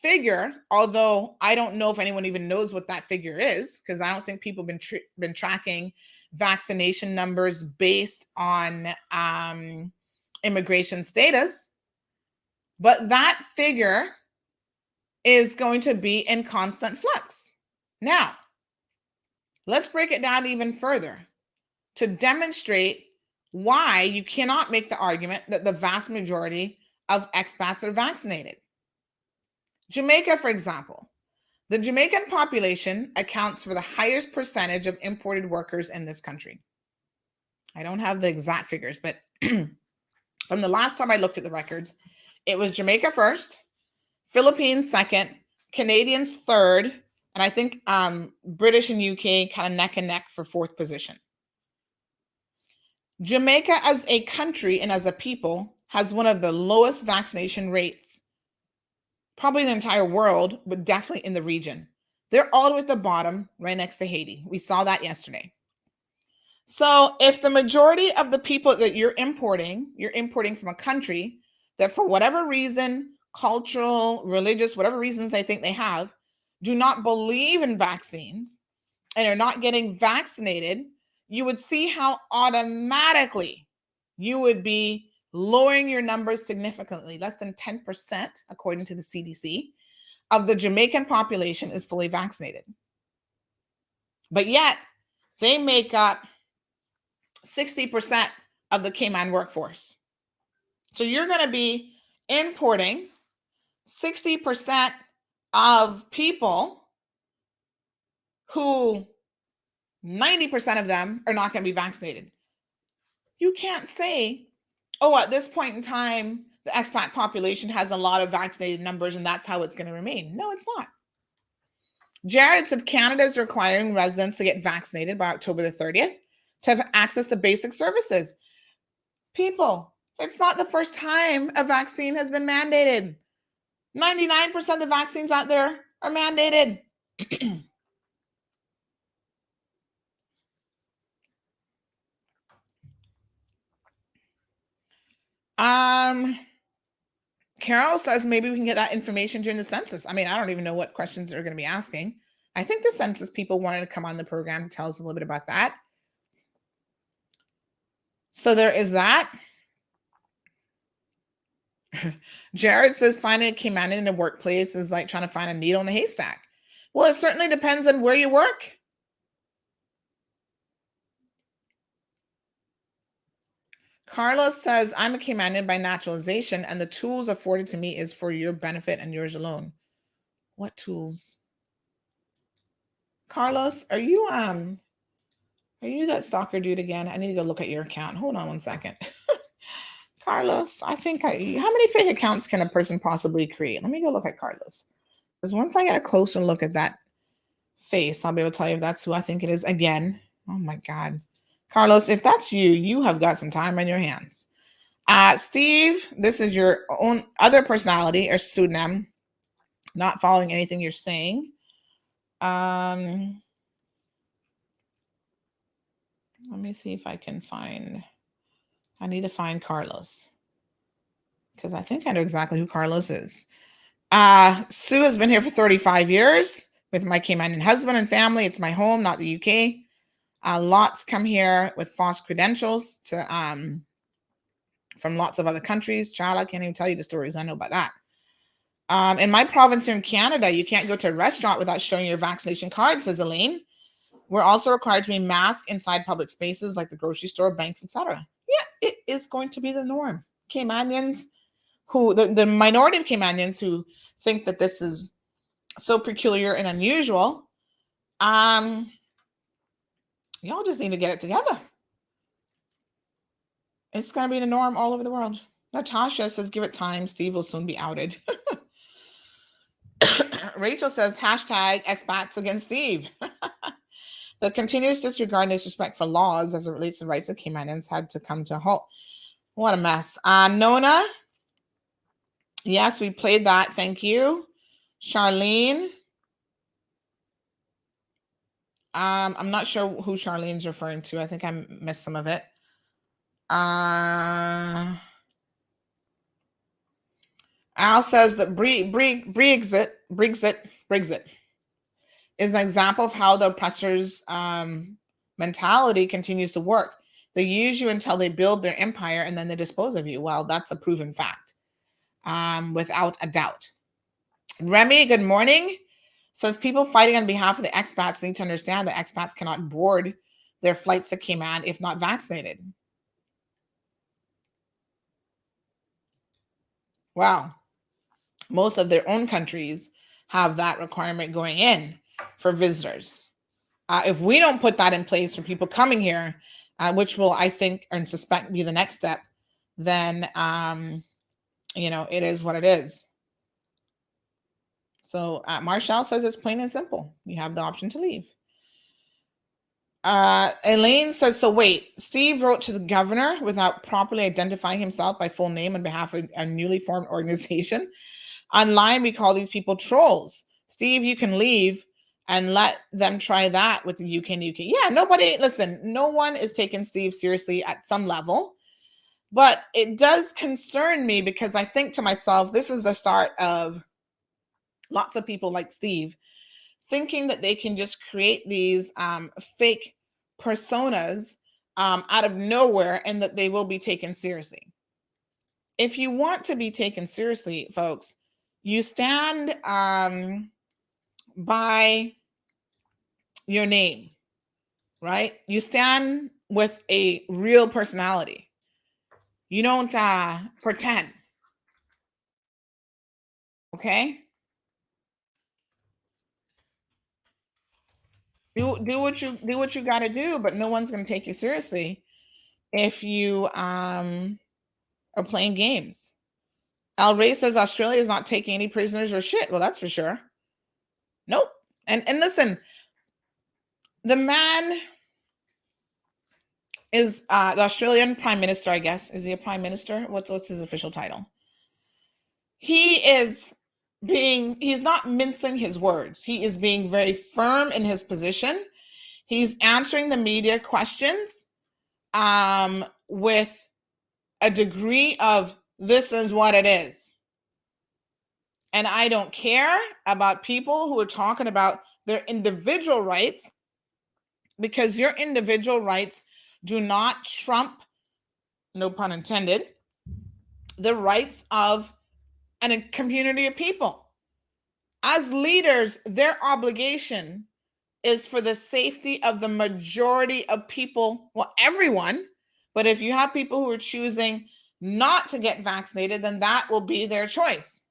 figure, although I don't know if anyone even knows what that figure is, because I don't think people have been tracking vaccination numbers based on immigration status, but that figure is going to be in constant flux. Now, let's break it down even further to demonstrate why you cannot make the argument that the vast majority of expats are vaccinated. Jamaica, for example, the Jamaican population accounts for the highest percentage of imported workers in this country. I don't have the exact figures, but from the last time I looked at the records, it was Jamaica first, Philippines second, Canadians third, and I think British and UK kind of neck and neck for fourth position. Jamaica as a country and as a people has one of the lowest vaccination rates, probably in the entire world, but definitely in the region. They're all the way at the bottom, right next to Haiti. We saw that yesterday. So if the majority of the people that you're importing from a country that for whatever reason, cultural, religious, whatever reasons they think they have, do not believe in vaccines and are not getting vaccinated, you would see how automatically you would be lowering your numbers significantly. Less than 10%, according to the CDC, of the Jamaican population is fully vaccinated. But yet, they make up 60% of the Cayman workforce. So you're going to be importing 60% of people who 90% of them are not going to be vaccinated. You can't say, oh, at this point in time, the expat population has a lot of vaccinated numbers and that's how it's going to remain. No, it's not. Jared said Canada is requiring residents to get vaccinated by October the 30th to have access to basic services. People, it's not the first time a vaccine has been mandated. 99% of the vaccines out there are mandated. Carol says maybe we can get that information during the census. I mean, I don't even know what questions they're going to be asking. I think the census people wanted to come on the program to tell us a little bit about that. So there is that. Jared says finding a Cayman in a workplace is like trying to find a needle in a haystack. Well, it certainly depends on where you work. Carlos says, I'm a Caymanian by naturalization, and the tools afforded to me is for your benefit and yours alone. What tools? Carlos, are you that stalker dude again? I need to go look at your account. Hold on one second. Carlos, how many fake accounts can a person possibly create? Let me go look at Carlos. Because once I get a closer look at that face, I'll be able to tell you if that's who I think it is again. Oh my God. Carlos, if that's you, you have got some time on your hands. Steve, this is your own other personality or pseudonym, not following anything you're saying. Let me see if I can find, I need to find Carlos because I think I know exactly who Carlos is. Sue has been here for 35 years with my Caymanian husband and family. It's my home, not the UK. Lots come here with false credentials to from lots of other countries. Child, I can't even tell you the stories I know about that. In my province here in Canada, you can't go to a restaurant without showing your vaccination card, says Elaine. We're also required to be masked inside public spaces like the grocery store, banks, etc. Yeah, it is going to be the norm. Caymanians, the minority of Caymanians who think that this is so peculiar and unusual, y'all just need to get it together. It's going to be the norm all over the world. Natasha says, give it time. Steve will soon be outed. Rachel says, hashtag expats against Steve. The continuous disregard and disrespect for laws as it relates to the rights of Caymanians had to come to a halt. What a mess. Nona, yes, we played that. Thank you. Charlene. I'm not sure who Charlene's referring to. I think I missed some of it. Al says that Brexit is an example of how the oppressor's mentality continues to work. They use you until they build their empire and then they dispose of you. Well, that's a proven fact, without a doubt. Remy, good morning. Says people fighting on behalf of the expats need to understand that expats cannot board their flights to Cayman if not vaccinated. Wow. Most of their own countries have that requirement going in for visitors. If we don't put that in place for people coming here, which will, I think, and suspect be the next step, then, it is what it is. So Marshall says it's plain and simple. You have the option to leave. Elaine says, so wait, Steve wrote to the governor without properly identifying himself by full name on behalf of a newly formed organization. Online, we call these people trolls. Steve, you can leave and let them try that with the UK and UK. Yeah, no one is taking Steve seriously at some level, but it does concern me because I think to myself, this is the start of lots of people like Steve thinking that they can just create these fake personas out of nowhere and that they will be taken seriously. If you want to be taken seriously, folks, you stand by your name, right? You stand with a real personality. You don't pretend. Okay? Do what you got to do, but no one's going to take you seriously if you are playing games. Al Ray says Australia is not taking any prisoners or shit. Well, that's for sure. Nope. And listen, the man is the Australian Prime Minister, I guess. Is he a Prime Minister? What's his official title? He's not mincing his words. He is being very firm in his position. He's answering the media questions with a degree of this is what it is. And I don't care about people who are talking about their individual rights, because your individual rights do not trump, no pun intended, the rights of a community of people. As leaders, their obligation is for the safety of the majority of people, well, everyone. But if you have people who are choosing not to get vaccinated, then that will be their choice.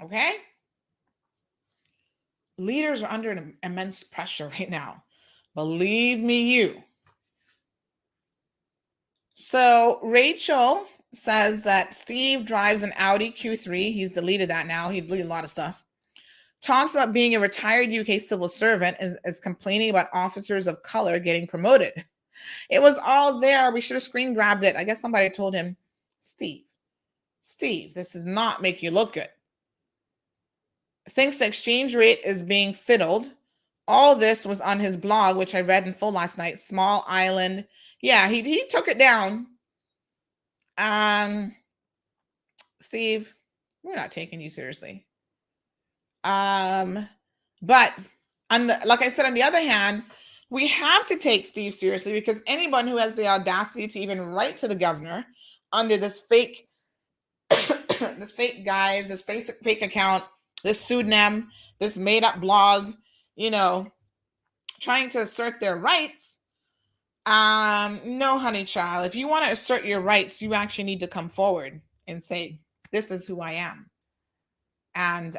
Okay? Leaders are under an immense pressure right now. Believe me, you. So Rachel says that Steve drives an Audi Q3. He's deleted that now. He deleted a lot of stuff. Talks about being a retired UK civil servant, is complaining about officers of color getting promoted. It was all there. We should have screen grabbed it. I guess somebody told him, Steve, this does not make you look good. Thinks the exchange rate is being fiddled. All this was on his blog, which I read in full last night. Small Island. Yeah, he took it down. Steve, we're not taking you seriously. But like I said, on the other hand, we have to take Steve seriously, because anyone who has the audacity to even write to the governor under this fake, this fake guise, this fake account, this pseudonym, this made up blog, trying to assert their rights. No, honey child, if you want to assert your rights, you actually need to come forward and say, this is who I am. And,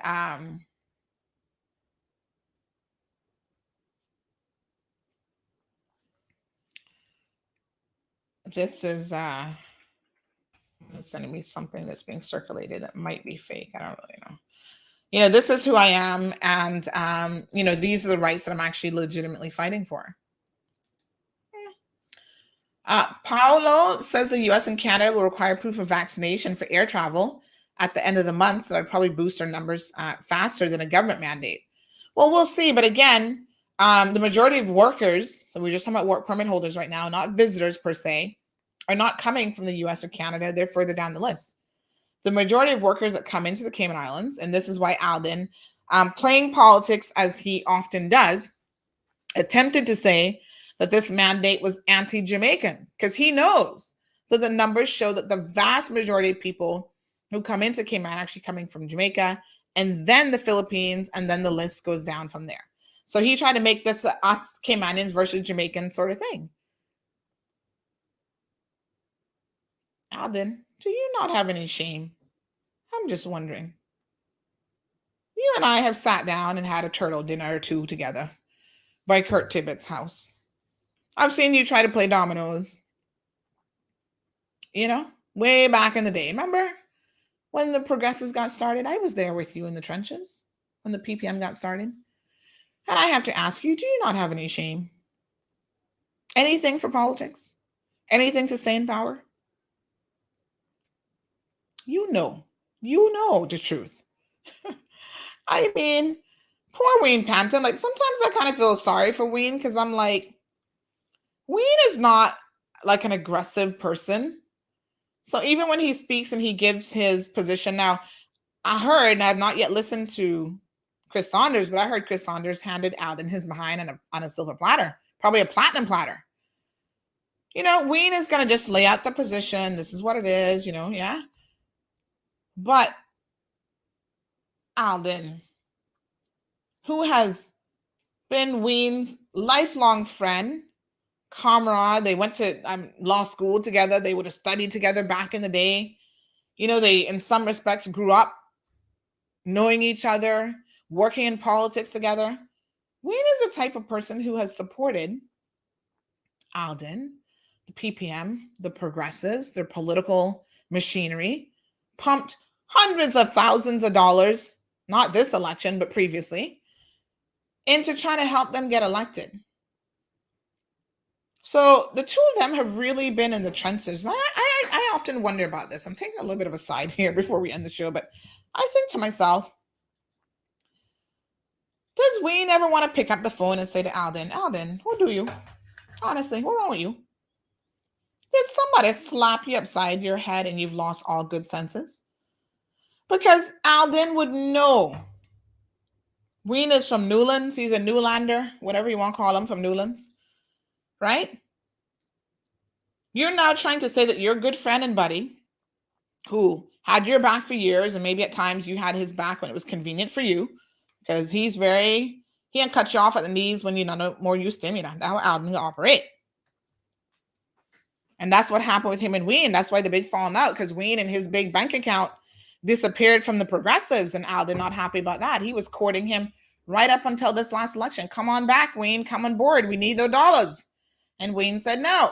this is it's sending me something that's being circulated that might be fake. I don't really know. This is who I am, and these are the rights that I'm actually legitimately fighting for. Paolo says the US and Canada will require proof of vaccination for air travel at the end of the month, so that would probably boost our numbers faster than a government mandate. Well, we'll see. But again, the majority of workers, so we're just talking about work permit holders right now, not visitors per se, are not coming from the US or Canada. They're further down the list. The majority of workers that come into the Cayman Islands, and this is why Alden, playing politics as he often does, attempted to say that this mandate was anti-Jamaican, because he knows that the numbers show that the vast majority of people who come into Cayman are actually coming from Jamaica, and then the Philippines, and then the list goes down from there. So he tried to make this us Caymanians versus Jamaicans sort of thing. Alden, do you not have any shame? I'm just wondering. You and I have sat down and had a turtle dinner or two together by Kurt Tibbetts' house. I've seen you try to play dominoes, way back in the day. Remember when the progressives got started? I was there with you in the trenches when the PPM got started. And I have to ask you, do you not have any shame? Anything for politics? Anything to stay in power? You know the truth. I mean, poor Wayne Panton. Like, sometimes I kind of feel sorry for Wayne, because I'm like, Wayne is not like an aggressive person. So even when he speaks and he gives his position, now I heard, and I have not yet listened to Chris Saunders, but I heard Chris Saunders handed Alden his behind on a silver platter, probably a platinum platter. Wayne is going to just lay out the position. This is what it is, yeah. But Alden, who has been Wayne's lifelong friend, comrade, they went to law school together, they would have studied together back in the day. They, in some respects, grew up knowing each other, working in politics together. Wayne is the type of person who has supported Alden the PPM, the progressives, their political machinery, pumped hundreds of thousands of dollars, not this election, but previously, into trying to help them get elected. So the two of them have really been in the trenches. I often wonder about this. I'm taking a little bit of a side here before we end the show, but I think to myself, does Wayne ever want to pick up the phone and say to Alden, what do you? Honestly, what's wrong with you? Did somebody slap you upside your head and you've lost all good senses? Because Alden would know. Wayne is from Newlands. He's a Newlander, whatever you want to call him, from Newlands, right? You're now trying to say that your good friend and buddy, who had your back for years, and maybe at times you had his back when it was convenient for you, because he can cut you off at the knees when you're not more used to him. That's how Alden will operate. And that's what happened with him and Wayne. That's why the big falling out, because Wayne and his big bank account disappeared from the progressives, and Alden not happy about that. He was courting him right up until this last election. Come on back, Wayne. Come on board. We need those dollars. And Wayne said no.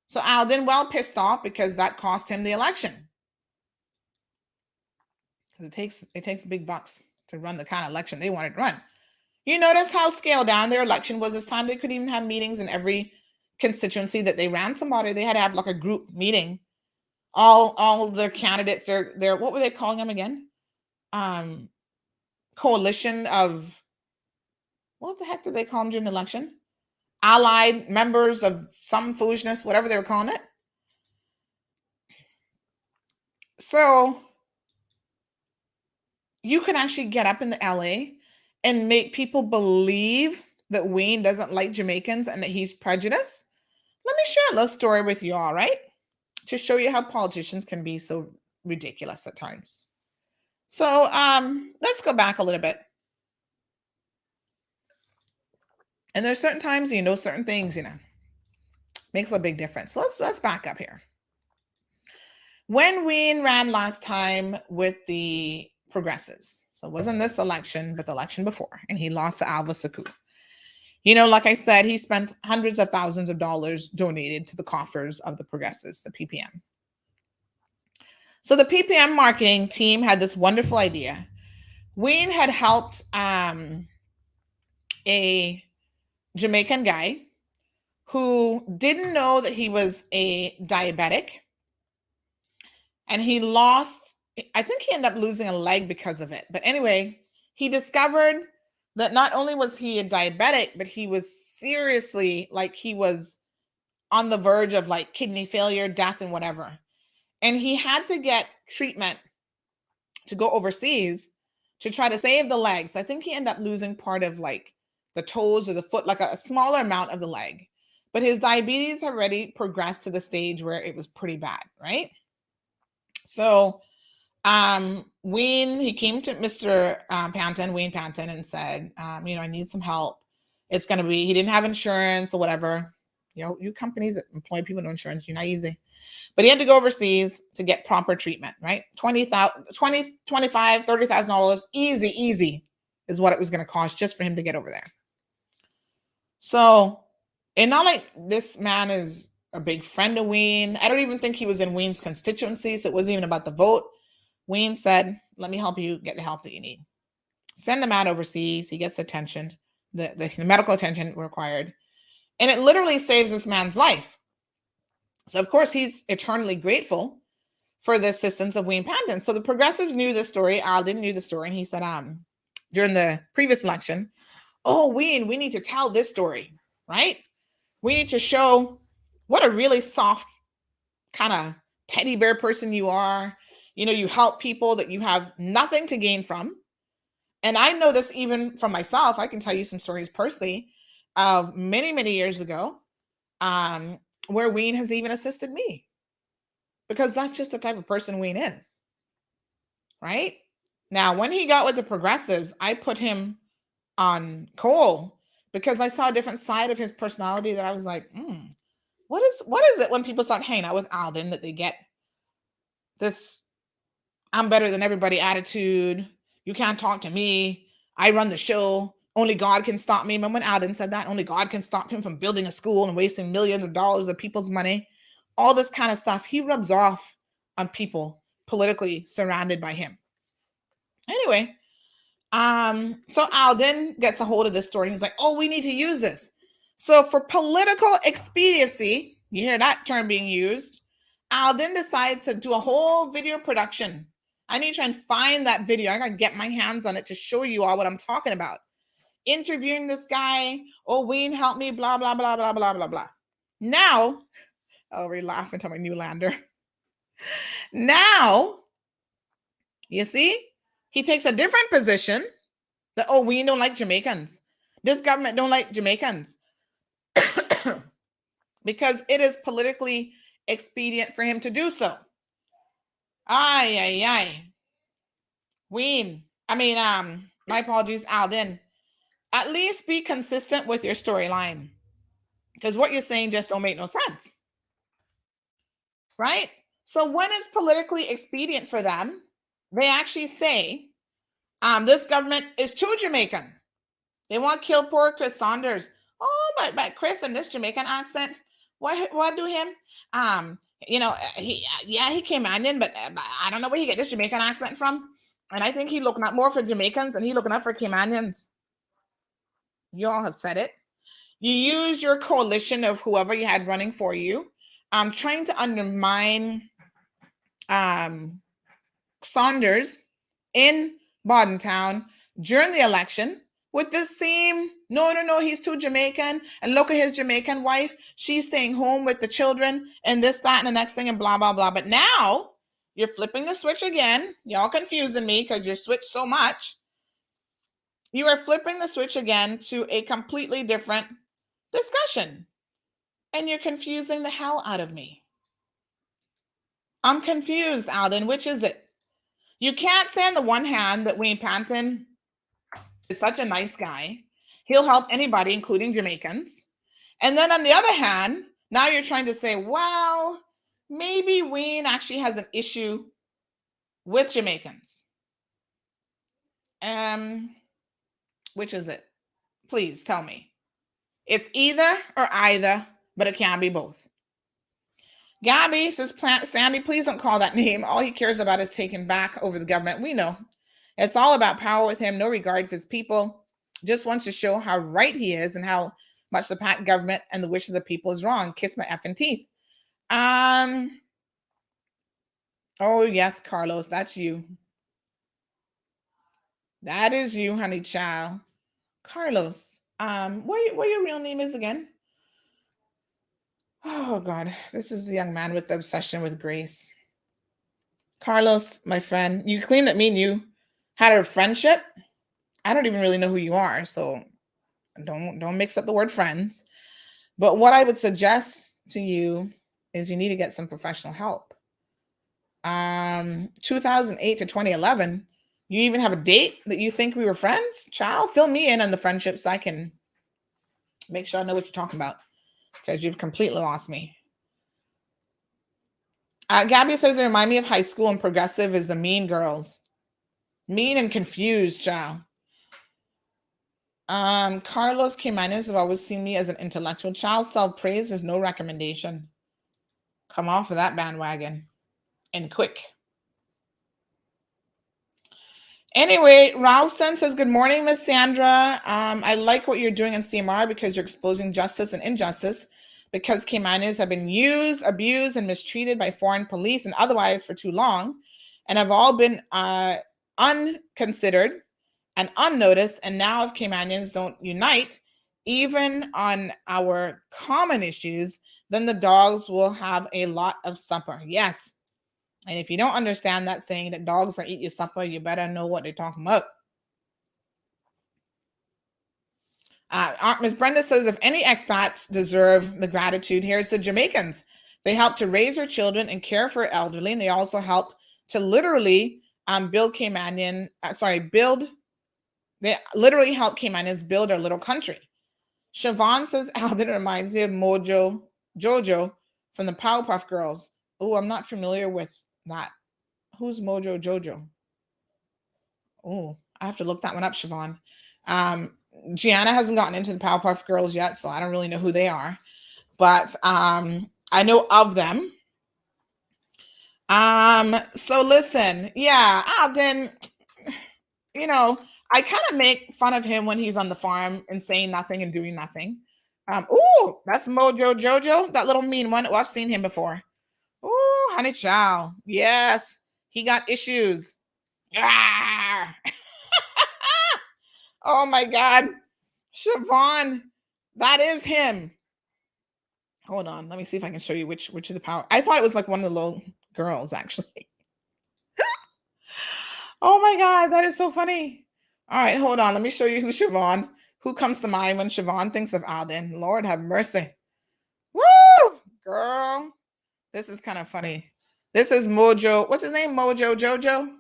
So Alden, well, pissed off because that cost him the election. Because it takes big bucks to run the kind of election they wanted to run. You notice how scaled down their election was this time. They couldn't even have meetings in every constituency that they ran somebody. They had to have like a group meeting. All their candidates, their what were they calling them again? Coalition of, what the heck did they call them during the election? Allied members of some foolishness, whatever they were calling it. So you can actually get up in the LA and make people believe that Wayne doesn't like Jamaicans and that he's prejudiced. Let me share a little story with you all, right? To show you how politicians can be so ridiculous at times. So let's go back a little bit. And there's certain times, certain things, makes a big difference. So let's back up here. When Wayne ran last time with the progressives, so it wasn't this election, but the election before, and he lost to Alva Saku. Like I said, he spent hundreds of thousands of dollars donated to the coffers of the progressives, the PPM. So the PPM marketing team had this wonderful idea. Wayne had helped a Jamaican guy who didn't know that he was a diabetic. And he lost, I think he ended up losing a leg because of it. But anyway, he discovered that not only was he a diabetic, but he was seriously, he was on the verge of kidney failure, death, and whatever. And he had to get treatment to go overseas to try to save the legs. I think he ended up losing part of the toes or the foot, a smaller amount of the leg. But his diabetes already progressed to the stage where it was pretty bad, right? So Wayne, he came to Mr. Wayne Panton, and said, I need some help. It's going to be, he didn't have insurance or whatever. You companies that employ people with no insurance, you're not easy. But he had to go overseas to get proper treatment, right? $20,000, $25,000, $30,000, easy is what it was going to cost just for him to get over there. So, and not like this man is a big friend of Wayne. I don't even think he was in Wayne's constituency, so it wasn't even about the vote. Wayne said, let me help you get the help that you need. Send him out overseas. He gets attention, the medical attention required. And it literally saves this man's life. So, of course, he's eternally grateful for the assistance of Wayne Panton. So the progressives knew this story. Alden knew the story. And he said, during the previous election, oh, Wayne, we need to tell this story, right? We need to show what a really soft kind of teddy bear person you are. You help people that you have nothing to gain from. And I know this even from myself. I can tell you some stories personally of many, many years ago where Wayne has even assisted me, because that's just the type of person Wayne is, right? Now, when he got with the progressives, I put him on coal because I saw a different side of his personality that I was like, what is it when people start hanging out with Alden that they get this I'm better than everybody attitude? You can't talk to me. I run the show. Only God can stop me. Remember when Alden said that? Only God can stop him from building a school and wasting millions of dollars of people's money. All this kind of stuff. He rubs off on people politically surrounded by him. Anyway, so Alden gets a hold of this story. He's like, oh, we need to use this. So for political expediency, you hear that term being used, Alden decides to do a whole video production. I need to try and find that video. I got to get my hands on it to show you all what I'm talking about. Interviewing this guy. Oh, Wayne, help me, blah, blah, blah, blah, blah, blah, blah. Now, I'll be laughing to my new lander. Now, you see, he takes a different position that, oh, we don't like Jamaicans. This government don't like Jamaicans. Because it is politically expedient for him to do so. Ay, ay, ay. My apologies, Alden. At least be consistent with your storyline. Because what you're saying just don't make no sense. Right? So when it's politically expedient for them, they actually say, this government is too Jamaican. They want to kill poor Chris Saunders. Oh, but Chris in this Jamaican accent, what do him? He came in, but I don't know where he get this Jamaican accent from. And I think he looking up more for Jamaicans and he looking up for Caymanians. You all have said it. You used your coalition of whoever you had running for you, trying to undermine Saunders in Bordentown during the election with the same, no, he's too Jamaican. And look at his Jamaican wife. She's staying home with the children and this, that, and the next thing and blah, blah, blah. But now you're flipping the switch again. Y'all confusing me because you switched so much. You are flipping the switch again to a completely different discussion. And you're confusing the hell out of me. I'm confused, Alden. Which is it? You can't say on the one hand that Wayne Panton is such a nice guy. He'll help anybody, including Jamaicans. And then on the other hand, now you're trying to say, well, maybe Wayne actually has an issue with Jamaicans. Which is it? Please tell me. It's either or either, but it can't be both. Gabby says, Sandy, please don't call that name. All he cares about is taking back over the government. We know. It's all about power with him, no regard for his people. Just wants to show how right he is and how much the PAC government and the wishes of the people is wrong. Kiss my effing teeth. Oh, yes, Carlos, that's you. That is you, honey child. Carlos, what your real name is again? Oh, God, this is the young man with the obsession with grace. Carlos, my friend, you claim that me and you had a friendship. I don't even really know who you are, so don't mix up the word friends. But what I would suggest to you is you need to get some professional help. 2008 to 2011, you even have a date that you think we were friends? Child, fill me in on the friendship so I can make sure I know what you're talking about, because you've completely lost me. Gabby says, it remind me of high school and progressive is the mean girls. Mean and confused, child. Carlos Jimenez have always seen me as an intellectual child. Self-praise is no recommendation. Come off of that bandwagon. And quick. Anyway, Ralston says, good morning, Miss Sandra. I like what you're doing in CMR because you're exposing justice and injustice because Caymanis have been used, abused, and mistreated by foreign police and otherwise for too long and have all been unconsidered and unnoticed. And now if Caymanians don't unite, even on our common issues, then the dogs will have a lot of supper. Yes. And if you don't understand that saying that dogs will eat your supper, you better know what they're talking about. Ms. Brenda says, if any expats deserve the gratitude, here's the Jamaicans. They help to raise their children and care for elderly, and they also help to literally build Caymanian, they literally help Caymanians build our little country. Siobhan says, Alden reminds me of Jojo from the Powerpuff Girls. Oh, I'm not familiar with that. Who's Mojo Jojo? Oh, I have to look that one up, Siobhan. Gianna hasn't gotten into the Powerpuff Girls yet, so I don't really know who they are. But I know of them. So listen, yeah, Alden, you know, I kind of make fun of him when he's on the farm and saying nothing and doing nothing. Ooh, that's Mojo Jojo, that little mean one. Oh, I've seen him before. Ooh, honey chow. Yes, he got issues. Ah! Oh my God. Siobhan, that is him. Hold on, let me see if I can show you which of the power. I thought it was like one of the little girls, actually. Oh my God, that is so funny. All right, hold on. Let me show you who comes to mind when Siobhan thinks of Alden. Lord have mercy. Woo! Girl, this is kind of funny. This is Mojo. What's his name? Mojo Jojo?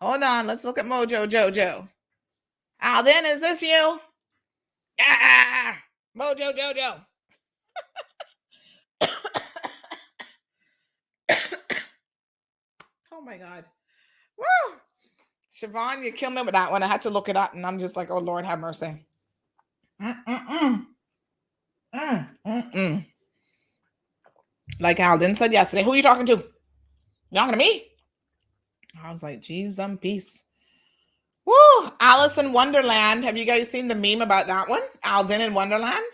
Hold on. Let's look at Mojo Jojo. Alden, is this you? Ah! Mojo Jojo. Oh my God. Woo! Siobhan, you killed me with that one. I had to look it up, and I'm just like, oh, Lord, have mercy. Like Alden said yesterday, who are you talking to? You talking to me? I was like, geez, peace. Woo! Alice in Wonderland. Have you guys seen the meme about that one? Alden in Wonderland?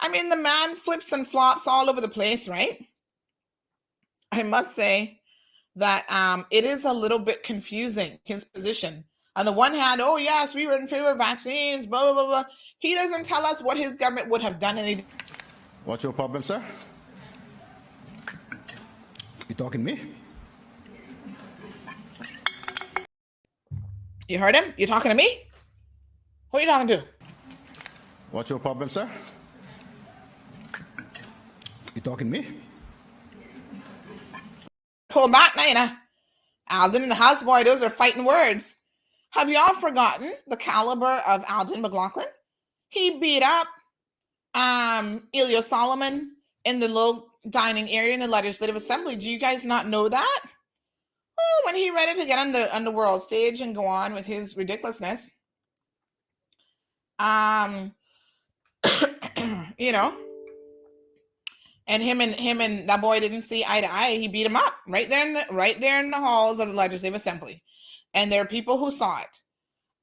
I mean, the man flips and flops all over the place, right? I must say that it is a little bit confusing, his position. On the one hand, oh yes, we were in favor of vaccines, blah, blah, blah, blah. He doesn't tell us what his government would have done. What's your problem, sir? You talking to me? You heard him? You talking to me? Who are you talking to? What's your problem, sir? You talking to me? Pull back, Nina. Alden and the houseboy, those are fighting words. Have y'all forgotten the caliber of Alden McLaughlin? He beat up Elio Solomon in the little dining area in the Legislative Assembly. Do you guys not know that? Oh, when he ready to get on the world stage and go on with his ridiculousness. You know, and him and that boy didn't see eye to eye. He beat him up right there in the halls of the Legislative Assembly. And there are people who saw it.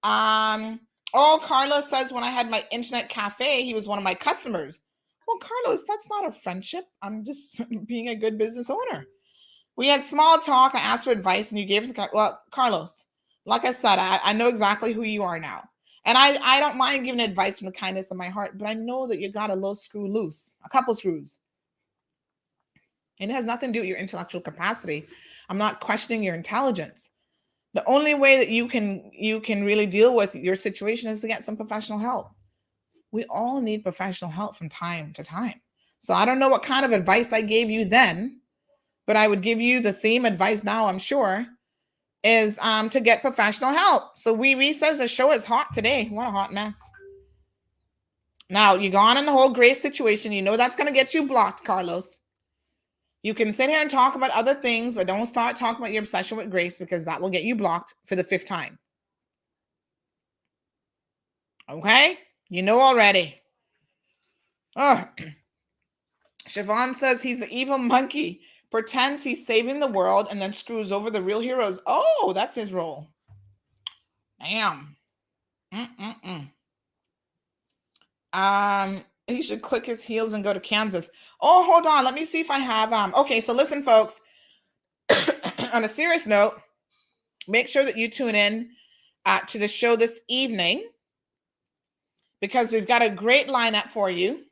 Oh, Carlos says when I had my internet cafe, he was one of my customers. Well, Carlos, that's not a friendship. I'm just being a good business owner. We had small talk. I asked for advice and you gave it to well, Carlos, like I said, I know exactly who you are now. And I don't mind giving advice from the kindness of my heart, but I know that you got a little screw loose, a couple screws. And it has nothing to do with your intellectual capacity. I'm not questioning your intelligence. The only way that you can really deal with your situation is to get some professional help. We all need professional help from time to time. So I don't know what kind of advice I gave you then, but I would give you the same advice now, I'm sure, is to get professional help. So Wee says the show is hot today. What a hot mess. Now, you gone in the whole Grace situation. You know that's going to get you blocked, Carlos. You can sit here and talk about other things, but don't start talking about your obsession with Grace because that will get you blocked for the 5th time. Okay? You know already. Oh. Siobhan says he's the evil monkey, pretends he's saving the world, and then screws over the real heroes. Oh, that's his role. Damn. He should click his heels and go to Kansas. Oh, hold on. Let me see if I have okay, so listen, folks. On a serious note, make sure that you tune in to the show this evening because we've got a great lineup for you.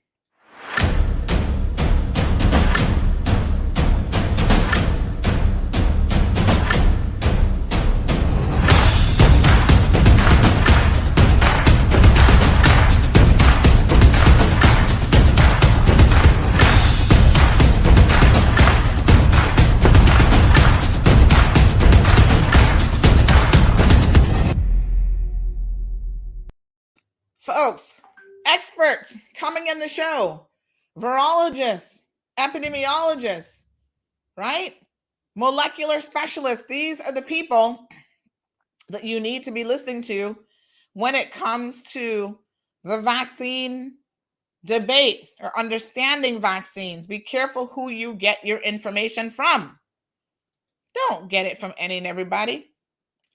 Folks, experts coming in the show, virologists, epidemiologists, right? Molecular specialists. These are the people that you need to be listening to when it comes to the vaccine debate or understanding vaccines. Be careful who you get your information from. Don't get it from any and everybody.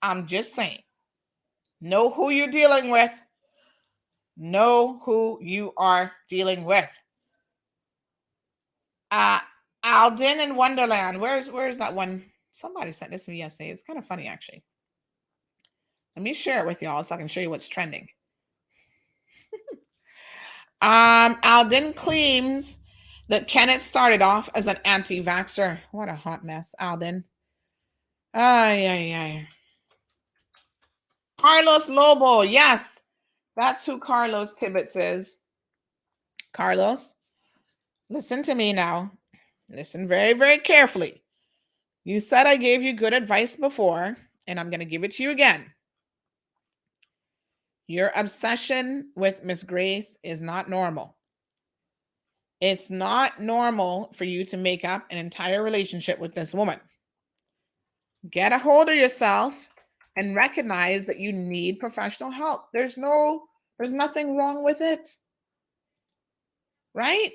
I'm just saying. Know who you're dealing with. Know who you are dealing with. Alden in Wonderland. Where's that one? Somebody sent this to me yesterday. It's kind of funny, actually. Let me share it with y'all so I can show you what's trending. Alden claims that Kenneth started off as an anti-vaxxer. What a hot mess, Alden. Ay. Carlos Lobo. Yes, that's who Carlos Tibbetts is. Carlos, listen to me now. Listen very, very carefully. You said I gave you good advice before, and I'm going to give it to you again. Your obsession with Miss Grace is not normal. It's not normal for you to make up an entire relationship with this woman. Get a hold of yourself and recognize that you need professional help. There's nothing wrong with it. Right?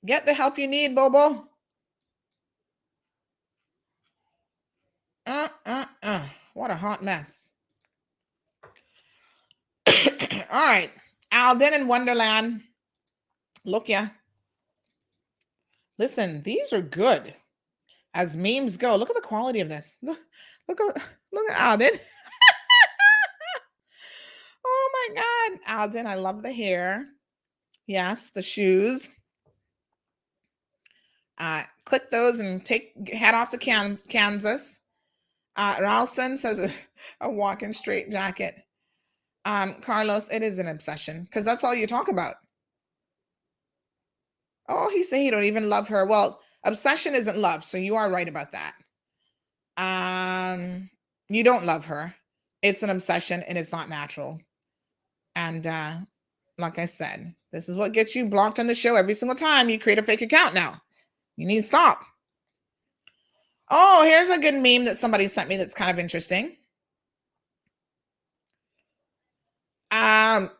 Get the help you need, Bobo. What a hot mess. All right. Alden in Wonderland. Look, yeah. Listen, these are good. As memes go, look at the quality of this. Look at Alden. Oh my God. Alden, I love the hair. Yes, the shoes. Click those and head off to Kansas. Ralston says a walking straight jacket. Carlos, it is an obsession because that's all you talk about. Oh, he said he don't even love her. Well, obsession isn't love, so you are right about that. You don't love her. It's an obsession and it's not natural. And like I said, this is what gets you blocked on the show every single time you create a fake account now. You need to stop. Oh, here's a good meme that somebody sent me that's kind of interesting.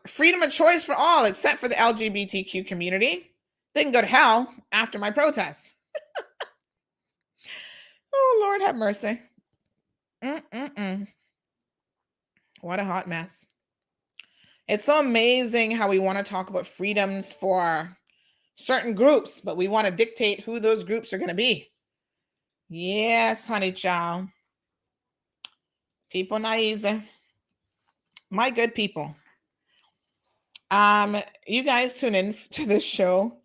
Freedom of choice for all, except for the LGBTQ community. They can go to hell after my protest. Oh, Lord have mercy. What a hot mess. It's so amazing how we want to talk about freedoms for certain groups, but we want to dictate who those groups are going to be. Yes, honey child. People not easy. My good people. You guys tune in to this show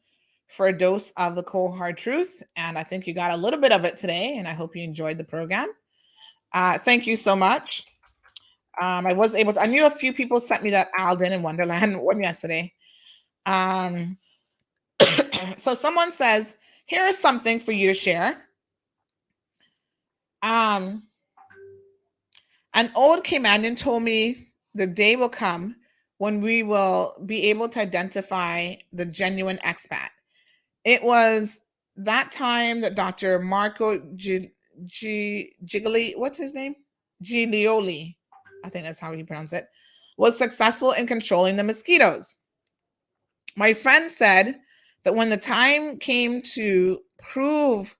for a dose of the cold hard truth, and I think you got a little bit of it today, and I hope you enjoyed the program. Thank you so much. I knew a few people sent me that Alden in Wonderland one yesterday. So someone says, here's something for you to share. An old Caymanian told me the day will come when we will be able to identify the genuine expat. It was that time that Dr. Marco Giglioli, what's his name? Giglioli, I think that's how you pronounce it, was successful in controlling the mosquitoes. My friend said that when the time came to prove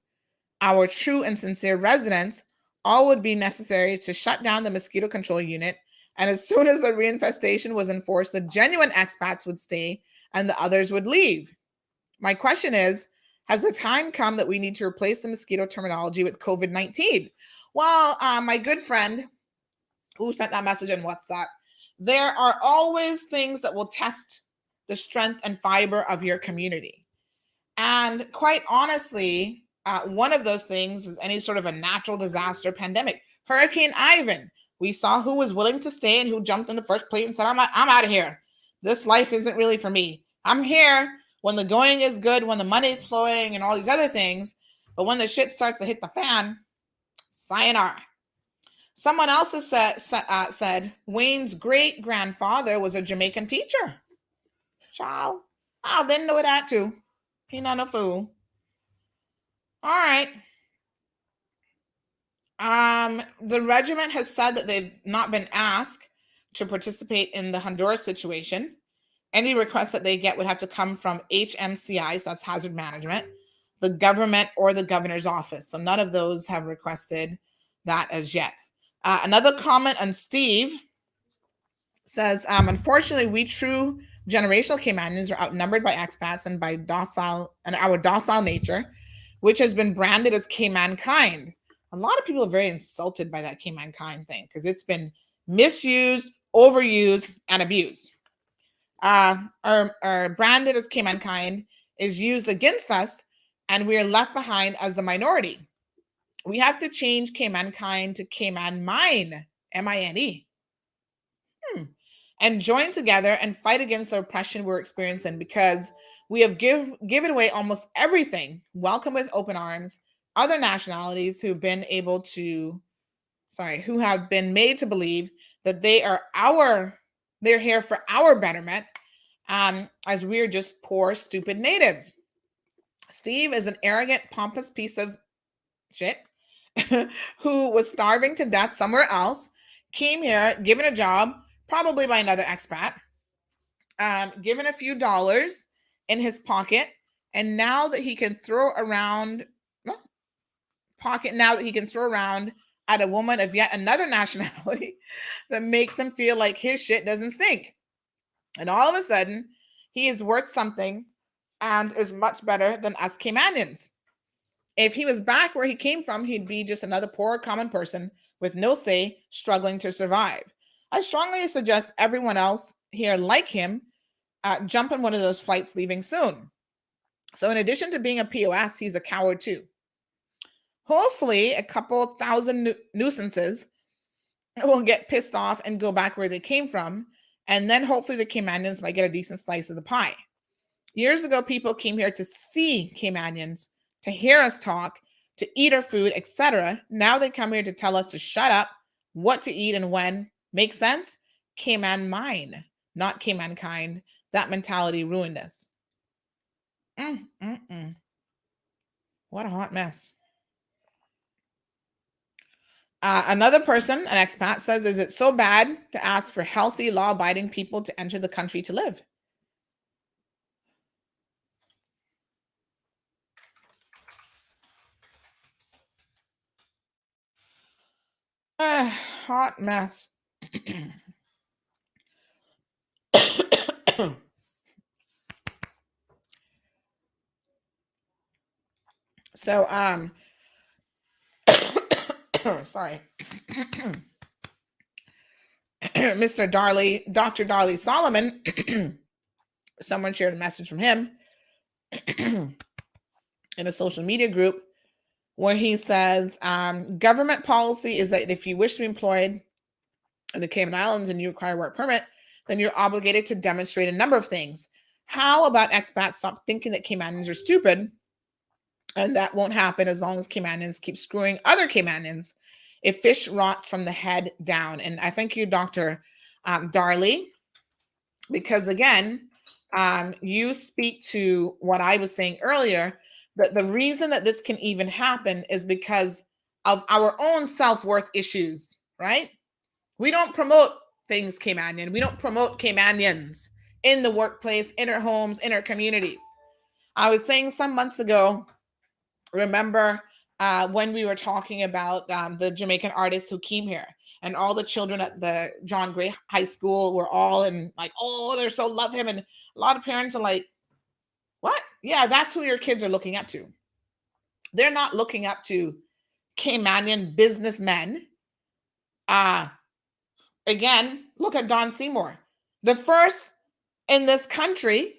our true and sincere residents, all would be necessary to shut down the mosquito control unit. And as soon as the reinfestation was enforced, the genuine expats would stay and the others would leave. My question is, has the time come that we need to replace the mosquito terminology with COVID-19? Well, my good friend who sent that message in WhatsApp, there are always things that will test the strength and fiber of your community. And quite honestly, one of those things is any sort of a natural disaster pandemic. Hurricane Ivan, we saw who was willing to stay and who jumped in the first plane and said, I'm out of here. This life isn't really for me. I'm here when the going is good, when the money is flowing and all these other things. But when the shit starts to hit the fan, sayonara. Someone else has said Wayne's great-grandfather was a Jamaican teacher. Child, I didn't know that too. He not a fool. All right. The regiment has said that they've not been asked to participate in the Honduras situation. Any requests that they get would have to come from HMCI, so that's hazard management, the government, or the governor's office. So none of those have requested that as yet. Another comment on Steve says, unfortunately, we true generational Caymanians are outnumbered by expats and by our docile nature, which has been branded as Cayman kind. A lot of people are very insulted by that Cayman kind thing because it's been misused, overused, and abused. Our branded as Cayman kind is used against us, and we are left behind as the minority. We have to change Cayman kind to Cayman mine, M-I-N-E. And join together and fight against the oppression we're experiencing, because we have given away almost everything, welcome with open arms, other nationalities who have been made to believe that they're here for our betterment, as we're just poor, stupid natives. Steve is an arrogant, pompous piece of shit who was starving to death somewhere else, came here, given a job, probably by another expat, given a few dollars in his pocket, and now that he can throw around at a woman of yet another nationality that makes him feel like his shit doesn't stink. And all of a sudden, he is worth something and is much better than us Caymanians. If he was back where he came from, he'd be just another poor common person with no say, struggling to survive. I strongly suggest everyone else here like him jump on one of those flights leaving soon. So in addition to being a POS, he's a coward too. Hopefully a couple thousand nuisances will get pissed off and go back where they came from. And then hopefully the Caymanians might get a decent slice of the pie. Years ago, people came here to see Caymanians, to hear us talk, to eat our food, etc. Now they come here to tell us to shut up, what to eat and when. Make sense? Cayman mine, not Cayman kind. That mentality ruined us. What a hot mess. Another person, an expat, says, is it so bad to ask for healthy, law-abiding people to enter the country to live? Hot mess. So, sorry. Dr. Darley Solomon, someone shared a message from him in a social media group where he says, government policy is that if you wish to be employed in the Cayman Islands and you require a work permit, then you're obligated to demonstrate a number of things. How about expats stop thinking that Caymanians are stupid? And that won't happen as long as Caymanians keep screwing other Caymanians if fish rots from the head down. And I thank you, Dr. Darley, because again, you speak to what I was saying earlier, that the reason that this can even happen is because of our own self-worth issues, right? We don't promote things Caymanian. We don't promote Caymanians in the workplace, in our homes, in our communities. I was saying some months ago, remember when we were talking about the Jamaican artists who came here, and all the children at the John Gray High School were all in like, oh, they're so love him. And a lot of parents are like, what? Yeah, that's who your kids are looking up to. They're not looking up to Caymanian businessmen. Again, look at Don Seymour, the first in this country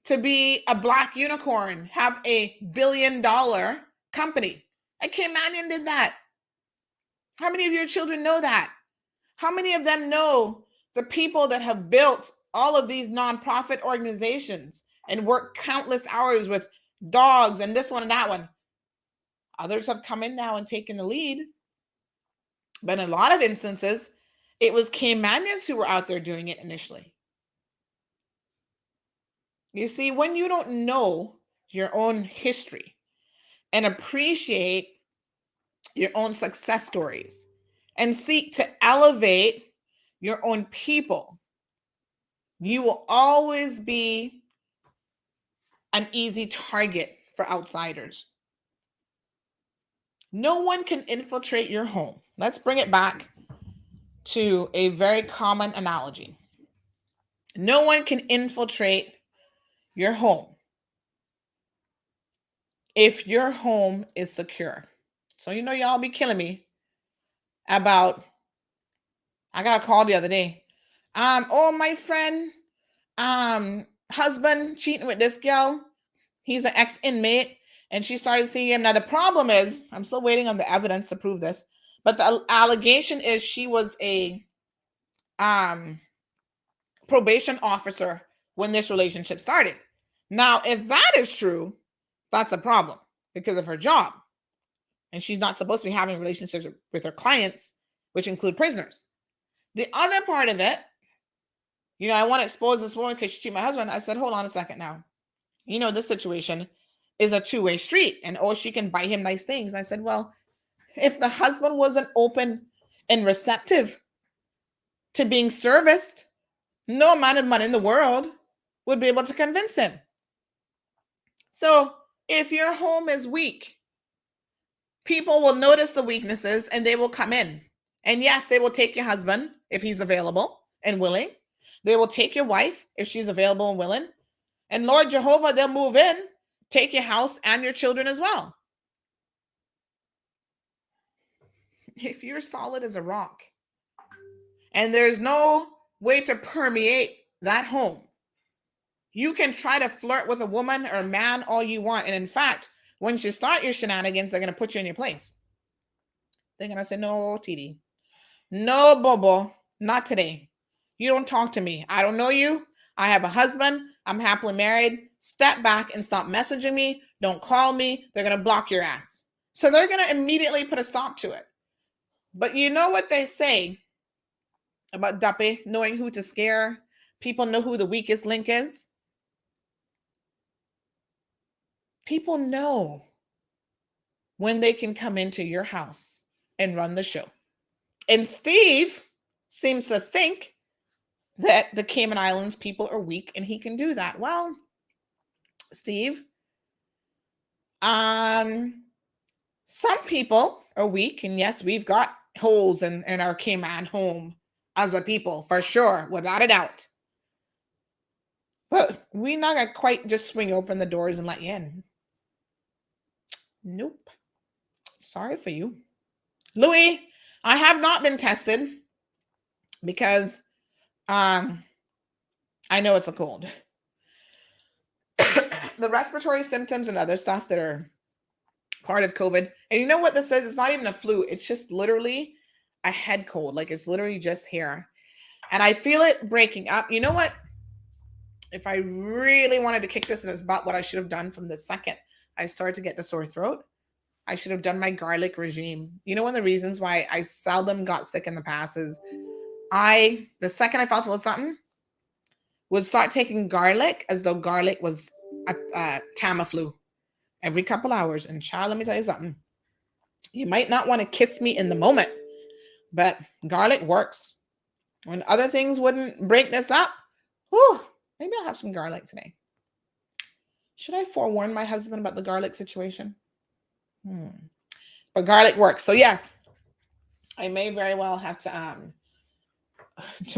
to be a Black unicorn, have a $1 billion company. A Caymanian did that. How many of your children know that? How many of them know the people that have built all of these nonprofit organizations and worked countless hours with dogs and this one and that one? Others have come in now and taken the lead. But in a lot of instances, it was Caymanians who were out there doing it initially. You see, when you don't know your own history and appreciate your own success stories and seek to elevate your own people, you will always be an easy target for outsiders. No one can infiltrate your home. Let's bring it back to a very common analogy. No one can infiltrate your home if your home is secure. So, y'all be killing me about, I got a call the other day. My friend, husband cheating with this girl. He's an ex-inmate, and she started seeing him. Now, the problem is, I'm still waiting on the evidence to prove this, but the allegation is she was a probation officer when this relationship started. Now, if that is true, that's a problem because of her job. And she's not supposed to be having relationships with her clients, which include prisoners. The other part of it, I want to expose this woman because she cheated my husband. I said, hold on a second now. This situation is a two-way street, and she can buy him nice things. And I said, well, if the husband wasn't open and receptive to being serviced, no amount of money in the world would be able to convince him. So if your home is weak, people will notice the weaknesses and they will come in. And yes, they will take your husband if he's available and willing. They will take your wife if she's available and willing. And Lord Jehovah, they'll move in, take your house and your children as well. If you're solid as a rock and there's no way to permeate that home, you can try to flirt with a woman or a man all you want. And in fact, once you start your shenanigans, they're going to put you in your place. They're going to say, no, TD. No, Bobo. Not today. You don't talk to me. I don't know you. I have a husband. I'm happily married. Step back and stop messaging me. Don't call me. They're going to block your ass. So they're going to immediately put a stop to it. But you know what they say about Duppy, knowing who to scare? People know who the weakest link is. People know when they can come into your house and run the show. And Steve seems to think that the Cayman Islands people are weak and he can do that. Well, Steve, some people are weak. And yes, we've got holes in our Cayman home as a people, for sure, without a doubt. But we're not going to quite just swing open the doors and let you in. Nope. Sorry for you. Louis, I have not been tested because I know it's a cold. The respiratory symptoms and other stuff that are part of COVID. And you know what this is? It's not even a flu. It's just literally a head cold. Like it's literally just here. And I feel it breaking up. You know what? If I really wanted to kick this in its butt, what I should have done from the second I started to get the sore throat, I should have done my garlic regime. You know, one of the reasons why I seldom got sick in the past is the second I felt a little something, would start taking garlic as though garlic was a Tamiflu every couple hours. And child, let me tell you something. You might not want to kiss me in the moment, but garlic works. When other things wouldn't break this up, whew, maybe I'll have some garlic today. Should I forewarn my husband about the garlic situation? But garlic works. So yes, I may very well have to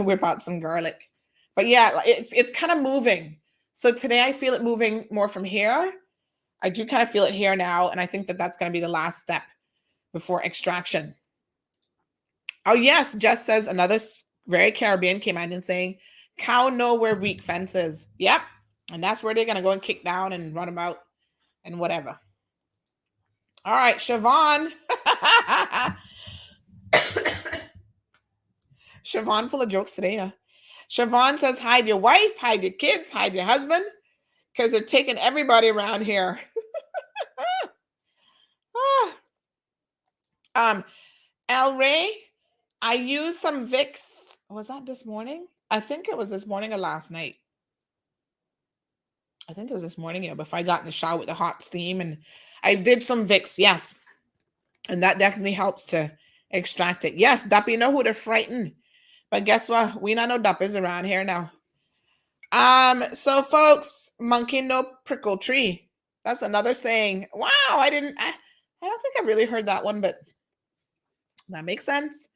whip out some garlic. But yeah, it's kind of moving. So today I feel it moving more from here. I do kind of feel it here now. And I think that that's going to be the last step before extraction. Oh yes, Jess says another very Caribbean came out and saying, cow know where weak fence is. Yep. And that's where they're going to go and kick down and run about and whatever. All right, Siobhan. Siobhan full of jokes today. Yeah. Siobhan says, hide your wife, hide your kids, hide your husband, because they're taking everybody around here. El Ray, I used some Vicks. Was that this morning? I think it was this morning or last night. I think it was this morning, before I got in the shower with the hot steam, and I did some Vicks, yes. And that definitely helps to extract it. Yes, Duppy, you know who to frighten? But guess what? We not no duppers around here now. So folks, monkey no prickle tree. That's another saying. Wow, I don't think I really heard that one, but that makes sense.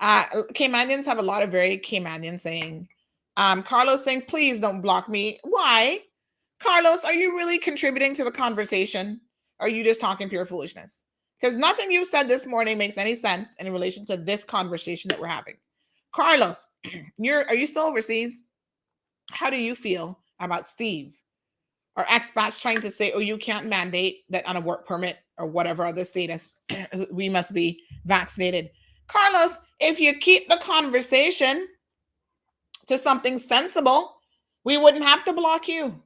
Caymanians have a lot of very Caymanian saying. Carlos saying, please don't block me. Why? Carlos, are you really contributing to the conversation? Or are you just talking pure foolishness? Because nothing you said this morning makes any sense in relation to this conversation that we're having. Carlos, are you still overseas? How do you feel about Steve or expats trying to say, oh, you can't mandate that on a work permit or whatever other status, we must be vaccinated? Carlos, if you keep the conversation to something sensible, we wouldn't have to block you.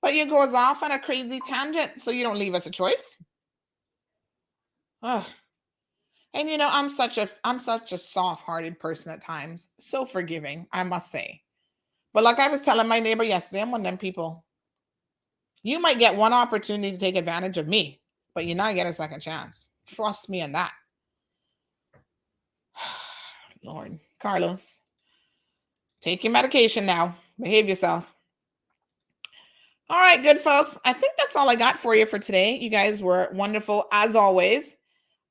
But you goes off on a crazy tangent, so you don't leave us a choice. Oh. And you know, I'm such a soft-hearted person at times, so forgiving, I must say. But like I was telling my neighbor yesterday, I'm one of them people. You might get one opportunity to take advantage of me, but you not get a second chance. Trust me on that. Lord, Carlos, take your medication now. Behave yourself. All right, good folks. I think that's all I got for you for today. You guys were wonderful as always.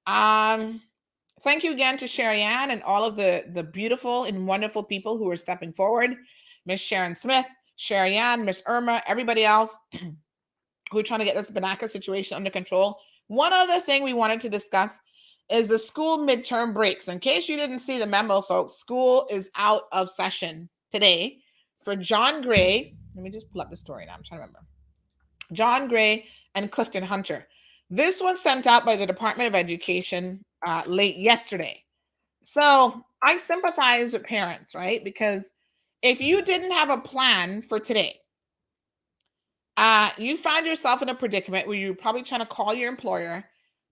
Thank you again to Sherry Ann and all of the beautiful and wonderful people who are stepping forward. Miss Sharon Smith, Sherry Ann, Miss Irma, everybody else who are trying to get this Banaka situation under control. One other thing we wanted to discuss is the school midterm breaks. In case you didn't see the memo, folks, school is out of session today for John Gray. Let me just pull up the story now. I'm trying to remember. John Gray and Clifton Hunter. This was sent out by the Department of Education late yesterday. So I sympathize with parents, right? Because if you didn't have a plan for today, you find yourself in a predicament where you're probably trying to call your employer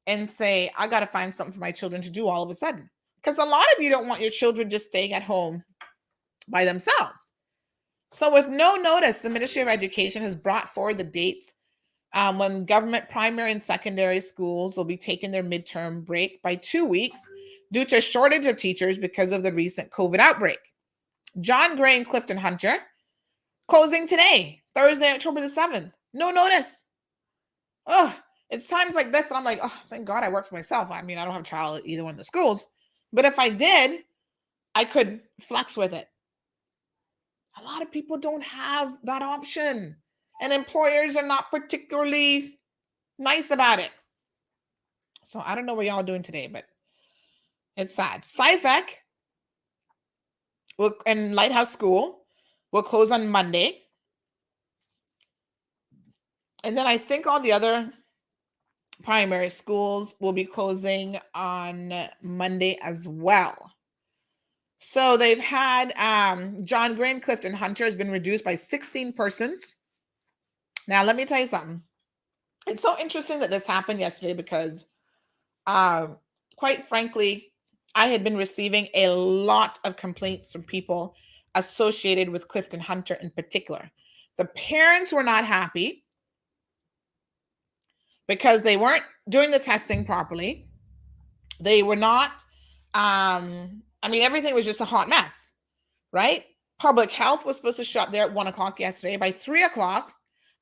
and say, I got to find something for my children to do all of a sudden. Because a lot of you don't want your children just staying at home by themselves. So with no notice, the Ministry of Education has brought forward the dates when government primary and secondary schools will be taking their midterm break by 2 weeks due to a shortage of teachers because of the recent COVID outbreak. John Gray and Clifton Hunter closing today, Thursday, October the 7th. No notice. Oh, it's times like this and I'm like, oh, thank God I work for myself. I mean, I don't have a child at either one of the schools. But if I did, I could flex with it. A lot of people don't have that option. And employers are not particularly nice about it. So I don't know what y'all are doing today, but it's sad. SciFec and Lighthouse School will close on Monday. And then I think all the other primary schools will be closing on Monday as well. So they've had John Gray and Clifton Hunter has been reduced by 16 persons. Now, let me tell you something. It's so interesting that this happened yesterday because, quite frankly, I had been receiving a lot of complaints from people associated with Clifton Hunter in particular. The parents were not happy because they weren't doing the testing properly. They were not, everything was just a hot mess, right? Public health was supposed to shut there at 1 o'clock yesterday. By 3 o'clock,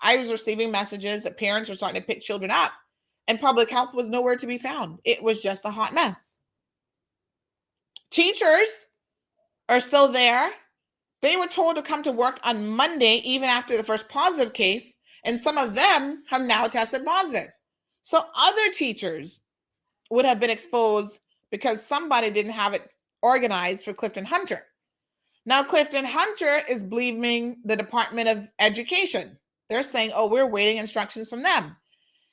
I was receiving messages that parents were starting to pick children up and public health was nowhere to be found. It was just a hot mess. Teachers are still there. They were told to come to work on Monday, even after the first positive case, and some of them have now tested positive. So other teachers would have been exposed because somebody didn't have it organized for Clifton Hunter. Now, Clifton Hunter is blaming the Department of Education. They're saying, oh, we're waiting instructions from them.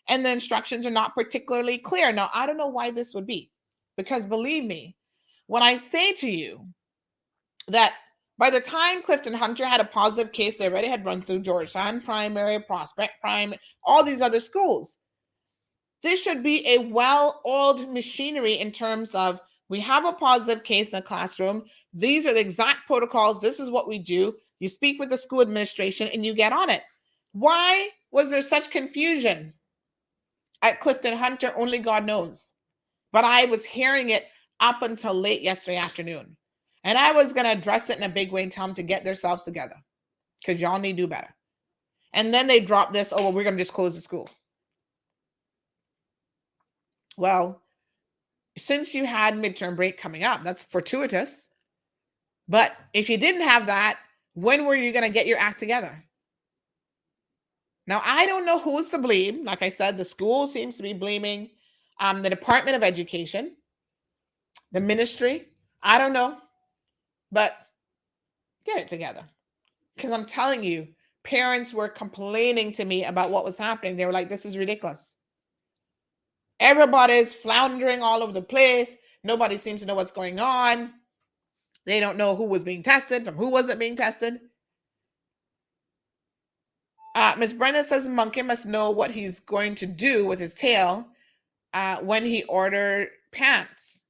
And the instructions are not particularly clear. Now, I don't know why this would be, because believe me, when I say to you that by the time Clifton Hunter had a positive case, they already had run through Georgetown Primary, Prospect Prime, all these other schools. This should be a well-oiled machinery in terms of we have a positive case in the classroom. These are the exact protocols. This is what we do. You speak with the school administration and you get on it. Why was there such confusion at Clifton Hunter? Only God knows. But I was hearing it up until late yesterday afternoon. And I was going to address it in a big way and tell them to get themselves together because y'all need to do better. And then they dropped this, oh, well, we're going to just close the school. Well, since you had midterm break coming up, that's fortuitous. But if you didn't have that, when were you going to get your act together? Now, I don't know who's to blame. Like I said, the school seems to be blaming the Department of Education, the ministry. I don't know. But get it together. Because I'm telling you, parents were complaining to me about what was happening. They were like, this is ridiculous. Everybody's floundering all over the place. Nobody seems to know what's going on. They don't know who was being tested from who wasn't being tested. Miss Brenda says Monkey must know what he's going to do with his tail when he ordered pants.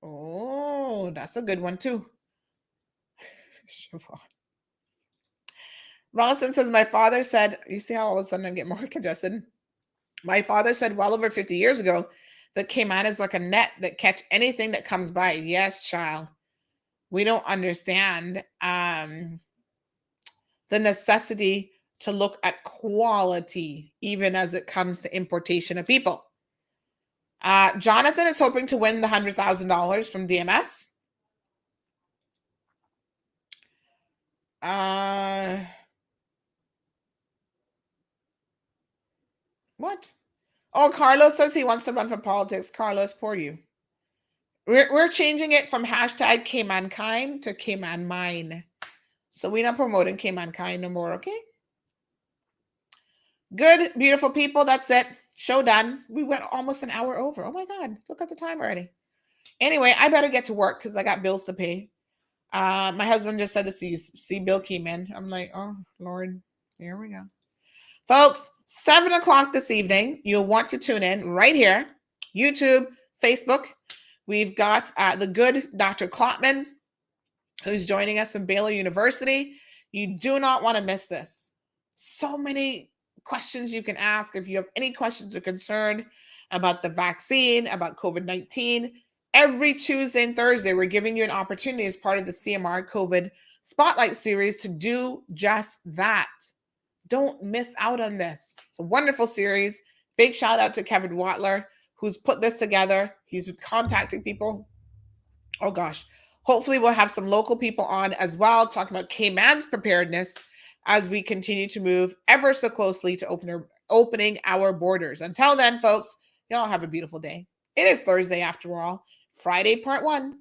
Oh, that's a good one too. Siobhan. Ralston says, my father said, you see how all of a sudden I get more congested? My father said well over 50 years ago that Cayman is like a net that catch anything that comes by. Yes, child. We don't understand the necessity to look at quality, even as it comes to importation of people. Jonathan is hoping to win the $100,000 from DMS. What? Oh, Carlos says he wants to run for politics. Carlos, poor you. We're changing it from hashtag Caymankind to Cayman Mine. So we're not promoting Caymankind no more, okay? Good, beautiful people. That's it. Show done. We went almost an hour over. Oh my God. Look at the time already. Anyway, I better get to work because I got bills to pay. My husband just said to see Bill Cayman. I'm like, oh, Lord. Here we go. Folks, 7 o'clock this evening, you'll want to tune in right here. YouTube, Facebook. We've got the good Dr. Klotman, who's joining us from Baylor University. You do not want to miss this. So many questions you can ask. If you have any questions or concern about the vaccine, about COVID-19, every Tuesday and Thursday, we're giving you an opportunity as part of the CMR COVID Spotlight Series to do just that. Don't miss out on this. It's a wonderful series. Big shout out to Kevin Watler, who's put this together. He's been contacting people. Oh gosh. Hopefully we'll have some local people on as well, talking about Cayman's preparedness as we continue to move ever so closely to opening our borders. Until then, folks, y'all have a beautiful day. It is Thursday after all. Friday, part 1.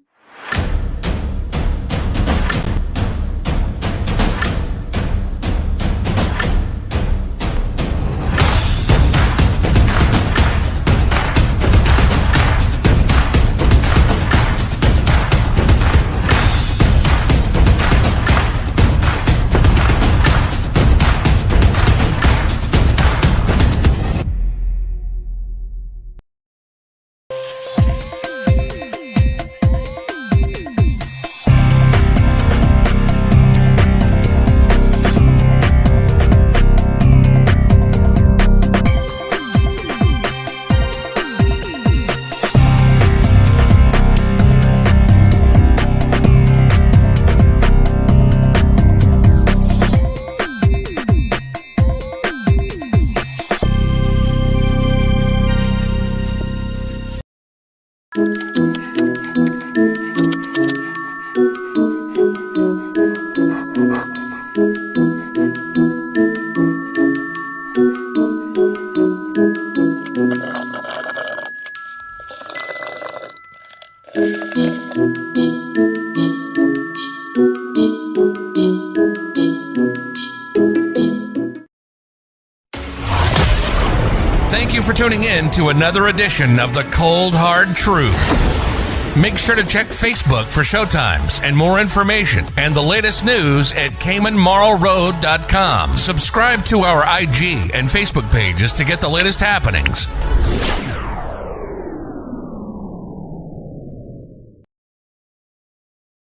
Thank you for tuning in to another edition of The Cold Hard Truth. Make sure to check Facebook for showtimes and more information and the latest news at CaymanMarlRoad.com. Subscribe to our IG and Facebook pages to get the latest happenings.